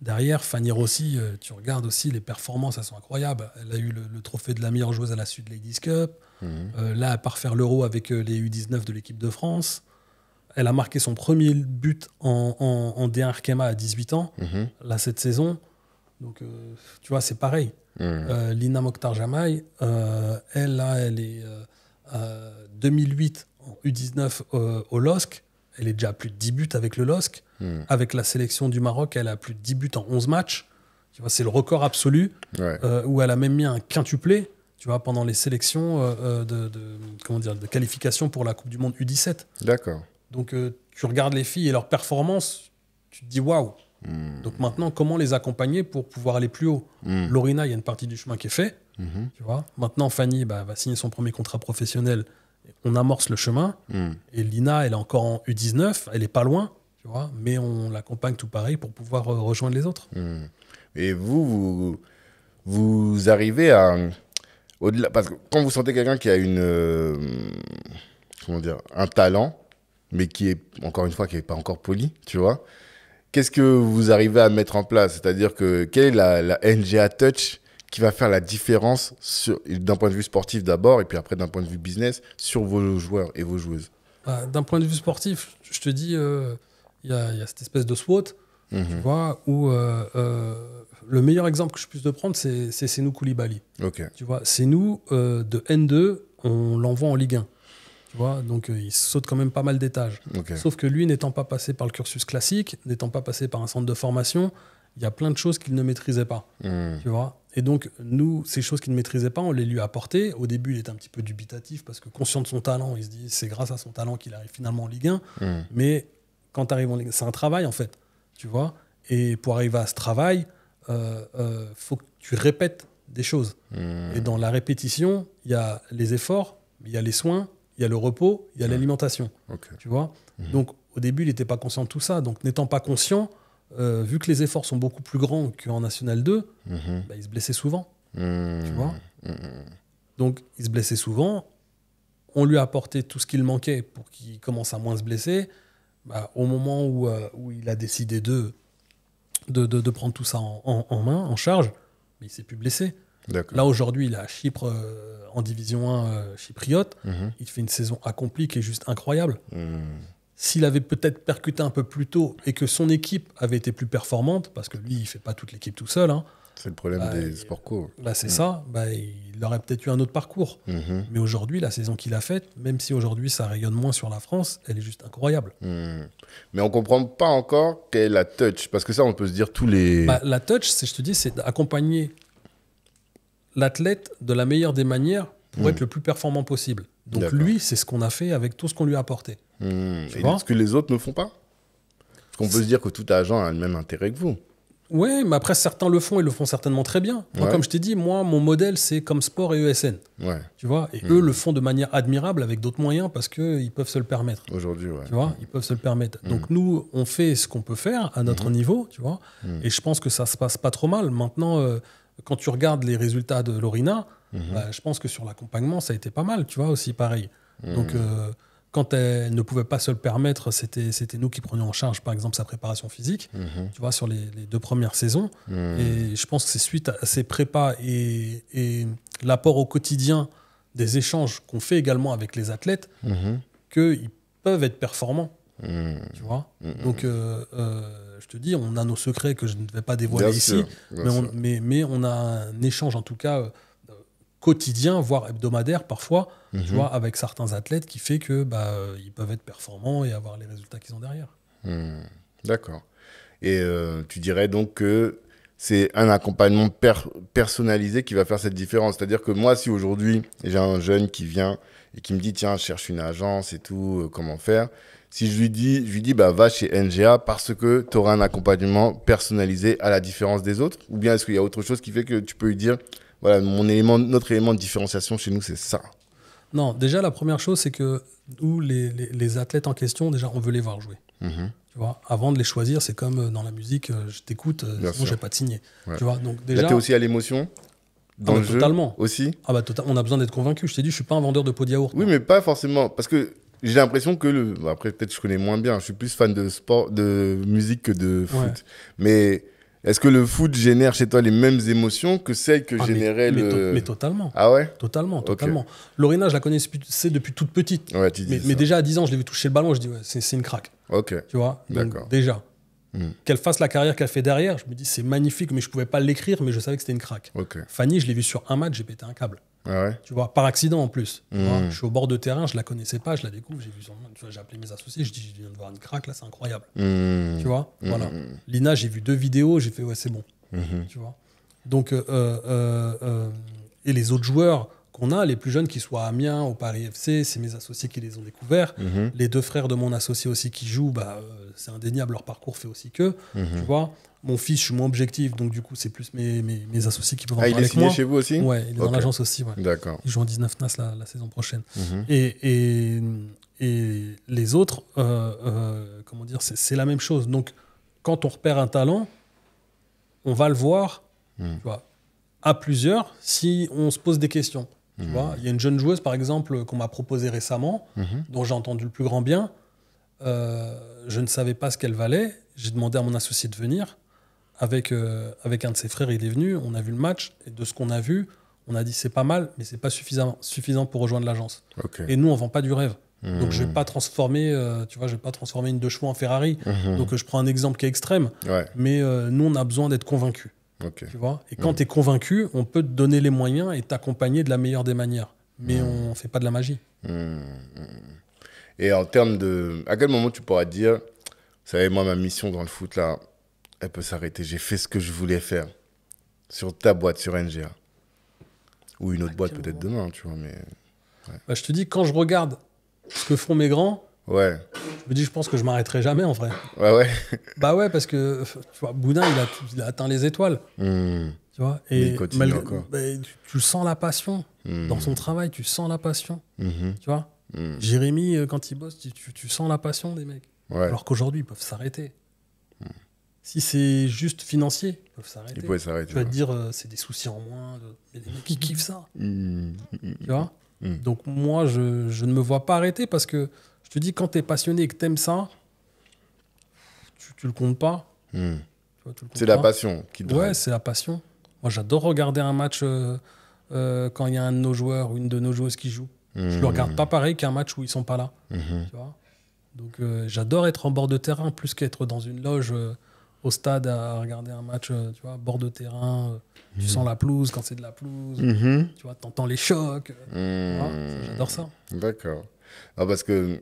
[SPEAKER 1] Derrière, Fanny Rossi, tu regardes aussi, les performances, elles sont incroyables. Elle a eu le trophée de la meilleure joueuse à la Sud Ladies Cup. Là, elle part faire l'Euro avec les U19 de l'équipe de France. Elle a marqué son premier but en D1 Arkema à 18 ans, là, cette saison. Donc, tu vois, c'est pareil. Lina Mokhtar Jamaï, elle est 2008 en U19 au LOSC. Elle est déjà à plus de 10 buts avec le LOSC. Avec la sélection du Maroc, elle a plus de 10 buts en 11 matchs. Tu vois, c'est le record absolu, où elle a même mis un quintuplé, tu vois, pendant les sélections de qualification pour la Coupe du Monde U17.
[SPEAKER 2] D'accord.
[SPEAKER 1] Donc, tu regardes les filles et leurs performances, tu te dis waouh. Donc maintenant, comment les accompagner pour pouvoir aller plus haut? Lorina, il y a une partie du chemin qui est fait. Tu vois. Maintenant, Fanny va signer son premier contrat professionnel. On amorce le chemin. Et Lina, elle est encore en U19. Elle n'est pas loin, tu vois, mais on l'accompagne tout pareil pour pouvoir rejoindre les autres.
[SPEAKER 2] Et vous arrivez à... Au-delà, parce que quand vous sentez quelqu'un qui a un talent, mais qui est, encore une fois, qui n'est pas encore poli, tu vois, qu'est-ce que vous arrivez à mettre en place? C'est-à-dire que quelle est la NGA Touch qui va faire la différence d'un point de vue sportif d'abord, et puis après d'un point de vue business, sur vos joueurs et vos joueuses?
[SPEAKER 1] D'un point de vue sportif, je te dis, il y a cette espèce de SWOT, tu vois, où le meilleur exemple que je puisse te prendre, c'est Senou Koulibaly. Tu vois, Senou, de N2, on l'envoie en Ligue 1. Tu vois, donc il saute quand même pas mal d'étages. Sauf que lui, n'étant pas passé par le cursus classique, n'étant pas passé par un centre de formation, il y a plein de choses qu'il ne maîtrisait pas. Tu vois. Et donc, nous, ces choses qu'il ne maîtrisait pas, on les lui a apportées. Au début, il était un petit peu dubitatif parce que conscient de son talent, il se dit c'est grâce à son talent qu'il arrive finalement en Ligue 1. Mais quand tu arrives en Ligue 1, c'est un travail en fait. Tu vois. Et pour arriver à ce travail, faut que tu répètes des choses. Et dans la répétition, il y a les efforts, il y a les soins, il y a le repos, il y a l'alimentation. Tu vois. Donc, au début, il n'était pas conscient de tout ça. Donc, n'étant pas conscient, vu que les efforts sont beaucoup plus grands qu'en National 2, bah, il se blessait souvent. Tu vois. Donc, il se blessait souvent. On lui a apporté tout ce qu'il manquait pour qu'il commence à moins se blesser. Bah, au moment où il a décidé de prendre tout ça en main, en charge, mais il ne s'est plus blessé. Là, aujourd'hui, il est à Chypre, en division 1 chypriote. Il fait une saison accomplie qui est juste incroyable. S'il avait peut-être percuté un peu plus tôt et que son équipe avait été plus performante, parce que lui, il ne fait pas toute l'équipe tout seul. Hein,
[SPEAKER 2] c'est le problème des sport co.
[SPEAKER 1] C'est ça. Il aurait peut-être eu un autre parcours. Mais aujourd'hui, la saison qu'il a faite, même si aujourd'hui ça rayonne moins sur la France, elle est juste incroyable.
[SPEAKER 2] Mais on ne comprend pas encore quelle est la touch. Parce que ça, on peut se dire tous les...
[SPEAKER 1] La touch, je te dis, c'est d'accompagner l'athlète de la meilleure des manières pour être le plus performant possible. Donc lui, c'est ce qu'on a fait avec tout ce qu'on lui a apporté.
[SPEAKER 2] Et ce que les autres ne font pas. Parce qu'on peut se dire que tout agent a le même intérêt que vous.
[SPEAKER 1] Oui, mais après, certains le font et le font certainement très bien. Moi, comme je t'ai dit, mon modèle, c'est comme Sport et ESN. Tu vois, et eux le font de manière admirable avec d'autres moyens parce qu'ils peuvent se le permettre.
[SPEAKER 2] Aujourd'hui,
[SPEAKER 1] tu vois, ils peuvent se le permettre. Donc nous, on fait ce qu'on peut faire à notre niveau, tu vois. Et je pense que ça se passe pas trop mal. Maintenant, quand tu regardes les résultats de Lorina, je pense que sur l'accompagnement, ça a été pas mal, tu vois, aussi pareil. Donc... quand elle ne pouvait pas se le permettre, c'était nous qui prenions en charge, par exemple, sa préparation physique, tu vois, sur les 2 premières saisons. Et je pense que c'est suite à ces prépas et l'apport au quotidien des échanges qu'on fait également avec les athlètes qu'ils peuvent être performants. Tu vois. Donc, je te dis, on a nos secrets que je ne vais pas dévoiler ici, mais on a un échange, en tout cas, quotidien, voire hebdomadaire parfois, tu vois, avec certains athlètes qui fait que ils peuvent être performants et avoir les résultats qu'ils ont derrière.
[SPEAKER 2] D'accord. Et tu dirais donc que c'est un accompagnement personnalisé qui va faire cette différence. C'est-à-dire que moi, si aujourd'hui, j'ai un jeune qui vient et qui me dit, tiens, je cherche une agence et tout, comment faire ? Si je lui dis va chez NGA parce que tu auras un accompagnement personnalisé à la différence des autres ? Ou bien est-ce qu'il y a autre chose qui fait que tu peux lui dire, voilà, notre élément de différenciation chez nous, c'est ça.
[SPEAKER 1] Non, déjà, la première chose, c'est que nous, les athlètes en question, déjà, on veut les voir jouer. Tu vois, avant de les choisir, c'est comme dans la musique, je t'écoute, sinon je ne vais pas te signer. Tu vois, donc déjà...
[SPEAKER 2] Là, tu es aussi à l'émotion dans le
[SPEAKER 1] totalement.
[SPEAKER 2] Jeu aussi.
[SPEAKER 1] On a besoin d'être convaincu. Je t'ai dit, je ne suis pas un vendeur de pot de yaourt.
[SPEAKER 2] Oui, mais pas forcément. Parce que j'ai l'impression que... Après, peut-être je connais moins bien. Je suis plus fan de sport, de musique que de foot. Mais... Est-ce que le foot génère chez toi les mêmes émotions que celles que générait
[SPEAKER 1] mais totalement.
[SPEAKER 2] Ah ouais ?
[SPEAKER 1] Totalement. Lorena, je la connaissais depuis toute petite.
[SPEAKER 2] Ouais,
[SPEAKER 1] mais déjà à 10 ans, je l'ai vu toucher le ballon, je dis c'est une craque.
[SPEAKER 2] Ok.
[SPEAKER 1] Tu vois ?
[SPEAKER 2] D'accord.
[SPEAKER 1] Donc, déjà. Qu'elle fasse la carrière qu'elle fait derrière, je me dis c'est magnifique, mais je ne pouvais pas l'écrire, mais je savais que c'était une craque.
[SPEAKER 2] Okay.
[SPEAKER 1] Fanny, je l'ai vue sur un match, j'ai pété un câble.
[SPEAKER 2] Ah ouais ?
[SPEAKER 1] Tu vois, par accident en plus. Tu vois, je suis au bord de terrain, je la connaissais pas, je la découvre, j'ai vu son match, tu vois, j'ai appelé mes associés, je dis je viens de voir une craque là, c'est incroyable. Tu vois, voilà. Lina, j'ai vu 2 vidéos, j'ai fait ouais c'est bon. Tu vois. Donc et les autres joueurs qu'on a, les plus jeunes qui soient à Amiens, au Paris FC, c'est mes associés qui les ont découverts. Les 2 frères de mon associé aussi qui jouent, c'est indéniable, leur parcours fait aussi que. Tu vois. Mon fils, je suis moins objectif, donc du coup, c'est plus mes associés qui peuvent en parler avec moi.
[SPEAKER 2] Il est signé chez vous aussi ?
[SPEAKER 1] Ouais, il est dans l'agence aussi. Ouais.
[SPEAKER 2] D'accord.
[SPEAKER 1] Il joue en 19 NAS la saison prochaine. Et les autres, comment dire, c'est la même chose. Donc, quand on repère un talent, on va le voir tu vois, à plusieurs si on se pose des questions. Tu vois, il y a une jeune joueuse, par exemple, qu'on m'a proposée récemment, dont j'ai entendu le plus grand bien. Je ne savais pas ce qu'elle valait. J'ai demandé à mon associé de venir. Avec un de ses frères, il est venu. On a vu le match. Et de ce qu'on a vu, on a dit c'est pas mal, mais c'est pas suffisant pour rejoindre l'agence.
[SPEAKER 2] Okay.
[SPEAKER 1] Et nous, on vend pas du rêve. Donc, je vais pas transformer, une 2 chevaux en Ferrari. Donc, je prends un exemple qui est extrême.
[SPEAKER 2] Ouais.
[SPEAKER 1] Mais nous, on a besoin d'être convaincus.
[SPEAKER 2] Okay.
[SPEAKER 1] Tu vois, et quand tu es convaincu, on peut te donner les moyens et t'accompagner de la meilleure des manières. Mais on fait pas de la magie.
[SPEAKER 2] Et en termes de... À quel moment tu pourras dire, vous savez, moi, ma mission dans le foot, là, elle peut s'arrêter. J'ai fait ce que je voulais faire sur ta boîte, sur NGA. Ou une autre boîte peut-être demain, tu vois. Mais,
[SPEAKER 1] ouais. Bah, je te dis, quand je regarde ce que font mes grands,
[SPEAKER 2] ouais.
[SPEAKER 1] Je me dis, je pense que je m'arrêterai jamais, en vrai.
[SPEAKER 2] Ouais.
[SPEAKER 1] Bah ouais, parce que, tu vois, Boudin, il a atteint les étoiles. Tu vois, et
[SPEAKER 2] il continue encore.
[SPEAKER 1] Bah, tu sens la passion. Dans son travail, tu sens la passion. Tu vois, Jérémy, quand il bosse, tu sens la passion des mecs. Ouais. Alors qu'aujourd'hui, ils peuvent s'arrêter. Si c'est juste financier, ils peuvent s'arrêter.
[SPEAKER 2] Ils peuvent s'arrêter.
[SPEAKER 1] Tu vas te dire, c'est des soucis en moins. Mais les mecs, ils kiffent ça. Tu vois. Donc moi, je ne me vois pas arrêter parce que je te dis, quand tu es passionné et que tu aimes ça, tu le comptes pas.
[SPEAKER 2] C'est la passion qui te drive.
[SPEAKER 1] Ouais, c'est la passion. Moi, j'adore regarder un match quand il y a un de nos joueurs ou une de nos joueuses qui joue. Je le regarde pas pareil qu'un match où ils sont pas là. Tu vois. Donc j'adore être en bord de terrain plus qu'être dans une loge au stade à regarder un match, tu vois, bord de terrain. Tu sens la pelouse quand c'est de la pelouse. Tu vois, t'entends les chocs. J'adore ça.
[SPEAKER 2] D'accord. Ah, parce que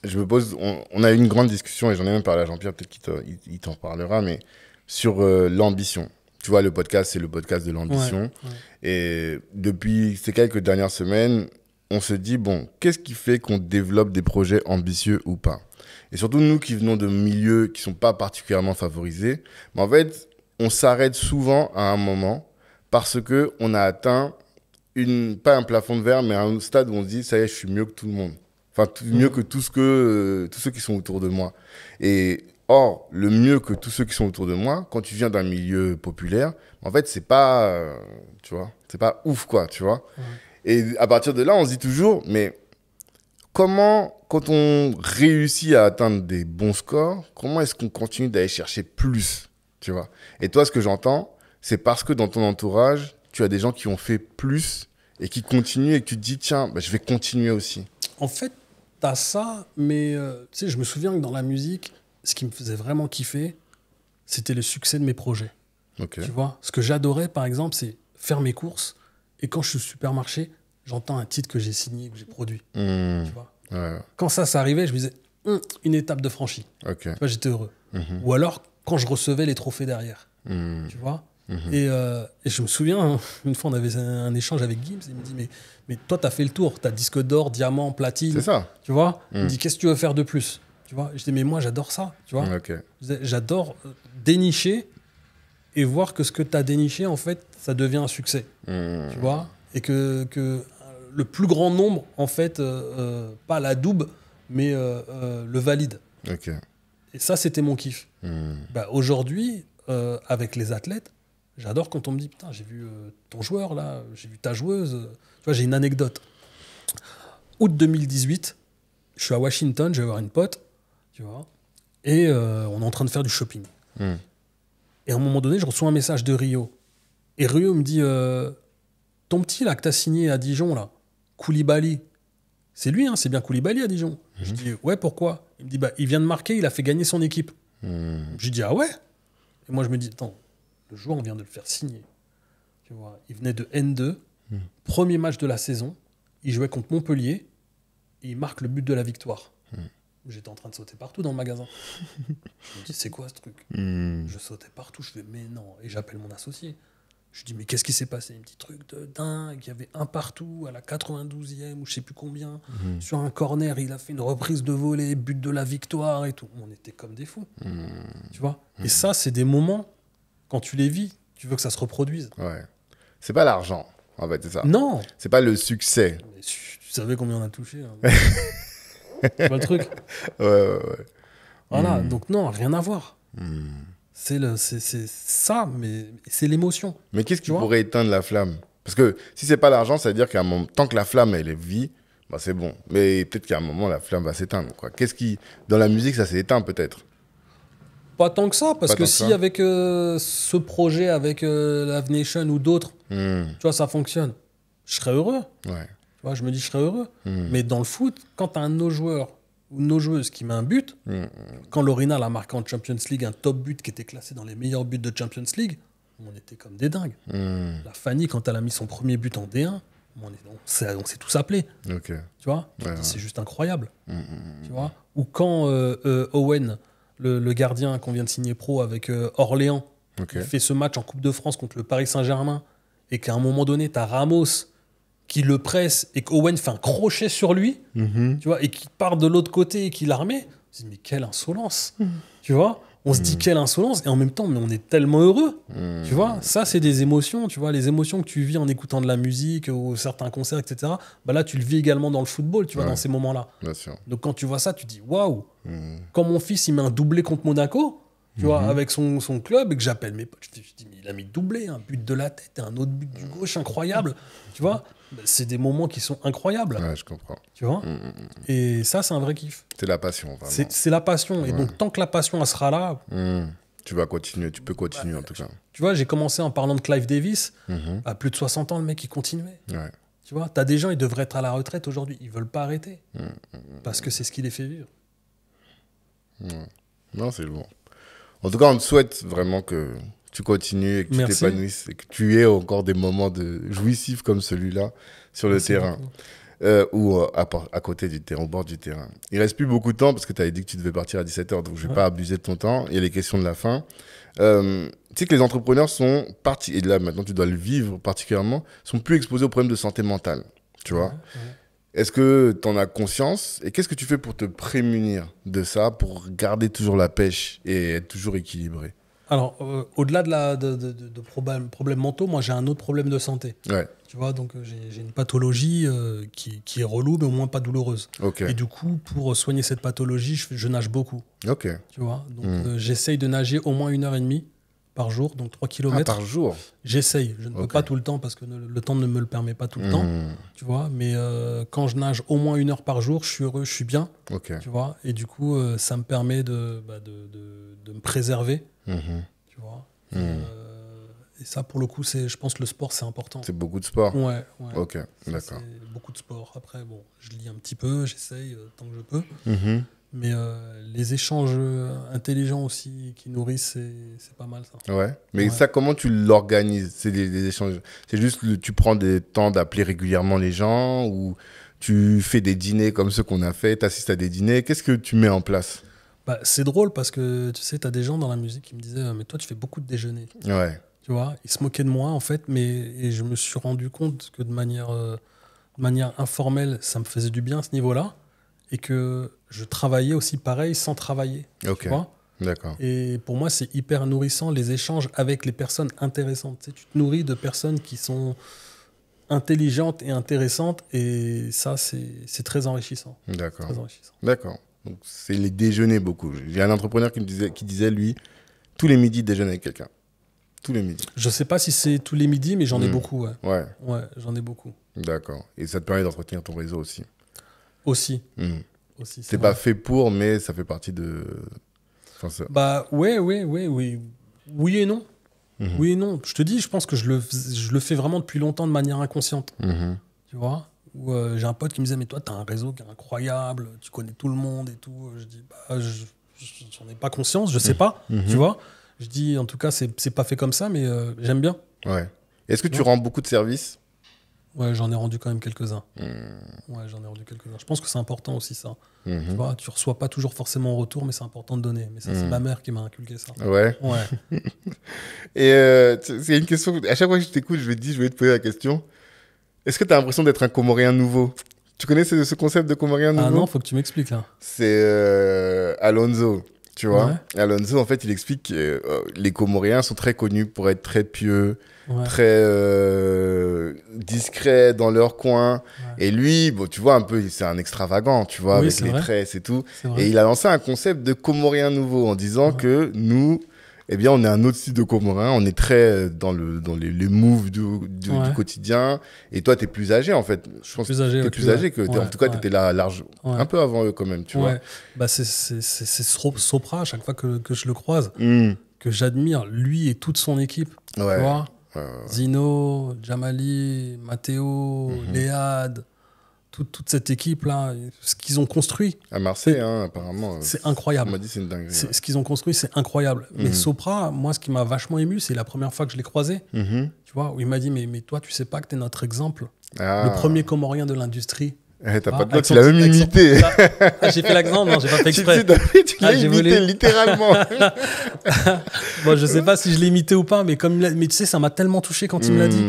[SPEAKER 2] je me pose... On a eu une grande discussion, et j'en ai même parlé à Jean-Pierre, peut-être qu'il t'en parlera, mais sur l'ambition. Tu vois, le podcast, c'est le podcast de l'ambition. Ouais. Et depuis ces quelques dernières semaines, on se dit, bon, qu'est-ce qui fait qu'on développe des projets ambitieux ou pas? Et surtout, nous qui venons de milieux qui ne sont pas particulièrement favorisés, mais en fait, on s'arrête souvent à un moment parce qu'on a atteint, pas un plafond de verre, mais un stade où on se dit, ça y est, je suis mieux que tout le monde. Enfin, mieux que tous ceux qui sont autour de moi. Et or, le mieux que tous ceux qui sont autour de moi, quand tu viens d'un milieu populaire, en fait, c'est pas, tu vois, c'est pas ouf, quoi, tu vois. Et à partir de là, on se dit toujours, mais comment, quand on réussit à atteindre des bons scores, comment est-ce qu'on continue d'aller chercher plus, tu vois? Et toi, ce que j'entends, c'est parce que dans ton entourage, tu as des gens qui ont fait plus et qui continuent et que tu te dis, tiens, bah, je vais continuer aussi.
[SPEAKER 1] En fait, t'as ça, mais tu sais, je me souviens que dans la musique, ce qui me faisait vraiment kiffer, c'était le succès de mes projets.
[SPEAKER 2] Okay.
[SPEAKER 1] Tu vois, ce que j'adorais, par exemple, c'est faire mes courses. Et quand je suis au supermarché, j'entends un titre que j'ai signé, que j'ai produit. Tu vois.
[SPEAKER 2] Ouais.
[SPEAKER 1] Quand ça arrivait, je me disais, une étape de franchie.
[SPEAKER 2] Okay.
[SPEAKER 1] Tu vois, j'étais heureux. Ou alors, quand je recevais les trophées derrière. Tu vois. Et je me souviens, une fois, on avait un échange avec Gims. Il me dit, mais toi, t'as fait le tour. T'as disque d'or, diamant, platine.
[SPEAKER 2] C'est ça.
[SPEAKER 1] Tu vois. Il me dit, qu'est-ce que tu veux faire de plus? Tu vois. Je dis, mais moi, j'adore ça. Tu vois.
[SPEAKER 2] Okay.
[SPEAKER 1] J'adore dénicher et voir que ce que t'as déniché, en fait, ça devient un succès. Tu vois. Et que le plus grand nombre, en fait, pas l'adoube, mais le valide.
[SPEAKER 2] Okay.
[SPEAKER 1] Et ça, c'était mon kiff. Bah, aujourd'hui, avec les athlètes, j'adore quand on me dit, putain, j'ai vu ton joueur là, j'ai vu ta joueuse. Tu vois, j'ai une anecdote. Août 2018, je suis à Washington, je vais voir une pote, tu vois, et on est en train de faire du shopping. Et à un moment donné, je reçois un message de Rio. Et Rio me dit, ton petit là que t'as signé à Dijon, là, Koulibaly, c'est lui, hein, c'est bien Koulibaly à Dijon. Je dis, ouais, pourquoi? Il me dit, bah, il vient de marquer, il a fait gagner son équipe. Je dis, ah ouais? Et moi, je me dis, attends, le joueur, on vient de le faire signer. Tu vois, il venait de N2, premier match de la saison, il jouait contre Montpellier, et il marque le but de la victoire. J'étais en train de sauter partout dans le magasin. Je me dis, c'est quoi ce truc? Je sautais partout, je fais, mais non. Et j'appelle mon associé. Je dis, mais qu'est-ce qui s'est passé? Un petit truc de dingue. Il y avait un partout à la 92e ou je sais plus combien. Sur un corner, il a fait une reprise de volée, but de la victoire et tout. On était comme des fous. Tu vois. Et ça, c'est des moments, quand tu les vis, tu veux que ça se reproduise.
[SPEAKER 2] Ouais. C'est pas l'argent, en fait, c'est ça.
[SPEAKER 1] Non.
[SPEAKER 2] C'est pas le succès.
[SPEAKER 1] Mais tu savais combien on a touché. Hein. Tu vois le truc?
[SPEAKER 2] Ouais.
[SPEAKER 1] Voilà, donc non, rien à voir. C'est ça, mais c'est l'émotion.
[SPEAKER 2] Mais qu'est-ce qui pourrait éteindre la flamme? Parce que si c'est pas l'argent, ça veut dire qu'à un moment, tant que la flamme, elle est vie, bah c'est bon. Mais peut-être qu'à un moment, la flamme va s'éteindre, quoi. Qu'est-ce qui... Dans la musique, ça s'est éteint, peut-être?
[SPEAKER 1] Pas tant que ça, parce que si avec ce projet, avec Live Nation ou d'autres, tu vois, ça fonctionne, je serais heureux.
[SPEAKER 2] Ouais.
[SPEAKER 1] Tu vois, je me dis, je serais heureux. Mais dans le foot, quand tu as un de nos joueurs ou nos joueuses qui met un but, quand L'Oréal a marqué en Champions League un top but qui était classé dans les meilleurs buts de Champions League, on était comme des dingues. La Fanny, quand elle a mis son premier but en D1, on s'est tous appelés.
[SPEAKER 2] Okay.
[SPEAKER 1] Tu vois, c'est juste incroyable. Tu vois. Ou quand Owen le gardien qu'on vient de signer pro avec Orléans, qui fait ce match en Coupe de France contre le Paris Saint-Germain, et qu'à un moment donné, tu as Ramos qui le presse et qu'Owen fait un crochet sur lui, tu vois, et qui part de l'autre côté et qui la remet. On se dit, mais quelle insolence, tu vois. On se dit quelle insolence, et en même temps, mais on est tellement heureux, tu vois. Ça, c'est des émotions, tu vois. Les émotions que tu vis en écoutant de la musique ou certains concerts, etc. Bah là, tu le vis également dans le football, tu vois, dans ces moments-là.
[SPEAKER 2] Bien sûr.
[SPEAKER 1] Donc, quand tu vois ça, tu dis, waouh. Quand mon fils, il met un doublé contre Monaco, tu vois, avec son club, et que j'appelle mes potes, je dis, mais il a mis doublé, un but de la tête et un autre but du gauche incroyable, tu vois. C'est des moments qui sont incroyables.
[SPEAKER 2] Ouais, je comprends.
[SPEAKER 1] Tu vois. Et ça, c'est un vrai kiff.
[SPEAKER 2] C'est la passion, vraiment.
[SPEAKER 1] C'est la passion. Et donc, tant que la passion, elle sera là...
[SPEAKER 2] Tu vas continuer, tu peux continuer en tout cas.
[SPEAKER 1] Tu vois, j'ai commencé en parlant de Clive Davis. À plus de 60 ans, le mec, il continuait.
[SPEAKER 2] Ouais.
[SPEAKER 1] Tu vois, t'as des gens, ils devraient être à la retraite aujourd'hui. Ils veulent pas arrêter. Parce que c'est ce qui les fait vivre.
[SPEAKER 2] Non, c'est bon. En tout cas, on te souhaite vraiment que tu continues et que tu t'épanouisses et que tu aies encore des moments jouissifs comme celui-là sur le terrain ou à côté du terrain, au bord du terrain. Il reste plus beaucoup de temps parce que tu avais dit que tu devais partir à 17h, donc je vais pas abuser de ton temps. Il y a les questions de la fin. Tu sais que les entrepreneurs sont partis, et là maintenant tu dois le vivre particulièrement, sont plus exposés aux problèmes de santé mentale, tu vois. Est-ce que tu en as conscience et qu'est-ce que tu fais pour te prémunir de ça, pour garder toujours la pêche et être toujours équilibré?
[SPEAKER 1] Alors, au-delà de problèmes mentaux, moi j'ai un autre problème de santé.
[SPEAKER 2] Ouais.
[SPEAKER 1] Tu vois, donc j'ai une pathologie qui est relou, mais au moins pas douloureuse. Et du coup, pour soigner cette pathologie, je nage beaucoup. Tu vois, donc j'essaye de nager au moins 1h30 par jour, donc 3 km.
[SPEAKER 2] Par jour?
[SPEAKER 1] J'essaye. Je ne peux pas tout le temps parce que le temps ne me le permet pas tout le temps. Tu vois, mais quand je nage au moins 1 heure par jour, je suis heureux, je suis bien. Tu vois, et du coup, ça me permet de me préserver. Tu vois. Et ça, pour le coup, je pense que le sport, c'est important.
[SPEAKER 2] C'est beaucoup de sport?
[SPEAKER 1] Ouais.
[SPEAKER 2] Ok, d'accord.
[SPEAKER 1] C'est beaucoup de sport. Après, bon, je lis un petit peu, j'essaye tant que je peux. Mais les échanges intelligents aussi qui nourrissent, c'est pas mal ça.
[SPEAKER 2] Ouais. Mais ça, comment tu l'organises? C'est des échanges. C'est juste tu prends des temps d'appeler régulièrement les gens ou tu fais des dîners comme ceux qu'on a fait, tu assistes à des dîners. Qu'est-ce que tu mets en place?
[SPEAKER 1] C'est drôle parce que tu sais, tu as des gens dans la musique qui me disaient mais toi, tu fais beaucoup de déjeuners.
[SPEAKER 2] Ouais.
[SPEAKER 1] Tu vois, ils se moquaient de moi en fait, et je me suis rendu compte que de manière informelle, ça me faisait du bien à ce niveau-là. Et que je travaillais aussi pareil sans travailler. Tu vois.
[SPEAKER 2] D'accord.
[SPEAKER 1] Et pour moi, c'est hyper nourrissant les échanges avec les personnes intéressantes. Tu sais, tu te nourris de personnes qui sont intelligentes et intéressantes, et ça, c'est très enrichissant.
[SPEAKER 2] D'accord.
[SPEAKER 1] Très enrichissant.
[SPEAKER 2] D'accord. Donc, c'est les déjeuners beaucoup. J'ai un entrepreneur qui disait, lui, tous les midis, déjeuner avec quelqu'un. Tous les midis.
[SPEAKER 1] Je sais pas si c'est tous les midis, mais j'en ai beaucoup.
[SPEAKER 2] Ouais,
[SPEAKER 1] j'en ai beaucoup.
[SPEAKER 2] D'accord. Et ça te permet d'entretenir ton réseau aussi.
[SPEAKER 1] Aussi.
[SPEAKER 2] C'est pas fait pour, mais ça fait partie de...
[SPEAKER 1] Oui et non. Oui et non. Je te dis, je pense que je le fais vraiment depuis longtemps de manière inconsciente. Tu vois. J'ai un pote qui me disait, mais toi, t'as un réseau qui est incroyable, tu connais tout le monde et tout. Je dis, j'en ai pas conscience, je sais pas, tu vois. Je dis, en tout cas, c'est pas fait comme ça, mais j'aime bien.
[SPEAKER 2] Ouais. Est-ce que tu rends beaucoup de services?
[SPEAKER 1] Ouais, j'en ai rendu quand même quelques-uns. Ouais, j'en ai rendu quelques-uns. Je pense que c'est important aussi, ça. Tu vois, tu reçois pas toujours forcément en retour, mais c'est important de donner. Mais ça, c'est ma mère qui m'a inculqué ça.
[SPEAKER 2] Ouais. Et c'est une question, à chaque fois que je t'écoute, je vais te poser la question. Est-ce que tu as l'impression d'être un Comorien nouveau? Tu connais ce concept de Comorien nouveau?
[SPEAKER 1] Ah non, faut que tu m'expliques, là.
[SPEAKER 2] C'est Alonso. Tu vois, Alonso, en fait, il explique que les Comoriens sont très connus pour être très pieux, très discrets dans leur coin. Et lui, bon, tu vois, un peu, c'est un extravagant, tu vois, avec les tresses et tout. Et il a lancé un concept de Comorien nouveau en disant que nous, eh bien, on est un autre style de Comorien. On est très dans les moves du quotidien. Et toi, tu es plus âgé, en fait. Je pense que tu es plus âgé que... En tout cas, tu étais là large, un peu avant eux, quand même, tu vois.
[SPEAKER 1] Bah, c'est Sopra, à chaque fois que je le croise, que j'admire, lui et toute son équipe. Tu vois, Zino, Jamali, Matteo, Léad... Toute cette équipe-là, ce qu'ils ont construit.
[SPEAKER 2] À Marseille, apparemment.
[SPEAKER 1] C'est incroyable.
[SPEAKER 2] On m'a dit c'est une dinguerie.
[SPEAKER 1] Ce qu'ils ont construit, c'est incroyable. Mais Sopra, moi, ce qui m'a vachement ému, c'est la première fois que je l'ai croisé. Tu vois, où il m'a dit, mais toi, tu sais pas que tu es notre exemple. Le premier Comorien de l'industrie
[SPEAKER 2] T'as pas de notes, tu l'as même imité.
[SPEAKER 1] J'ai fait l'accent, non, j'ai pas fait exprès.
[SPEAKER 2] Tu l'as imité littéralement.
[SPEAKER 1] Bon, je sais pas si je l'ai imité ou pas, mais mais tu sais, ça m'a tellement touché quand il me l'a dit.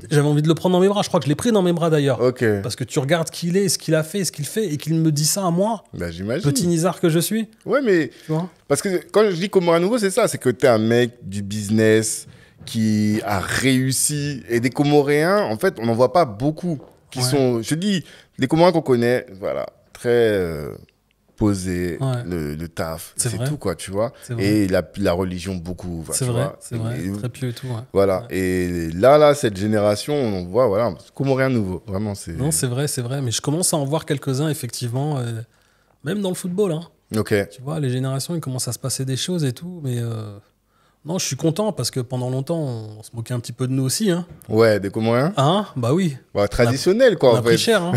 [SPEAKER 1] J'avais envie de le prendre dans mes bras. Je crois que je l'ai pris dans mes bras d'ailleurs. Parce que tu regardes qui il est, ce qu'il a fait, ce qu'il fait, et qu'il me dit ça à moi.
[SPEAKER 2] Bah, j'imagine.
[SPEAKER 1] Petit Nizar que je suis.
[SPEAKER 2] Ouais, mais tu vois, parce que quand je dis Comorien nouveau, c'est ça, c'est que t'es un mec du business qui a réussi. Et des Comoriens, en fait, on n'en voit pas beaucoup qui sont, je te dis, les Comoriens qu'on connaît, voilà, très posés, le taf, c'est tout, quoi, tu vois. Et la religion, beaucoup.
[SPEAKER 1] C'est vrai, c'est vrai, très pieux et tout.
[SPEAKER 2] Voilà, et là, cette génération, on voit, voilà, Comorien nouveau, vraiment.
[SPEAKER 1] Non, c'est vrai, mais je commence à en voir quelques-uns, effectivement, même dans le football, hein. Tu vois, les générations, il commence à se passer des choses et tout, mais non, je suis content parce que pendant longtemps, on se moquait un petit peu de nous aussi. Hein.
[SPEAKER 2] Ouais, des Comoriens.
[SPEAKER 1] Ah, bah oui.
[SPEAKER 2] Bah, traditionnel, quoi,
[SPEAKER 1] en fait. On a pris cher, hein.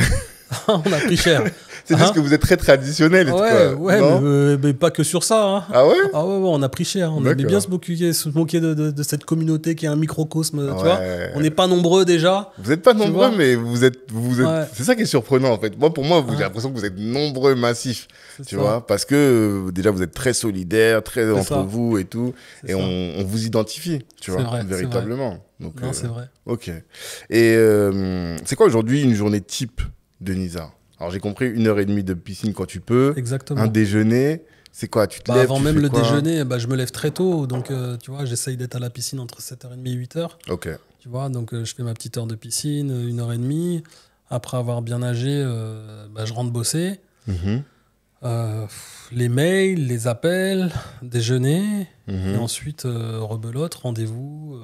[SPEAKER 1] On a pris cher.
[SPEAKER 2] C'est juste que vous êtes très traditionnel.
[SPEAKER 1] Ouais, mais pas que sur ça. Hein.
[SPEAKER 2] Ah ouais?
[SPEAKER 1] Ah ouais, on a pris cher. On aimait bien se moquer de cette communauté qui est un microcosme. Tu vois, on n'est pas nombreux déjà.
[SPEAKER 2] Vous n'êtes pas nombreux, mais vous êtes. C'est ça qui est surprenant en fait. Moi, pour moi, j'ai l'impression que vous êtes nombreux, massifs. Tu vois, parce que déjà vous êtes très solidaires, très entre vous et tout, et on vous identifie. Tu vois, véritablement. Donc,
[SPEAKER 1] non, c'est vrai.
[SPEAKER 2] Ok. Et c'est quoi aujourd'hui une journée type de Nizar? Alors, j'ai compris 1h30 de piscine quand tu peux.
[SPEAKER 1] Exactement.
[SPEAKER 2] Un déjeuner. C'est quoi? Tu te lèves,
[SPEAKER 1] avant même le déjeuner, je me lève très tôt. Donc, tu vois, j'essaye d'être à la piscine entre 7h30 et 8h.
[SPEAKER 2] Ok.
[SPEAKER 1] Tu vois, donc je fais ma petite heure de piscine, 1h30. Après avoir bien nagé, je rentre bosser. Les mails, les appels, déjeuner. Et ensuite, rebelote, rendez-vous.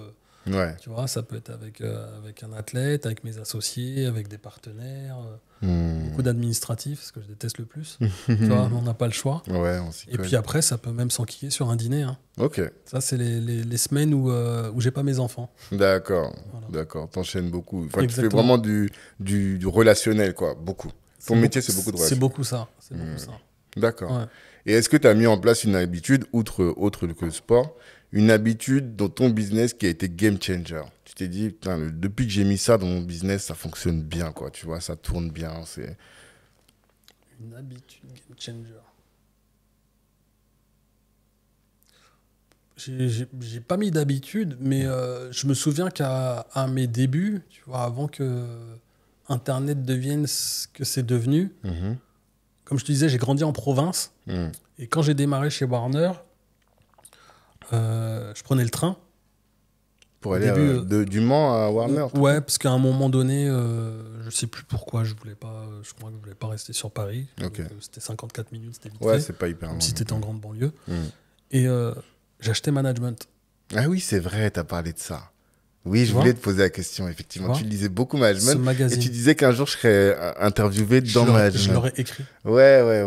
[SPEAKER 1] Tu vois, ça peut être avec un athlète, avec mes associés, avec des partenaires, beaucoup d'administratifs, ce que je déteste le plus. Tu vois, on n'a pas le choix.
[SPEAKER 2] Ouais,
[SPEAKER 1] et puis après, ça peut même s'enquiller sur un dîner. Hein.
[SPEAKER 2] Ok.
[SPEAKER 1] Ça, c'est les semaines où j'ai pas mes enfants.
[SPEAKER 2] D'accord, d'accord. T'enchaînes beaucoup. Enfin, tu fais vraiment du relationnel, quoi, beaucoup. Ton métier, c'est beaucoup de relationnel.
[SPEAKER 1] C'est beaucoup ça.
[SPEAKER 2] D'accord. Ouais. Et est-ce que tu as mis en place une habitude, autre que le sport, une habitude dans ton business qui a été game changer? Tu t'es dit, putain, depuis que j'ai mis ça dans mon business, ça fonctionne bien, quoi. Tu vois, ça tourne bien. C'est
[SPEAKER 1] une habitude game changer. J'ai pas mis d'habitude, mais je me souviens qu'à mes débuts, tu vois, avant que Internet devienne ce que c'est devenu, comme je te disais, j'ai grandi en province. Et quand j'ai démarré chez Warner, je prenais le train.
[SPEAKER 2] Pour aller du Mans à Warner?
[SPEAKER 1] Ouais, parce qu'à un moment donné, je sais plus pourquoi, je crois que je voulais pas rester sur Paris.
[SPEAKER 2] Okay.
[SPEAKER 1] C'était 54 minutes, c'était vite
[SPEAKER 2] fait.
[SPEAKER 1] Ouais,
[SPEAKER 2] c'est pas hyper long.
[SPEAKER 1] Si t'étais en grande banlieue. Et j'achetais management.
[SPEAKER 2] Ah oui, c'est vrai, t'as parlé de ça. Oui, je voulais te poser la question, effectivement. Tu lisais beaucoup management. Et tu disais qu'un jour, je serais interviewé dans management.
[SPEAKER 1] Je l'aurais écrit.
[SPEAKER 2] Ouais.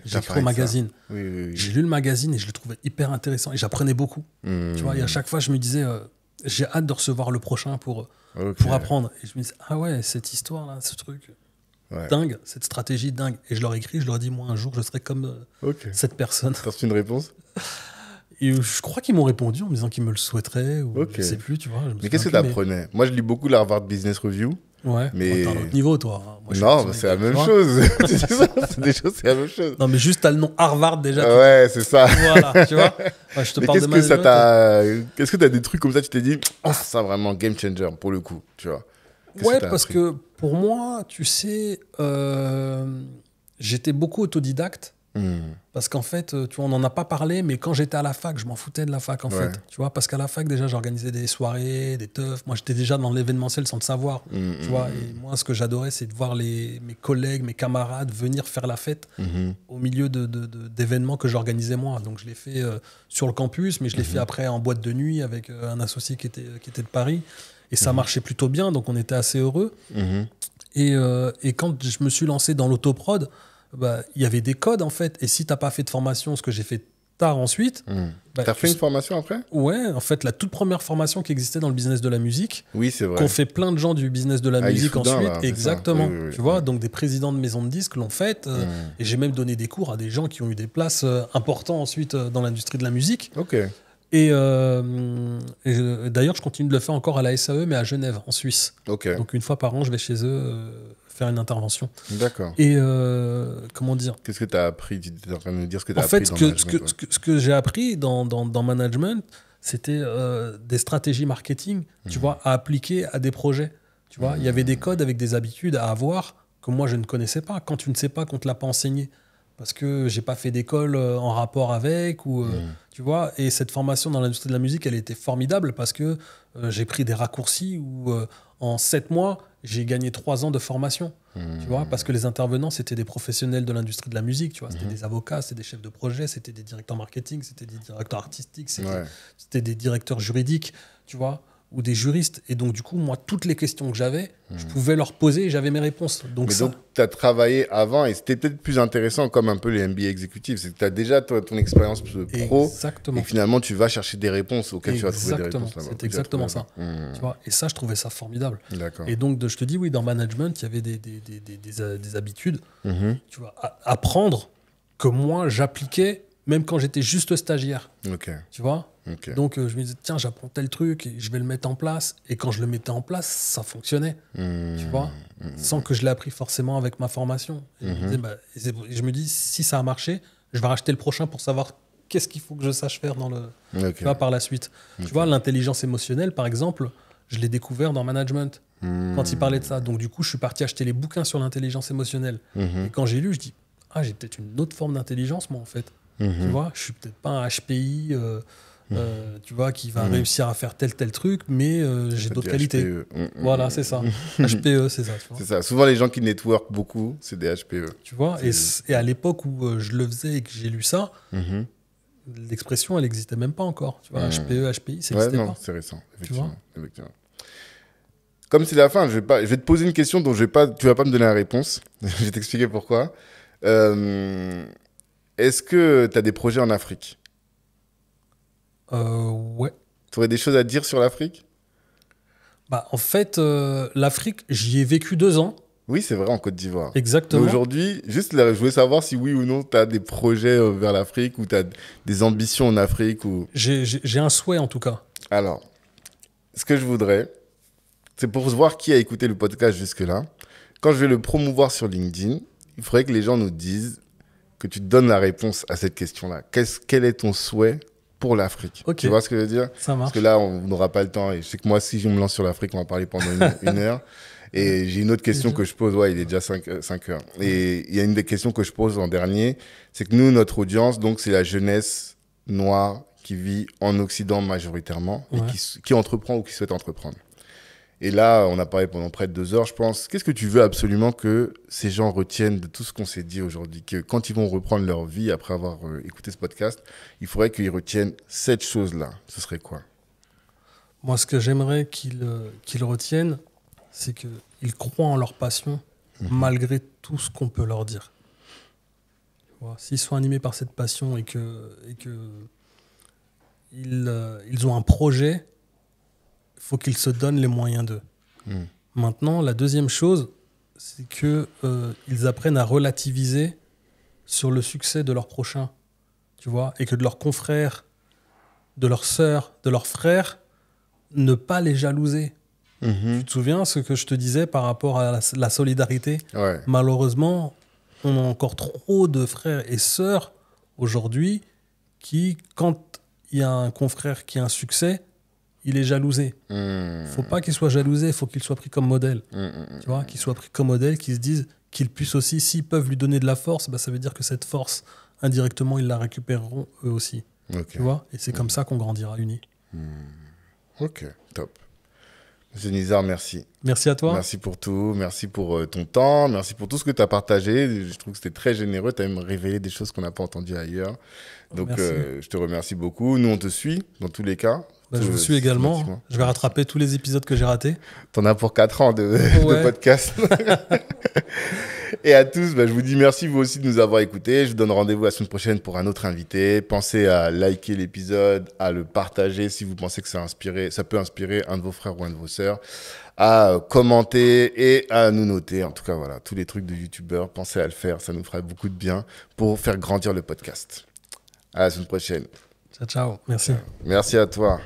[SPEAKER 1] J'ai écrit au magazine.
[SPEAKER 2] Oui.
[SPEAKER 1] J'ai lu le magazine et je le trouvais hyper intéressant. Et j'apprenais beaucoup. Tu vois, et à chaque fois, je me disais, j'ai hâte de recevoir le prochain pour apprendre. Et je me disais, ah ouais, cette histoire-là, ce truc dingue, cette stratégie dingue. Et je leur ai écrit, je leur ai dit, moi, un jour, je serai comme cette personne.
[SPEAKER 2] T'as reçu une réponse?
[SPEAKER 1] Et je crois qu'ils m'ont répondu en me disant qu'ils me le souhaiteraient, ou je sais plus, tu vois.
[SPEAKER 2] Mais qu'est-ce que tu apprenais? Moi, je lis beaucoup la Harvard Business Review.
[SPEAKER 1] Ouais, mais... t'as un autre niveau, toi. Moi,
[SPEAKER 2] non, c'est la même chose. C'est la même chose.
[SPEAKER 1] Non, mais juste, t'as le nom Harvard déjà.
[SPEAKER 2] Ouais, c'est ça.
[SPEAKER 1] Voilà, tu vois. Ouais, je te parle de
[SPEAKER 2] management. Qu'est-ce que t'as des trucs comme ça, tu t'es dit, ça vraiment game changer pour le coup, tu vois?
[SPEAKER 1] Ouais, parce que pour moi, tu sais, j'étais beaucoup autodidacte. Parce qu'en fait, tu vois, on n'en a pas parlé, mais quand j'étais à la fac, je m'en foutais de la fac, en fait. Tu vois, parce qu'à la fac, déjà, j'organisais des soirées, des teufs. Moi, j'étais déjà dans l'événementiel sans le savoir. Tu vois, et moi, ce que j'adorais, c'est de voir mes collègues, mes camarades venir faire la fête au milieu d'événements que j'organisais moi. Donc, je l'ai fait sur le campus, mais je l'ai fait après en boîte de nuit avec un associé qui était de Paris. Et ça marchait plutôt bien, donc on était assez heureux. Et quand je me suis lancé dans l'autoprod, il y avait des codes en fait, et si t'as pas fait de formation, ce que j'ai fait tard ensuite.
[SPEAKER 2] T'as fait une formation après?
[SPEAKER 1] Ouais, en fait, la toute première formation qui existait dans le business de la musique.
[SPEAKER 2] Oui, c'est vrai.
[SPEAKER 1] Qu'ont fait plein de gens du business de la musique
[SPEAKER 2] Soudain,
[SPEAKER 1] ensuite.
[SPEAKER 2] là,
[SPEAKER 1] exactement. Oui, tu vois, donc des présidents de maisons de disques l'ont faite, et j'ai même donné des cours à des gens qui ont eu des places importantes ensuite dans l'industrie de la musique.
[SPEAKER 2] Ok.
[SPEAKER 1] Et d'ailleurs, je continue de le faire encore à la SAE, mais à Genève, en Suisse.
[SPEAKER 2] Okay.
[SPEAKER 1] Donc, une fois par an, je vais chez eux faire une intervention.
[SPEAKER 2] D'accord.
[SPEAKER 1] Et comment dire?
[SPEAKER 2] Qu'est-ce que tu as appris? Tu étais en train de nous dire ce que tu as
[SPEAKER 1] appris
[SPEAKER 2] dans management.
[SPEAKER 1] Ce que j'ai appris dans management, c'était des stratégies marketing, tu vois, à appliquer à des projets. Tu vois, il y avait des codes avec des habitudes à avoir que moi, je ne connaissais pas. Quand tu ne sais pas, qu'on ne te l'a pas enseigné. Parce que j'ai pas fait d'école en rapport avec, ou, tu vois. Et cette formation dans l'industrie de la musique, elle était formidable parce que j'ai pris des raccourcis où en 7 mois, j'ai gagné 3 ans de formation. Tu vois, parce que les intervenants, c'était des professionnels de l'industrie de la musique. Tu vois, c'était des avocats, c'était des chefs de projet, c'était des directeurs marketing, c'était des directeurs artistiques, c'était des directeurs juridiques, tu vois, ou des juristes. Et donc, du coup, moi, toutes les questions que j'avais, je pouvais leur poser et j'avais mes réponses. Donc,
[SPEAKER 2] donc, tu as travaillé avant et c'était peut-être plus intéressant, comme un peu les MBA exécutifs. C'est que tu as déjà ton expérience pro.
[SPEAKER 1] Exactement.
[SPEAKER 2] Et finalement, tu vas chercher des réponses auxquelles tu vas trouver des réponses là-bas.
[SPEAKER 1] C'est exactement ça. Tu vois, et ça, je trouvais ça formidable.
[SPEAKER 2] D'accord.
[SPEAKER 1] Et donc, je te dis, oui, dans management, il y avait des habitudes, tu vois, à apprendre que moi, j'appliquais même quand j'étais juste stagiaire. Tu vois. Donc, je me disais, tiens, j'apprends tel truc et je vais le mettre en place. Et quand je le mettais en place, ça fonctionnait. Tu vois, sans que je l'ai appris forcément avec ma formation. Et je me dis, si ça a marché, je vais racheter le prochain pour savoir qu'est-ce qu'il faut que je sache faire dans tu vois, par la suite. Tu vois, l'intelligence émotionnelle, par exemple, je l'ai découvert dans management quand il parlait de ça. Donc, du coup, je suis parti acheter les bouquins sur l'intelligence émotionnelle. Et quand j'ai lu, je dis, j'ai peut-être une autre forme d'intelligence, moi, en fait. Tu vois, je suis peut-être pas un HPI, tu vois, qui va réussir à faire tel truc, mais j'ai d'autres qualités. Voilà, c'est ça. HPE, c'est ça.
[SPEAKER 2] C'est ça. Souvent, les gens qui network beaucoup, c'est des HPE.
[SPEAKER 1] Tu vois, et à l'époque où je le faisais et que j'ai lu ça, l'expression, elle n'existait même pas encore. Tu vois, HPE, HPI, ça n'existait pas.
[SPEAKER 2] C'est récent, effectivement. Comme c'est la fin, je vais te poser une question dont tu ne vas pas me donner la réponse. Je vais t'expliquer pourquoi. Est-ce que tu as des projets en Afrique?
[SPEAKER 1] Ouais.
[SPEAKER 2] Tu aurais des choses à dire sur l'Afrique?
[SPEAKER 1] En fait, l'Afrique, j'y ai vécu 2 ans.
[SPEAKER 2] Oui, c'est vrai, en Côte d'Ivoire.
[SPEAKER 1] Exactement.
[SPEAKER 2] Mais aujourd'hui, juste là, je voulais savoir si oui ou non, tu as des projets vers l'Afrique ou tu as des ambitions en Afrique. Ou...
[SPEAKER 1] J'ai un souhait, en tout cas.
[SPEAKER 2] Alors, ce que je voudrais, c'est pour voir qui a écouté le podcast jusque-là. Quand je vais le promouvoir sur LinkedIn, il faudrait que les gens nous disent que tu donnes la réponse à cette question-là. Quel est ton souhait pour l'Afrique? Tu vois ce que je veux dire?
[SPEAKER 1] Ça marche.
[SPEAKER 2] Parce que là, on n'aura pas le temps. Et je sais que moi, si je me lance sur l'Afrique, on va parler pendant une heure. Et j'ai une autre question que je pose. Ouais, il est déjà 5 heures. Et il y a une des questions que je pose en dernier. C'est que nous, notre audience, donc, c'est la jeunesse noire qui vit en Occident majoritairement et qui entreprend ou qui souhaite entreprendre. Et là, on a parlé pendant près de 2 heures, je pense. Qu'est-ce que tu veux absolument que ces gens retiennent de tout ce qu'on s'est dit aujourd'hui? Que quand ils vont reprendre leur vie après avoir écouté ce podcast, il faudrait qu'ils retiennent cette chose-là. Ce serait quoi?
[SPEAKER 1] Moi, ce que j'aimerais qu'ils retiennent, c'est qu'ils croient en leur passion malgré tout ce qu'on peut leur dire. S'ils sont animés par cette passion et que ils ont un projet, il faut qu'ils se donnent les moyens d'eux. Maintenant, la deuxième chose, c'est qu'ils apprennent à relativiser sur le succès de leur prochain, tu vois, et que de leurs confrères, de leurs sœurs, de leurs frères, ne pas les jalouser. Tu te souviens ce que je te disais par rapport à la solidarité? Malheureusement, on a encore trop de frères et sœurs aujourd'hui qui, quand il y a un confrère qui a un succès, il est jalousé. Faut pas qu'il soit jalousé, il faut qu'il soit pris comme modèle. Tu vois, qu'il soit pris comme modèle, qu'ils se disent qu'ils puissent aussi, s'ils peuvent lui donner de la force, ça veut dire que cette force, indirectement, ils la récupéreront eux aussi. Tu vois, et c'est comme ça qu'on grandira unis.
[SPEAKER 2] Ok, top. Monsieur Nizar, merci.
[SPEAKER 1] Merci à toi.
[SPEAKER 2] Merci pour tout. Merci pour ton temps. Merci pour tout ce que tu as partagé. Je trouve que c'était très généreux. Tu as même révélé des choses qu'on n'a pas entendues ailleurs. Donc, je te remercie beaucoup. Nous, on te suit dans tous les cas.
[SPEAKER 1] Je vous suis également. Je vais rattraper tous les épisodes que j'ai ratés.
[SPEAKER 2] T'en as pour 4 ans de podcast. Et à tous, je vous dis merci vous aussi de nous avoir écoutés. Je vous donne rendez-vous la semaine prochaine pour un autre invité. Pensez à liker l'épisode, à le partager si vous pensez que ça peut inspirer un de vos frères ou un de vos sœurs, à commenter et à nous noter. En tout cas, voilà, tous les trucs de youtubeurs, pensez à le faire. Ça nous fera beaucoup de bien pour faire grandir le podcast. À la semaine prochaine.
[SPEAKER 1] Ciao, ciao. Merci.
[SPEAKER 2] Merci à toi.